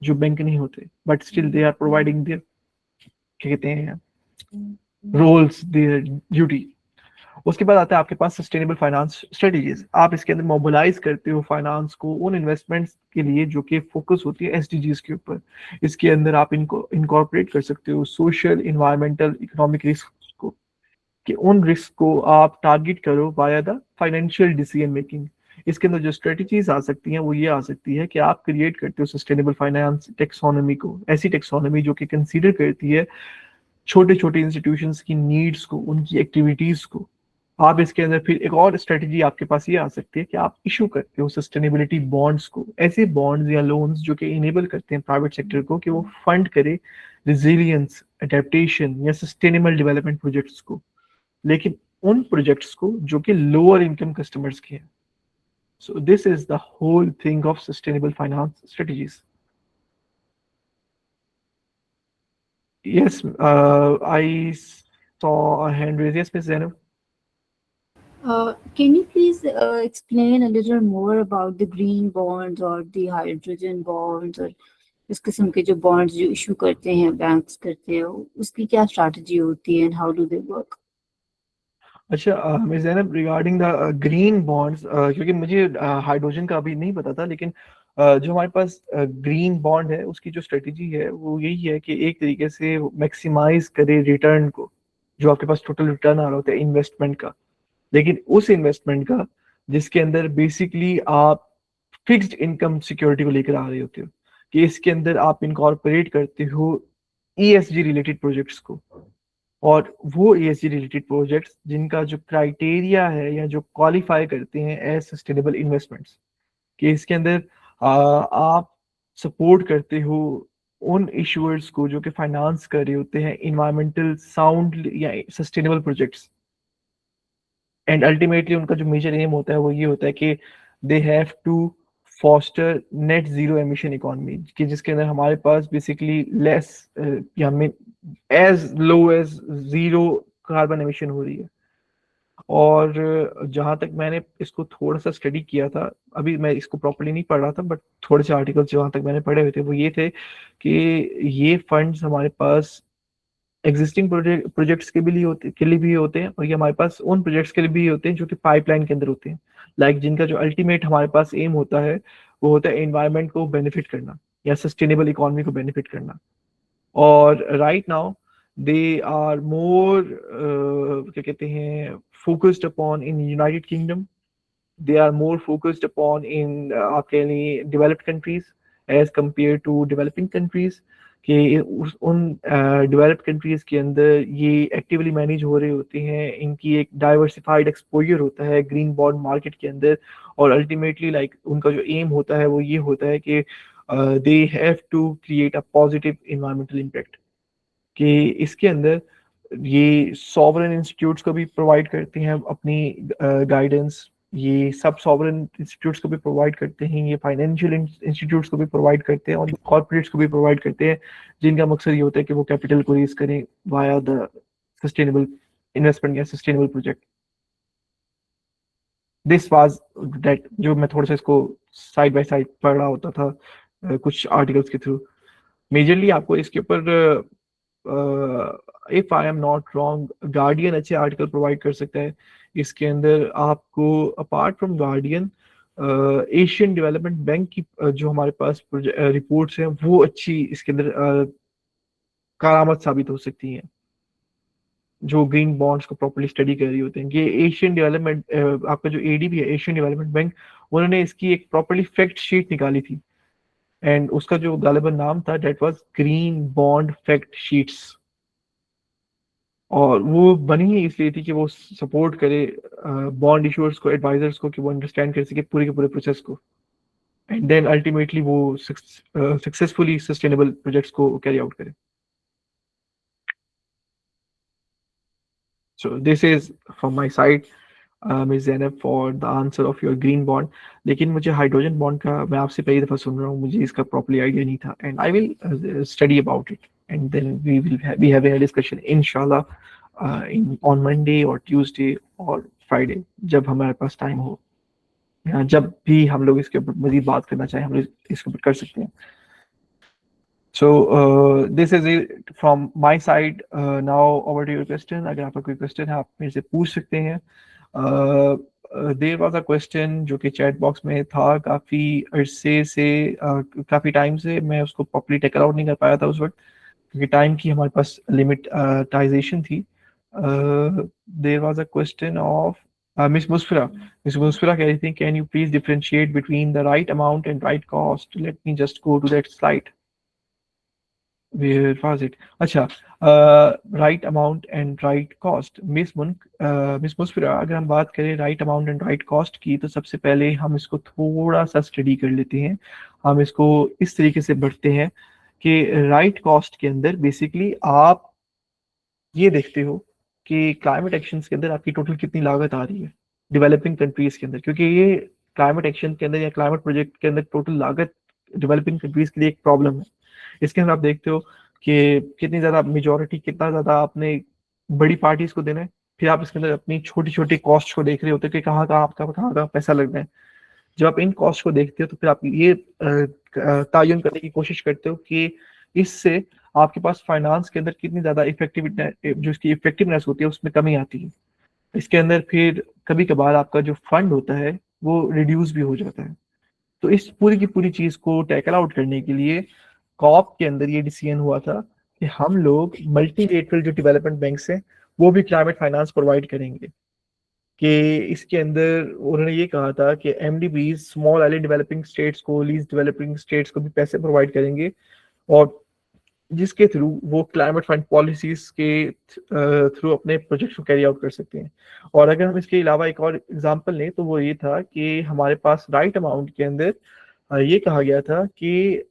जो बैंक नहीं होते but still they are providing their कहते हैं रोल्स, देयर ड्यूटी. उसके बाद आता है आपके पास सस्टेनेबल फाइनेंस स्ट्रेटजीज. आप इसके अंदर मोबिलाइज करते हो फाइनेंस को उन इन्वेस्टमेंट्स के लिए जो कि फोकस होती है एसडीजीज के ऊपर. इसके अंदर आप इनको इनकॉर्पोरेट कर सकते हो सोशल, इन्वायरमेंटल, इकोनॉमिक रिस्क को, कि उन रिस्क को आप टारगेट करो via the financial decision making. इसके अंदर जो स्ट्रेटजीज आ सकती हैं वो ये आ सकती है कि आप क्रिएट करते हो सस्टेनेबल फाइनेंस टेक्सोनॉमी को, ऐसी टेक्सोनॉमी जो कि कंसीडर करती है छोटे छोटे इंस्टीट्यूशंस की नीड्स को, उनकी एक्टिविटीज को. आप इसके अंदर फिर एक और स्ट्रेटजी आपके पास ये आ सकती है कि आप इशू करते हो सस्टेनेबिलिटी बॉन्ड्स को, ऐसे बॉन्ड्स या लोन्स जो कि इनेबल करते हैं प्राइवेट सेक्टर को कि वो फंड करे रिजिलियंस, एडेप्टेशन या सस्टेनेबल डेवलपमेंट प्रोजेक्ट्स को, लेकिन उन प्रोजेक्ट्स को जो कि लोअर इनकम कस्टमर्स के हैं. So this is the whole thing of sustainable finance strategies. Yes, I saw a hand raise. Yes, Ms. Zainab. Can you please explain a little more about the green bonds or the hydrogen bonds और इस किस्म के जो bonds जो issue करते हैं banks करते हैं उसकी क्या strategy होती है and how do they work? अच्छा miss Zainab, regarding the green bonds, क्योंकि मुझे हाइड्रोजन का अभी नहीं पता था, लेकिन जो हमारे पास ग्रीन बॉन्ड है उसकी जो स्ट्रेटजी है वो यही है कि एक तरीके से मैक्सिमाइज करे रिटर्न को, जो आपके पास टोटल रिटर्न आ रहा होता है इन्वेस्टमेंट का, लेकिन उस इन्वेस्टमेंट का जिसके अंदर बेसिकली आप फिक्स्ड इनकम सिक्योरिटी को लेकर आ रहे होते हो, कि इसके अंदर आप इनकॉर्पोरेट करते हो ESG रिलेटेड प्रोजेक्ट्स को, और वो ESG रिलेटेड प्रोजेक्ट्स जिनका जो क्राइटेरिया है या जो क्वालिफाई करते हैं एज सस्टेनेबल इन्वेस्टमेंट्स, कि इसके अंदर आप सपोर्ट करते हो उन इशूअर्स को जो कि फाइनेंस कर रहे होते हैं इन्वायरमेंटल साउंड या सस्टेनेबल प्रोजेक्ट्स, एंड अल्टीमेटली उनका जो मेजर एम होता है वो ये होता है कि they have to foster net zero emission economy, कि जिसके अंदर हमारे पास बेसिकली लेस या as low as zero carbon emission हो रही है। और जहाँ तक मैंने इसको थोड़ा सा स्टडी किया था, अभी मैं इसको प्रॉपर्ली नहीं पढ़ रहा था, बट थोड़े से आर्टिकल्स जहाँ तक मैंने पढ़े हुए थे वो ये थे कि ये फंड्स हमारे पास एग्जिस्टिंग प्रोजेक्ट्स के लिए भी होते हैं, और ये हमारे पास उन प्रोजेक्ट्स के लिए भी होते हैं जो कि पाइपलाइन के अंदर होते हैं, लाइक जिनका जो अल्टीमेट हमारे पास एम होता है वो होता है एनवायरनमेंट को बेनिफिट करना या सस्टेनेबल इकोनॉमी को बेनिफिट करना। और right now they are more क्या कहते हैं focused upon in United Kingdom, they are more focused upon in आप कह लें developed countries as compared to developing countries, कि उन developed countries के अंदर ये actively manage हो रहे होते हैं, इनकी एक diversified exposure होता है green bond market के अंदर, और ultimately like उनका जो aim होता है वो ये होता है कि they have to create a positive environmental impact, कि इसके अंदर ये सॉवरेन इंस्टीट्यूट्स को भी प्रोवाइड करते हैं अपनी गाइडेंस, ये सब सॉवरेन इंस्टीट्यूट्स को भी प्रोवाइड करते हैं, ये फाइनेंशियल इंस्टीट्यूट्स को भी प्रोवाइड करते हैं, और कॉर्पोरेट्स को भी प्रोवाइड करते हैं, जिनका मकसद ये होता है कि वो कैपिटल को रेज करें वाया द सस्टेनेबल इन्वेस्टमेंट या sustainable project. This was that, जो मैं थोड़ा सा इसको साइड बाय साइड पढ़ रहा होता था कुछ आर्टिकल्स के थ्रू। मेजरली आपको इसके ऊपर if I am not wrong guardian अच्छे आर्टिकल प्रोवाइड कर सकता है। इसके अंदर आपको apart from guardian Asian development bank की जो हमारे पास रिपोर्ट्स हैं वो अच्छी इसके अंदर कारामद साबित हो सकती हैं, जो ग्रीन बॉन्ड्स को प्रॉपर्ली स्टडी कर रही होते हैं। ये एशियन डेवलपमेंट आपका जो ADB है एशियन डेवलपमेंट बैंक, उन्होंने इसकी एक प्रॉपर्ली फैक्ट शीट निकाली थी, एंड उसका जो गालिबन नाम था that was green bond fact sheets, और वो बनी ही इसलिए थी कि वो सपोर्ट करे बॉन्ड इशूअर्स को, एडवाइजर्स को, कि वो अंडरस्टैंड कर सके पूरे के पूरे प्रोसेस को, एंड देन अल्टीमेटली वो सक्सेसफुली सस्टेनेबल प्रोजेक्ट्स को कैरी आउट करे। So this is from my side, Ms. Zainab, for the answer of your green bond. लेकिन मुझे हाइड्रोजन बॉन्ड का मैं आपसे पहली दफ़ा सुन रहा हूँ, मुझे इसका प्रॉपर्ली आइडिया नहीं था, and I will study about it, and then we will be having a discussion inshallah on Monday or Tuesday or Friday, जब हमारे पास टाइम हो, या जब भी हम लोग इसके ऊपर मज़ीद बात करना चाहें हम लोग इसके ऊपर कर सकते हैं। So this is it from my side. Now over to your question. अगर आपका कोई क्वेश्चन है आप मेरे से पूछ सकते हैं। There was a question जो कि चैट बॉक्स में था काफ़ी अरसे से, काफ़ी टाइम से मैं उसको प्रॉपर्ली टेकल आउट नहीं कर पाया था उस वक्त, क्योंकि टाइम की हमारे पास लिमिटाइजेशन थी। There was a question of Miss Musfira. Miss Musfira कह रही थी, can you please differentiate between the right amount and right cost? Let me just go to that slide. Where was it? अच्छा, right amount and right cost. Miss Musfira, अगर हम बात करें right amount and right cost की, तो सबसे पहले हम इसको थोड़ा सा स्टडी कर लेते हैं। हम इसको इस तरीके से बढ़ते हैं कि right cost के अंदर बेसिकली आप ये देखते हो कि क्लाइमेट एक्शंस के अंदर आपकी टोटल कितनी लागत आ रही है डेवलपिंग कंट्रीज के अंदर, क्योंकि ये क्लाइमेट एक्शन के अंदर या क्लाइमेट प्रोजेक्ट के अंदर टोटल लागत डेवलपिंग कंट्रीज के लिए एक प्रॉब्लम है। इसके अंदर आप देखते हो कि कितनी ज़्यादा मेजॉरिटी, कितना ज़्यादा आपने बड़ी पार्टीज को देना है फिर आप इसके अंदर अपनी छोटी छोटी कॉस्ट को देख रहे होते हो कि कहाँ कहाँ पैसा लगना है। जब आप इन कॉस्ट को देखते हो तो फिर आप ये तयन करने की कोशिश करते हो कि इससे आपके पास फाइनेंस के अंदर कितनी ज्यादा इफेक्टिविटी, जो इसकी इफेक्टिवनेस होती है उसमें कमी आती है। इसके अंदर फिर कभी कभार आपका जो फंड होता है वो रिड्यूस भी हो जाता है। तो इस पूरी की पूरी चीज को टैकल आउट करने के लिए कॉप के अंदर ये डिसीजन हुआ था कि हम लोग मल्टीलेटरल जो डेवलपमेंट बैंक्स हैं वो भी क्लाइमेट फाइनेंस प्रोवाइड करेंगे। कि इसके अंदर उन्होंने ये कहा था कि IMDb small island developing states को, लीज डेवलपिंग स्टेट्स को भी पैसे प्रोवाइड करेंगे, और जिसके थ्रू वो क्लाइमेट फंड पॉलिसीज के थ्रू अपने प्रोजेक्ट्स को कैरी आउट कर सकते हैं। और अगर हम इसके अलावा एक और एग्जांपल लें तो वो ये था कि हमारे पास राइट अमाउंट के अंदर ये कहा गया था कि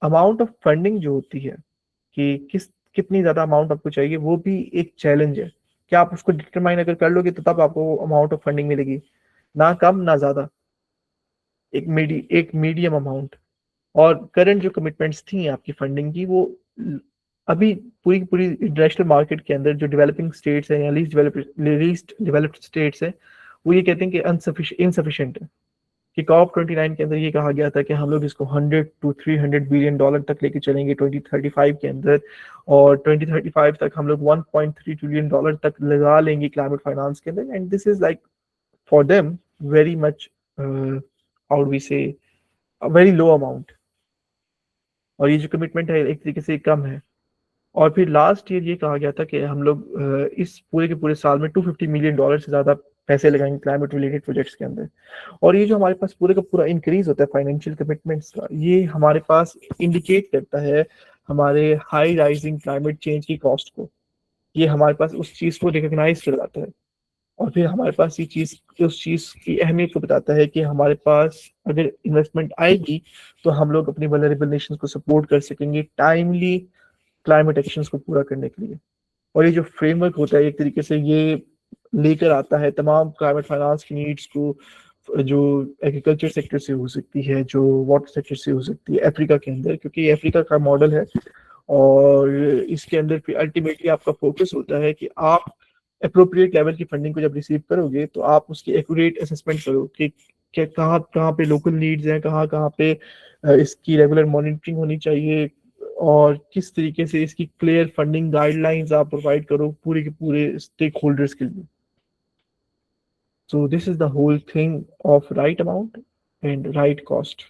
अमाउंट ऑफ फंडिंग जो होती है कि कितनी ज्यादा अमाउंट आपको चाहिए वो भी एक चैलेंज है। क्या आप उसको डिटरमाइन अगर कर लोगे तो तब आपको अमाउंट ऑफ फंडिंग मिलेगी, ना कम ना ज्यादा, एक मीडियम अमाउंट। और करंट जो कमिटमेंट्स थी आपकी फंडिंग की वो अभी पूरी की पूरी इंटरनेशनल मार्केट के अंदर जो डेवलपिंग स्टेट्स है या लीस्ट डेवलप्ड स्टेट्स है वो ये कहते हैं कि इनसफिशिएंट है। कि कॉप 29 के अंदर ये कहा गया था कि हम लोग इसको 100 to 300 बिलियन डॉलर तक लेके चलेंगे 2035 के अंदर, और 2035 तक हम लोग 1.3 ट्रिलियन डॉलर तक लगा लेंगे क्लाइमेट फाइनेंस के अंदर। And this is like for them very much, how do we say, very low amount. और ये जो कमिटमेंट है एक तरीके से कम है। और फिर लास्ट ईयर ये कहा गया था कि हम लोग इस पूरे के पूरे साल में 250 मिलियन डॉलर से ज्यादा पैसे लगाएंगे क्लाइमेट रिलेटेड प्रोजेक्ट्स के अंदर। और ये जो हमारे पास पूरे का पूरा इंक्रीज होता है फाइनेंशियल कमिटमेंट्स का, ये हमारे पास इंडिकेट करता है हमारे हाई राइजिंग क्लाइमेट चेंज की कॉस्ट को। ये हमारे पास उस चीज को रिकॉग्नाइज कर जाता है, और फिर हमारे पास ये चीज उस चीज की अहमियत को बताता है कि हमारे पास अगर इन्वेस्टमेंट आएगी तो हम लोग अपनी वल्नरेबल नेशंस को सपोर्ट कर सकेंगे टाइमली क्लाइमेट एक्शंस को पूरा करने के लिए। और ये जो फ्रेमवर्क होता है एक तरीके से ये लेकर आता है तमाम क्लाइमेट फाइनेंस की नीड्स को, जो एग्रीकल्चर सेक्टर से हो सकती है, जो वाटर सेक्टर से हो सकती है अफ्रीका के अंदर, क्योंकि ये अफ्रीका का मॉडल है। और इसके अंदर फिर अल्टीमेटली आपका फोकस होता है कि आप अप्रोप्रिएट लेवल की फंडिंग को जब रिसीव करोगे तो आप उसकी एक्यूरेट असेसमेंट करो कि क्या कहाँ कहाँ पे लोकल नीड्स हैं, कहाँ कहाँ पे इसकी रेगुलर मॉनिटरिंग होनी चाहिए, और किस तरीके से इसकी क्लियर फंडिंग गाइडलाइंस आप प्रोवाइड करो पूरे के पूरे स्टेक होल्डर्स के लिए। So this is the whole thing of right amount and right cost.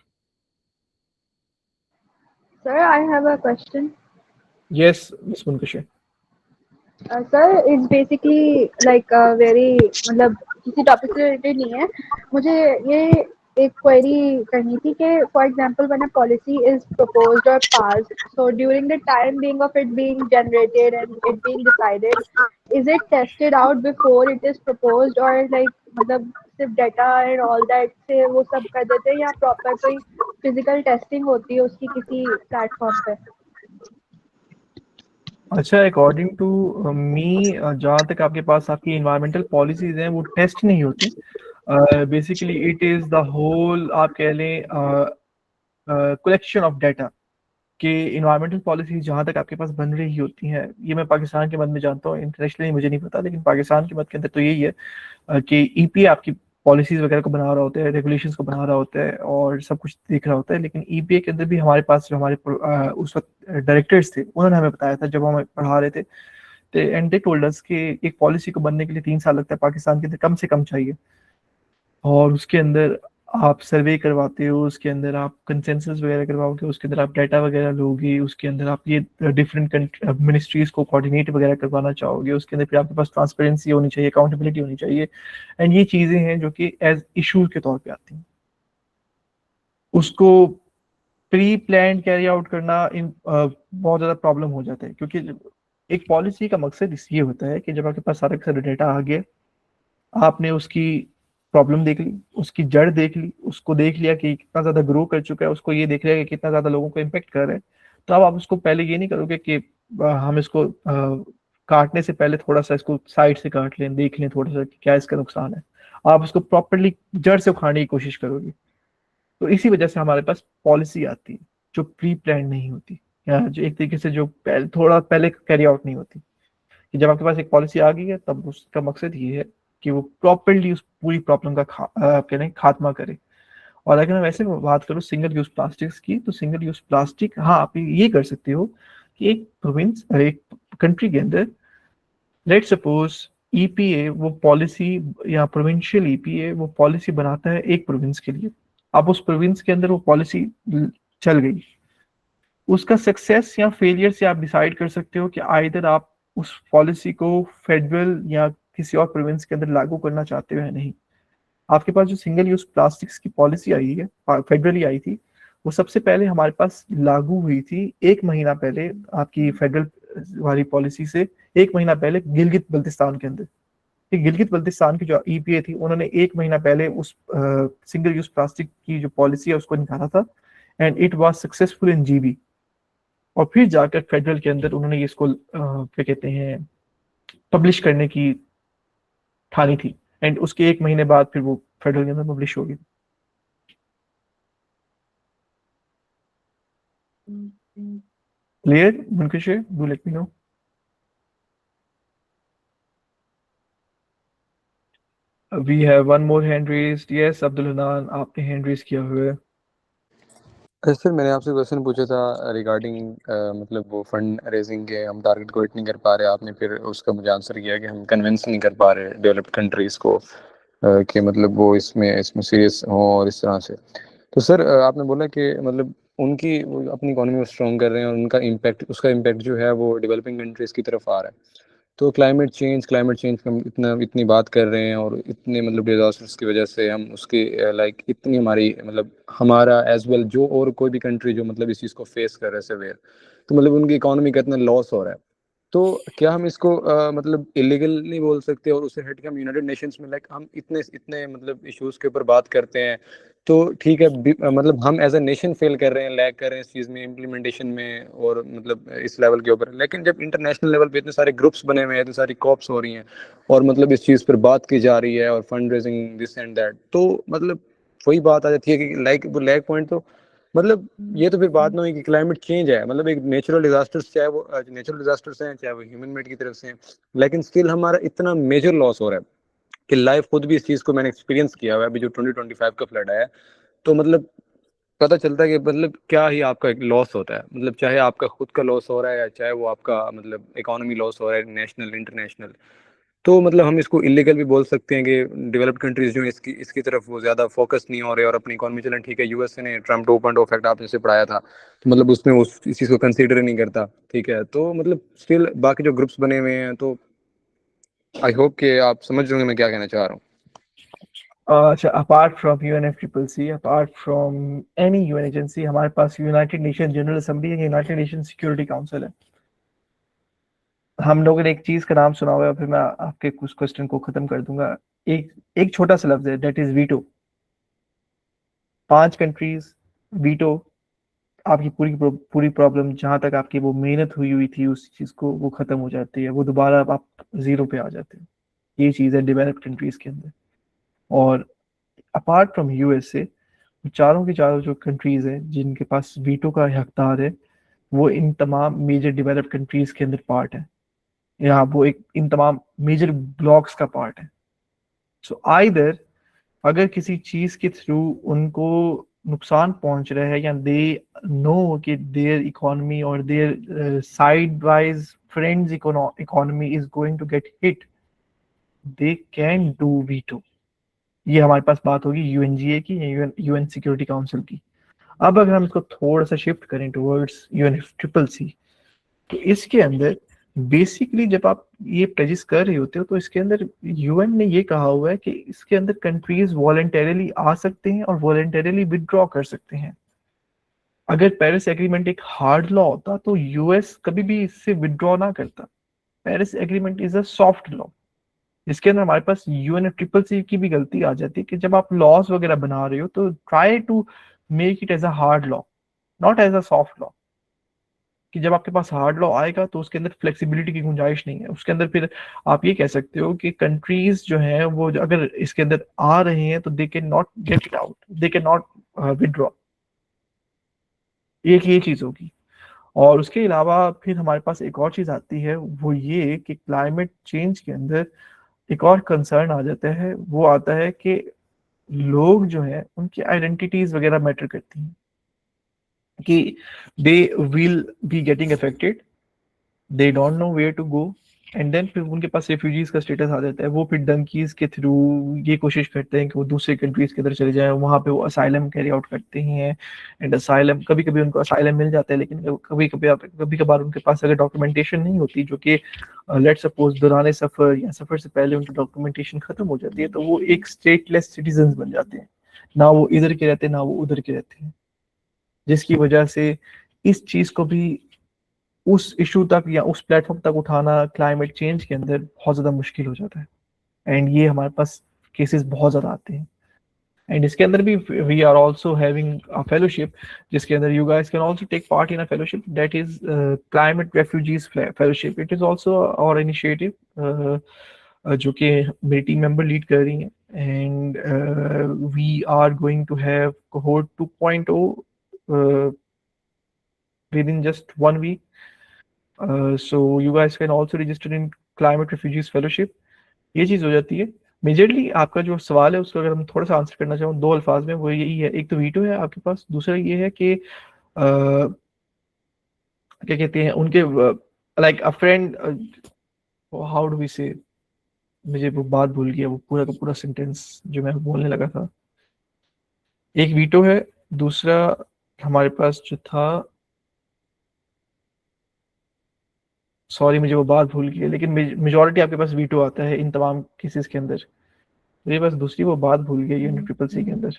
Sir, I have a question. Yes miss Munkashi. Sir, it's basically like a very मतलब किसी topic से रिलेटेड नहीं है। मुझे ये एक क्वेरी करनी थी कि for example when a policy is proposed और passed, so during the time being of it being generated and it being decided, is it tested out before it is proposed, और लाइक मतलब सिर्फ data and all that से वो सब कर देते हैं, या प्रॉपर कोई फिजिकल टेस्टिंग होती है उसकी किसी प्लेटफॉर्म पे? अच्छा, अकॉर्डिंग टू मी जहाँ तक आपके पास आपकी इन्वायरमेंटल पॉलिसीज हैं वो टेस्ट नहीं होती। Basically it is the whole, आप कह लें कलेक्शन ऑफ डाटा कि इन्वायरमेंटल पॉलिसीज जहाँ तक आपके पास बन रही होती हैं। ये मैं पाकिस्तान के मद में जानता हूँ, इंटरनेशनली मुझे नहीं पता, लेकिन पाकिस्तान के मद के अंदर तो यही है कि ईपीए आपकी पॉलिसीज वगैरह को बना रहा होता है, रेगुलेशंस को बना रहा होता है और सब कुछ देख रहा होता है। लेकिन ईपीए के अंदर भी हमारे पास जो हमारे उस वक्त डायरेक्टर्स थे उन्होंने हमें बताया था जब हम पढ़ा रहे थे, एंड दे टोल्ड अस कि एक पॉलिसी को बनने के लिए 3 साल लगता है पाकिस्तान के अंदर कम से कम चाहिए। और उसके अंदर आप सर्वे करवाते हो, उसके अंदर आप कंसेंसस वगैरह करवाओगे, उसके अंदर आप डाटा वगैरह लोगे, उसके अंदर आप ये डिफरेंट मिनिस्ट्रीज को कोऑर्डिनेट वगैरह करवाना चाहोगे, उसके अंदर फिर आपके पास ट्रांसपेरेंसी होनी चाहिए, अकाउंटेबिलिटी होनी चाहिए। एंड ये चीज़ें हैं जो कि एज इशू के तौर पे आती हैं। उसको प्री प्लान कैरी आउट करना बहुत ज़्यादा प्रॉब्लम हो जाता है, क्योंकि एक पॉलिसी का मकसद ये होता है कि जब आपके पास सारा का सारा डाटा आ गया, आपने उसकी प्रॉब्लम देख ली, उसकी जड़ देख ली, उसको देख लिया कि कितना ज्यादा ग्रो कर चुका है, उसको ये देख लिया कि कितना ज्यादा लोगों को इम्पेक्ट कर रहा है, तो अब आप उसको पहले ये नहीं करोगे कि हम इसको काटने से पहले थोड़ा सा इसको साइड से काट लें, देख लें थोड़ा सा कि क्या इसका नुकसान है। आप उसको प्रॉपरली जड़ से उखाड़ने की कोशिश करोगे। तो इसी वजह से हमारे पास पॉलिसी आती है जो प्री प्लान नहीं होती, या जो एक तरीके से जो थोड़ा पहले कैरी आउट नहीं होती। कि जब आपके पास एक पॉलिसी आ गई है तब उसका मकसद ये है कि वो प्रॉपरली उस पूरी प्रॉब्लम का खात्मा करे। और अगर मैं वैसे बात करूँ सिंगल यूज प्लास्टिक्स की, तो सिंगल यूज प्लास्टिक, हाँ आप ये कर सकते हो कि एक प्रोविंस एक कंट्री के अंदर, लेट सपोज ईपीए वो पॉलिसी या प्रोविंशियल ईपीए वो पॉलिसी बनाता है एक प्रोविंस के लिए। अब उस प्रोविंस के अंदर वो पॉलिसी चल गई, उसका सक्सेस या फेलियर से आप डिसाइड कर सकते हो कि आइदर आप उस पॉलिसी को फेडरल या किसी और प्रोविंस के अंदर लागू करना चाहते हो या नहीं। आपके पास जो सिंगल यूज प्लास्टिक्स की पॉलिसी आई है, फेडरली आई थी, वो सबसे पहले हमारे पास लागू हुई थी 1 महीना पहले, आपकी फेडरल वाली पॉलिसी से 1 महीना पहले गिलगित बल्तिस्तान के अंदर। गिलगित बल्तिस्तान की जो ईपीए थी उन्होंने 1 महीना पहले उस सिंगल यूज प्लास्टिक की जो पॉलिसी है उसको निकाला था, and it was successful in GB. और फिर जाकर फेडरल के अंदर उन्होंने इसको क्या कहते हैं पब्लिश करने की ठानी थी, एंड उसके 1 महीने बाद फिर वो फेडरल के अंदर पब्लिश होगी। Clear Munkish, do let me know. We have one more hand raised. Yes Abdul Hanan, आपने हैंड रेज किया हुआ है। सर मैंने आपसे क्वेश्चन पूछा था रिगार्डिंग मतलब वो फंड रेजिंग के हम टारगेट को हिट नहीं कर पा रहे, आपने फिर उसका मुझे आंसर किया कि हम कन्विंस नहीं कर पा रहे डेवलप्ड कंट्रीज़ को कि मतलब वो इसमें सीरियस हो और इस तरह से। तो सर आपने बोला कि मतलब उनकी वो अपनी इकोनॉमी को स्ट्रॉन्ग कर रहे हैं और उनका इम्पैक्ट, उसका इम्पैक्ट जो है वो डेवलपिंग कंट्रीज़ की तरफ आ रहा है। तो क्लाइमेट चेंज का हम इतनी बात कर रहे हैं और इतने मतलब डिजास्टर्स की वजह से हम उसके लाइक इतनी हमारी मतलब हमारा एज वेल जो और कोई भी कंट्री जो मतलब इस चीज़ को फेस कर रहे हैं सेवेयर, तो मतलब उनकी इकोनॉमी का इतना लॉस हो रहा है। तो क्या हम इसको मतलब इलीगल नहीं बोल सकते और उससे हट के हम यूनाइटेड नेशंस में लाइक हम इतने इतने मतलब इश्यूज के ऊपर बात करते हैं, तो ठीक है मतलब हम एज अ नेशन फेल कर रहे हैं, लैग कर रहे हैं इस चीज़ में इम्प्लीमेंटेशन में और मतलब इस लेवल के ऊपर, लेकिन जब इंटरनेशनल लेवल पे इतने सारे ग्रुप्स बने हुए हैं, इतनी सारी कॉप्स हो रही हैं और मतलब इस चीज़ पर बात की जा रही है और fund raising this and that, तो मतलब वही बात आ जाती है कि लाइक वो लैग पॉइंट तो मतलब ये तो फिर बात ना हुई कि क्लाइमेट चेंज है, मतलब एक नेचुरल डिजास्टर्स, चाहे वो नेचुरल डिजास्टर्स हैं चाहे वो ह्यूमन मेड की तरफ से हैं, लेकिन स्टिल हमारा इतना मेजर लॉस हो रहा है कि लाइफ खुद भी इस चीज़ को मैंने एक्सपीरियंस किया हुआ है। अभी जो 2025 का फ्लड आया है तो मतलब पता चलता है कि मतलब क्या ही आपका एक लॉस होता है, मतलब चाहे आपका खुद का लॉस हो रहा है या चाहे वो आपका मतलब इकोनॉमी लॉस हो रहा है नेशनल इंटरनेशनल। तो मतलब हम इसको इलीगल भी बोल सकते हैं कि डेवलप्ड कंट्रीज जो इसकी इसकी तरफ वो ज़्यादा फोकस नहीं हो रहे और अपनी इकोनॉमी चलें, ठीक है यूएसए ने ट्रम्प 2.0 फैक्ट आपने से पढ़ाया था तो मतलब उसमें उस इस चीज़ को कंसीडर नहीं करता, ठीक है। तो मतलब स्टिल बाकी जो ग्रुप्स बने हुए हैं, तो आई होप कि आप समझ रहे होंगे मैं क्या कहना चाह रहा हूँ। अच्छा, apart from UNFCCC, apart from any UN agency, हमारे पास यूनाइटेड नेशन जनरल असेंबली है, यूनाइटेड नेशन सिक्योरिटी काउंसिल है। हम लोगों ने एक चीज का नाम सुना हुआ है, फिर मैं आपके कुछ क्वेश्चन को खत्म कर दूंगा। एक छोटा सा लफ्ज है, that is veto. 5 countries veto, आपकी पूरी प्रॉब्लम जहां तक आपकी वो मेहनत हुई थी उस चीज को वो खत्म हो जाती है, वो दोबारा आप जीरो पे आ जाते हैं। ये चीज है डेवलप्ड कंट्रीज के अंदर। और अपार्ट फ्रॉम यूएसए, चारों की चारों जो कंट्रीज हैं जिनके पास वीटो का हकदार है, वो इन तमाम मेजर डेवलप्ड कंट्रीज के अंदर पार्ट है, या वो एक इन तमाम मेजर ब्लॉक्स का पार्ट है। सो आइदर अगर किसी चीज के थ्रू उनको नुकसान पहुंच रहा है या दे नो कि देयर इकोनॉमी और their side wise friends economy is going to get hit, they can do veto. ये हमारे पास बात होगी यूएनजीए की या यूएन सिक्योरिटी काउंसिल की। अब अगर हम इसको थोड़ा सा शिफ्ट करें टुवर्ड्स UNFCCC, तो इसके अंदर बेसिकली जब आप ये प्रेजिस कर रहे होते हो तो इसके अंदर यूएन ने ये कहा हुआ है कि इसके अंदर कंट्रीज वॉलंटरली आ सकते हैं और वॉलंटरली विदड्रॉ कर सकते हैं। अगर पेरिस एग्रीमेंट एक हार्ड लॉ होता तो यूएस कभी भी इससे विदड्रॉ ना करता। Paris agreement is a soft law, जिसके अंदर हमारे पास UNFCCC की भी गलती आ जाती है कि जब आप लॉज वगैरह बना रहे हो तो try to make it as a hard law, not as a soft law. कि जब आपके पास हार्ड लॉ आएगा तो उसके अंदर फ्लेक्सिबिलिटी की गुंजाइश नहीं है। उसके अंदर फिर आप ये कह सकते हो कि कंट्रीज जो हैं वो अगर इसके अंदर आ रहे हैं तो they can not get it out, they can not withdraw. एक ये चीज होगी। और उसके अलावा फिर हमारे पास एक और चीज़ आती है, वो ये कि क्लाइमेट चेंज के अंदर एक और कंसर्न आ जाता है, वो आता है कि लोग जो है उनकी आइडेंटिटीज वगैरह मैटर करती हैं, कि they will be getting affected, they don't know where to go, and then फिर उनके पास रेफ्यूजीज का स्टेटस आ जाता है। वो फिर डंकीज के थ्रू ये कोशिश करते हैं कि वो दूसरे कंट्रीज के अंदर चले जाएं, वहाँ पे वो असाइलम कैरी आउट करते हैं, एंड असाइलम कभी कभी उनको असाइलम मिल जाता है, लेकिन कभी कभार उनके पास अगर डॉक्यूमेंटेशन नहीं होती, जो कि लेट सपोज दौरान सफर या सफर से पहले उनकी डॉक्यूमेंटेशन खत्म हो जाती है, तो वो एक स्टेटलेस सिटीजन बन जाते हैं, ना वो इधर के रहते हैं ना वो उधर के रहते हैं, जिसकी वजह से इस चीज को भी उस इशू तक या उस प्लेटफॉर्म तक उठाना क्लाइमेट चेंज के अंदर बहुत ज़्यादा मुश्किल हो जाता है। एंड ये हमारे पास केसेस बहुत ज़्यादा आते हैं, एंड इसके अंदर भी we are also having a fellowship, जिसके अंदर you guys can also take part in a fellowship, that is climate refugees fellowship. It is also और इनिशिएटिव जो कि मेरी टीम मेंबर लीड कर रही हैं, and we are going to have cohort 2.0 within just 1 week. So you guys can also register in climate refugees fellowship. ये चीज़ हो जाती है। मेजरली आपका जो सवाल है उसका अगर हम थोड़ा सा आंसर करना चाहूँ 2 अल्फाज में, वो यही है, एक तो वीटो है आपके पास, दूसरा ये है कि क्या कहते हैं उनके like a friend, how do we say, मुझे वो बात भूल गया, वो पूरा का पूरा सेंटेंस जो मैं बोलने लगा था। एक वीटो है, दूसरा हमारे पास जो था, सॉरी मुझे वो बात भूल गई है, लेकिन मेजॉरिटी आपके पास वीटो आता है इन तमाम केसेस के अंदर। मेरे पास दूसरी वो बात भूल गई यूनिट ट्रिपल सी के अंदर,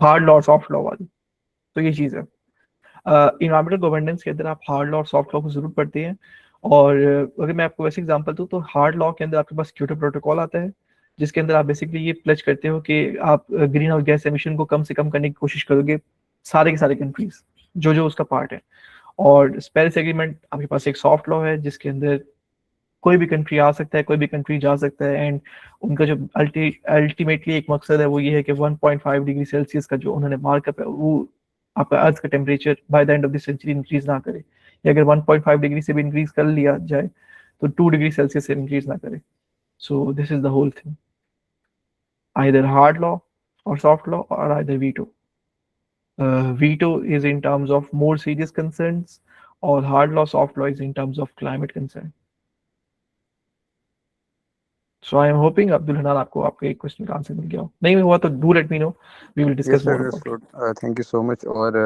हार्ड लॉ और सॉफ्ट लॉ वाली। तो ये चीज़ है, इन्वायरमेंटल गवर्नेंस के अंदर आप हार्ड लॉ और सॉफ्ट लॉ को जरूर पढ़ते हैं। और अगर मैं आपको वैसे एग्जांपल दूं, तो हार्ड लॉ के अंदर आपके पास क्योटो प्रोटोकॉल आता है, जिसके अंदर आप बेसिकली ये प्लेज करते हो कि आप ग्रीन हाउस गैस एमिशन को कम से कम करने की कोशिश करोगे, सारे के सारे कंट्रीज जो जो उसका पार्ट है। और पेरिस एग्रीमेंट आपके पास एक सॉफ्ट लॉ है, जिसके अंदर कोई भी कंट्री आ सकता है, कोई भी कंट्री जा सकता है, एंड उनका जो अल्टीमेटली एक मकसद है वो ये है कि 1.5 डिग्री सेल्सियस का जो उन्होंने मार्कअप है, वो आपका अर्थ का temperature by the end of the century increase ना करे, या अगर 1.5 डिग्री से भी इंक्रीज कर लिया जाए तो 2 डिग्री सेल्सियस से इंक्रीज ना करे। So this is the whole thing, either hard law और सॉफ्ट लॉ, और either veto. Veto is in terms of more serious concerns, और hard law, soft law is in terms of climate concern. So I am hoping Abdul Hanan आपको आपके एक question का answer मिल गया हो। नहीं हुआ तो do let me know, we will discuss more about it. Thank you so much. और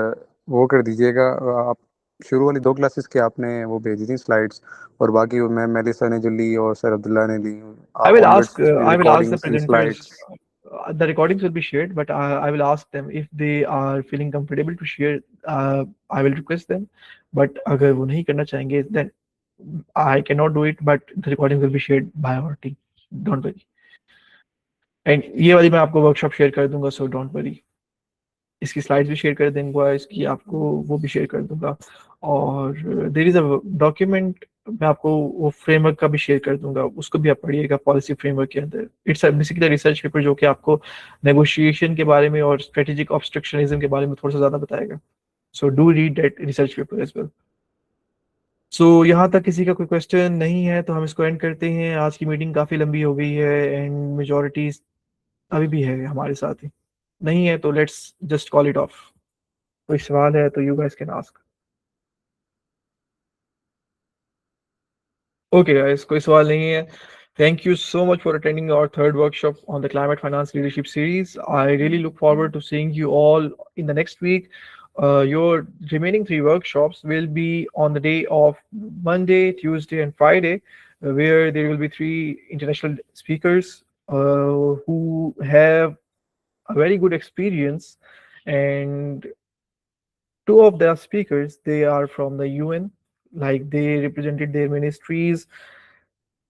वो कर दीजिएगा, आप शुरू वाली 2 क्लासेस की आपने वो भेजी थी स्लाइड्स, और बाकी मैम मेलिसा ने जो ली और सर अब्दुल्ला ने ली, I will ask the recordings and presenters. slides. The recordings will be shared, but I will ask them if they are feeling comfortable to share. I will request them, but अगर वो नहीं करना चाहेंगे, then I cannot do it. But the recording will be shared by our team. Don't worry. And ये वाली मैं आपको workshop share कर दूंगा, so don't worry. इसकी स्लाइड्स भी शेयर कर दूंगा, इसकी आपको वो भी शेयर कर दूंगा, और देयर इज अ डॉक्यूमेंट मैं आपको वो फ्रेमवर्क का भी शेयर कर दूंगा, उसको भी आप पढ़िएगा पॉलिसी फ्रेमवर्क के अंदर। इट्स बेसिकली रिसर्च पेपर जो कि आपको नेगोशिएशन के बारे में और स्ट्रेटेजिक ऑब्स्ट्रक्शनिज्म के बारे में थोड़ा सा ज़्यादा बताएगा। So do read that research paper as well. So यहाँ तक किसी का कोई क्वेश्चन नहीं है तो हम इसको एंड करते हैं। आज की मीटिंग काफ़ी लंबी हो गई है, एंड मेजॉरिटी अभी भी है हमारे साथ ही, नहीं है तो let's just call it of. कोई सवाल है तो you guys can ask. Okay guys, कोई सवाल नहीं है। Thank you so much for attending our third workshop on the Climate Finance Leadership Series. I really look forward to seeing you all in the next week. Your remaining 3 workshops will be on the day of Monday, Tuesday, and Friday, where there will be 3 international speakers who have a very good experience, and 2 of the speakers, they are from the UN, like they represented their ministries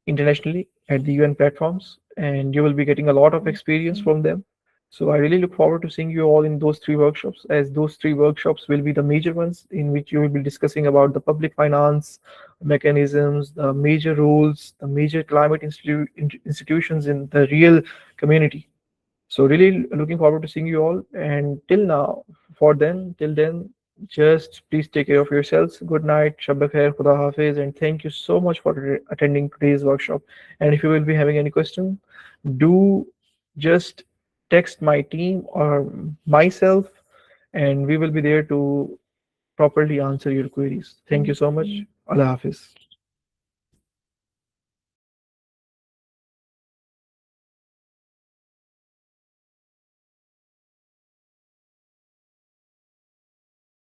internationally at the UN platforms, and you will be getting a lot of experience from them. So I really look forward to seeing you all in those 3 workshops, as those 3 workshops will be the major ones in which you will be discussing about the public finance mechanisms, the major roles, the major climate institutions in the real community. So really looking forward to seeing you all, and till then, just please take care of yourselves. Good night, Shabba Khair, Khuda Hafiz, and thank you so much for attending today's workshop. And if you will be having any question, do just text my team or myself, and we will be there to properly answer your queries. Thank you so much. Allah Hafiz.